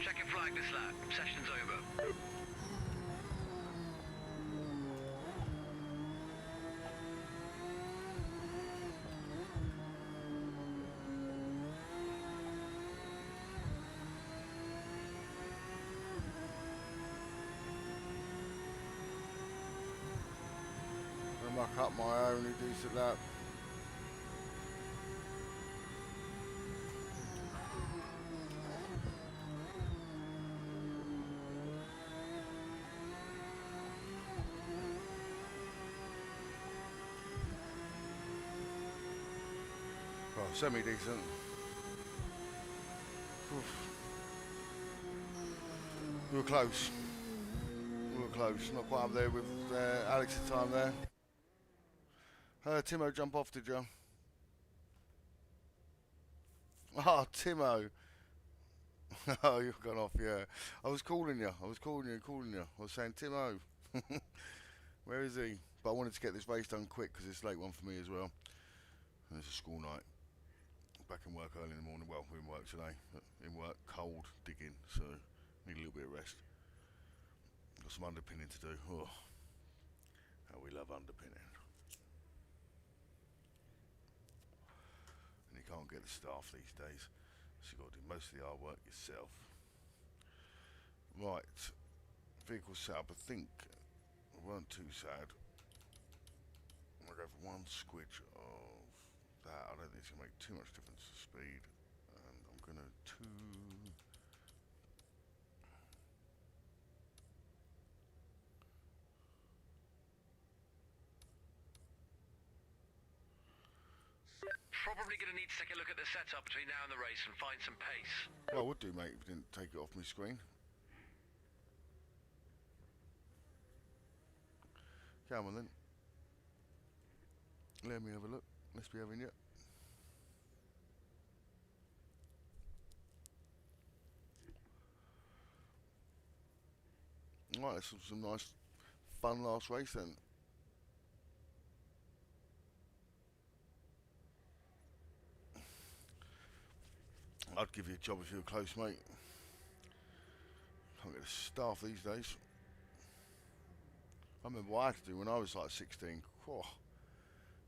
Check your flag this lap. Session's over. I'll muck up my only decent lap. Well, semi-decent. We were close. We were close. Not quite up there with Alex's time there. Timo, jump off, did you? Oh, Timo. Oh, you've gone off, yeah. I was calling you. I was calling you. I was saying, Timo. Where is he? But I wanted to get this race done quick because it's a late one for me as well. And it's a school night. Back in work early in the morning. Well, we're in work today. In work, cold, digging, so need a little bit of rest. Got some underpinning to do. Oh, how we love underpinning. And you can't get the staff these days, so you've got to do most of the hard work yourself. Right, vehicle setup. I think we weren't too sad. I'm going to go for one squidge of that. I don't think it's going to make too much difference to speed. And I'm going to Probably going to need to take a look at the setup between now and the race and find some pace. Well, I would do, mate, if you didn't take it off my screen. Come on then. Let me have a look. Let's be having it. Right, that's some nice fun last race then. I'd give you a job if you were close, mate. Can't get the staff these days. I remember what I had to do when I was like 16. Whoa.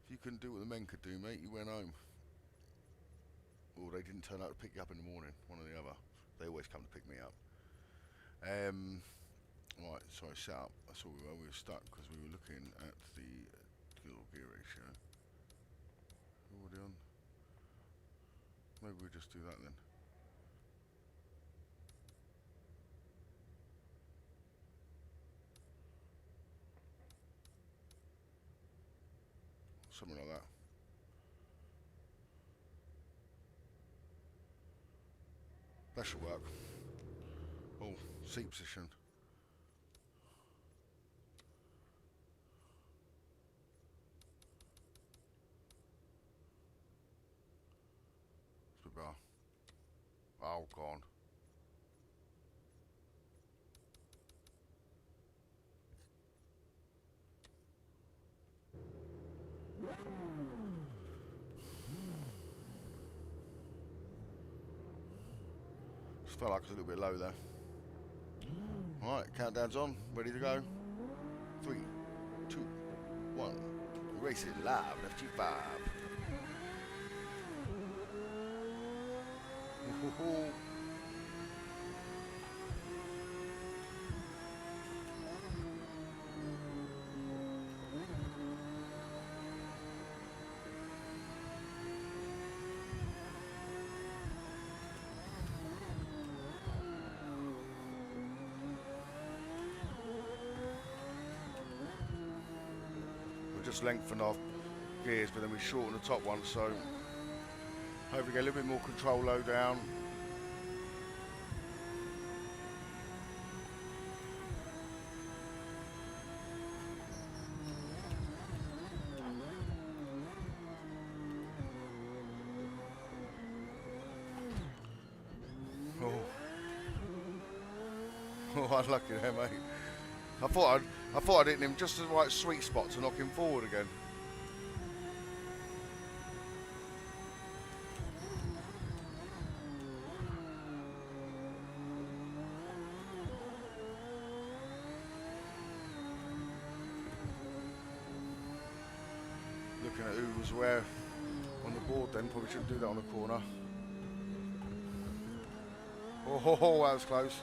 If you couldn't do what the men could do, mate, you went home. Or they didn't turn out to pick you up in the morning, one or the other. They always come to pick me up. Right, sorry, set up. That's all we were. We were stuck because we were looking at the gear ratio. Already on. Maybe we'll just do that then. Something like that. That should work. Oh, seat position. It's a bit better. Oh, gone. Felt like it was a little bit low there. Alright, countdown's on, ready to go. 3, 2, 1. Race it live, left G5. Just lengthen our gears, but then we shorten the top one, so hopefully get a little bit more control low down. Oh, unlucky there, mate. I thought I'd hit him just the right sweet spot to knock him forward again. Looking at who was where on the board then, probably shouldn't do that on the corner. Oh, that was close.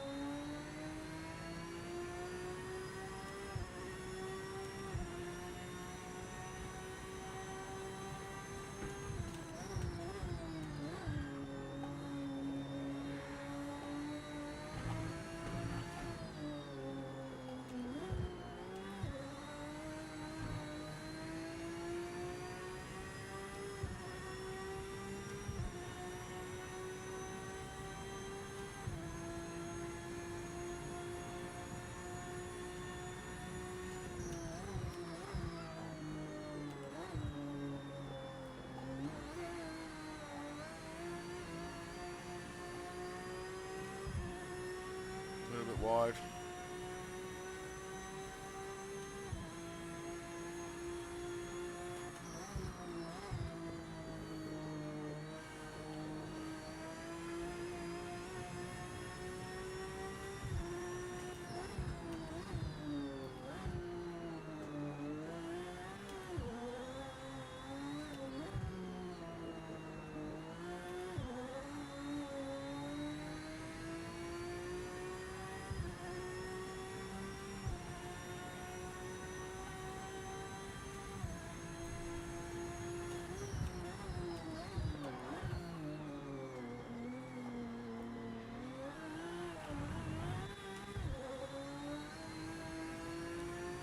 A little bit wide.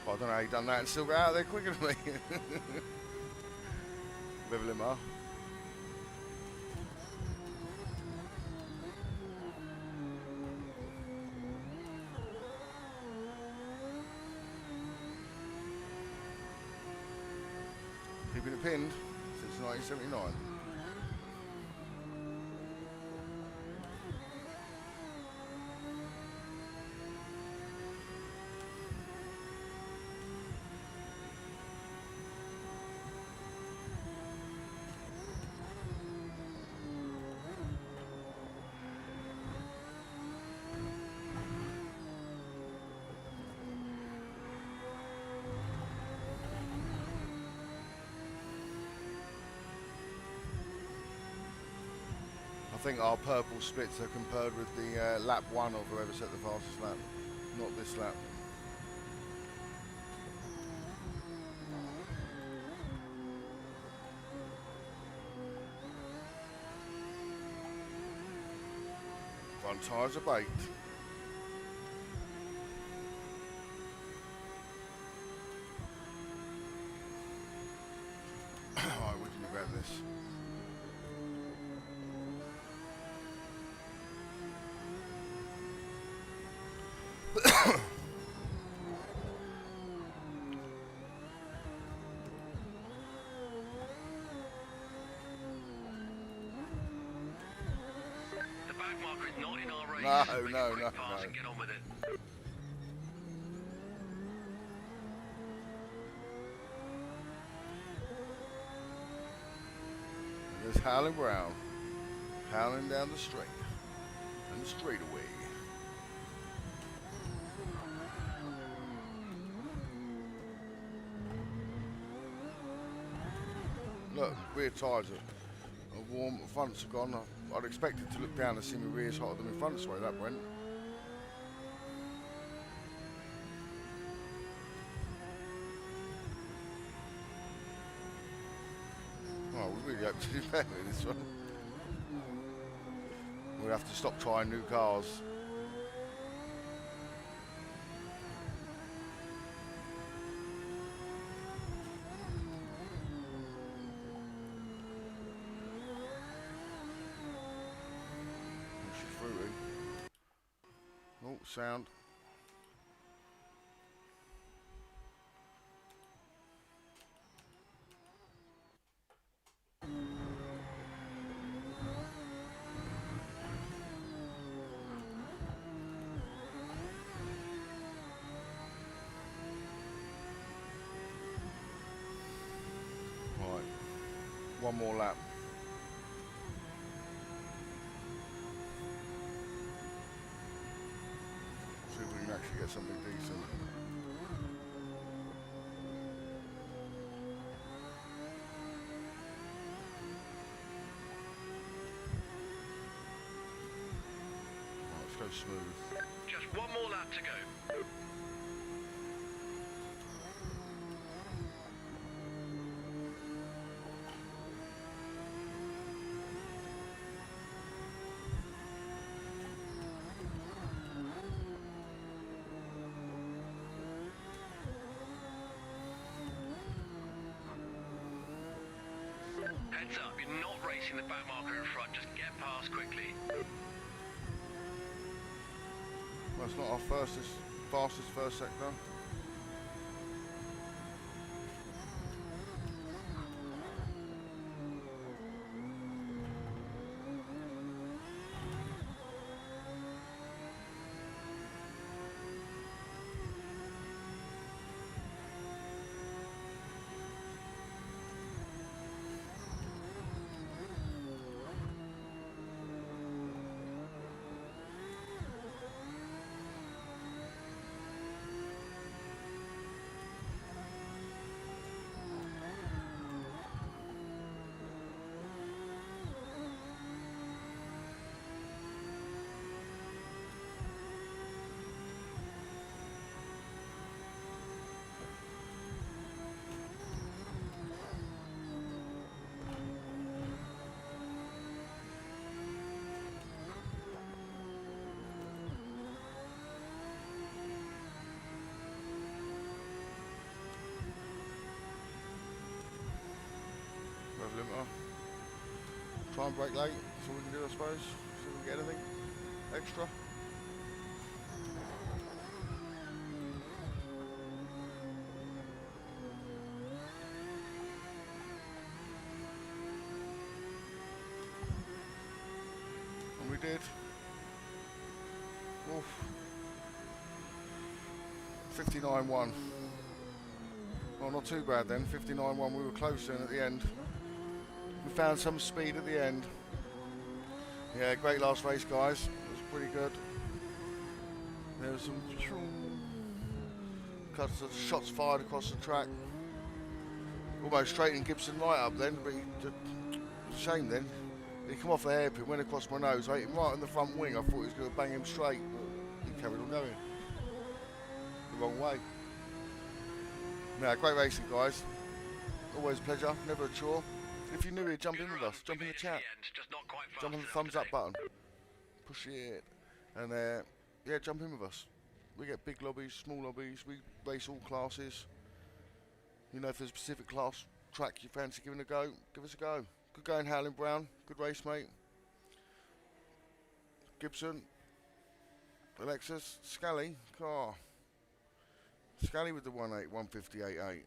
I don't know how he done that and still got out there quicker than me. Level him up. Keeping it pinned since 1979. I think our purple splits are compared with the lap 1 of whoever set the fastest lap, not this lap. Front tyres are baked. Alright, we can grab this. No. And get on with it. There's Howling Brown, howling down the straight. and straight away. Look, rear tyres are warm, the fronts are gone. I'd expect it to look down and see my rear's hotter than my front's the way that went. Oh, we really hope to do better with this one. We'll have to stop trying new cars. She's fruity. Oh, sound. Right, one more lap. See if we can actually get something decent. Right, let's go smooth. Just one more lap to go. Heads up, you're not racing the back marker in front, just get past quickly. Well, it's not our fastest first sector. Rev limiter. Try and brake late, that's all we can do I suppose. See if we can get anything extra. And we did. Oof. 59.1. Well, not too bad then. 59.1, we were close then at the end. We found some speed at the end. Yeah, great last race, guys. It was pretty good. There was some cuts of shots fired across the track. Almost straightening Gibson right up then, but shame then. He come off the hairpin, went across my nose. I hit him right on the front wing. I thought he was going to bang him straight, but he carried on going. The wrong way. Now, great racing, guys. Always a pleasure, never a chore. If you're new here, jump in with us, jump in the chat, jump on the thumbs up button, push it, and yeah, jump in with us. We get big lobbies, small lobbies, we race all classes. You know, if there's a specific class track you fancy giving a go, give us a go. Good going, Howling Brown, good race, mate. Gibson, Alexis, Scally, car. Scally with the 158.8.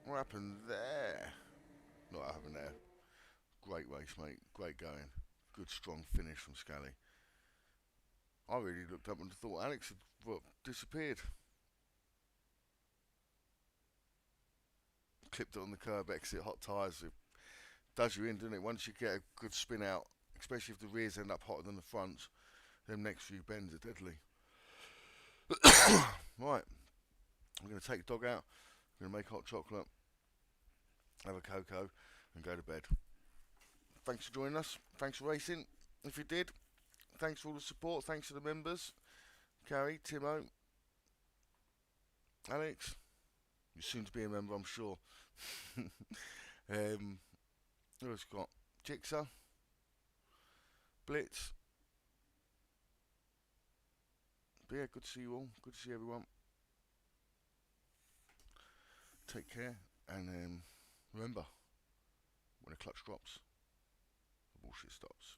What happened there? Not happened there. Great race, mate. Great going. Good, strong finish from Scally. I really looked up and thought Alex had disappeared. Clipped it on the curb exit, hot tyres. It does you in, doesn't it? Once you get a good spin out, especially if the rears end up hotter than the fronts. Them next few bends are deadly. Right, I'm going to take the dog out, I'm going to make hot chocolate, have a cocoa and go to bed. Thanks for joining us, thanks for racing. If you did, thanks for all the support, thanks to the members. Carrie, Timo, Alex, you're soon to be a member, I'm sure. Who else got? Jigsaw, Blitz. But yeah, good to see you all, good to see everyone. Take care, and remember, when the clutch drops, the bullshit stops.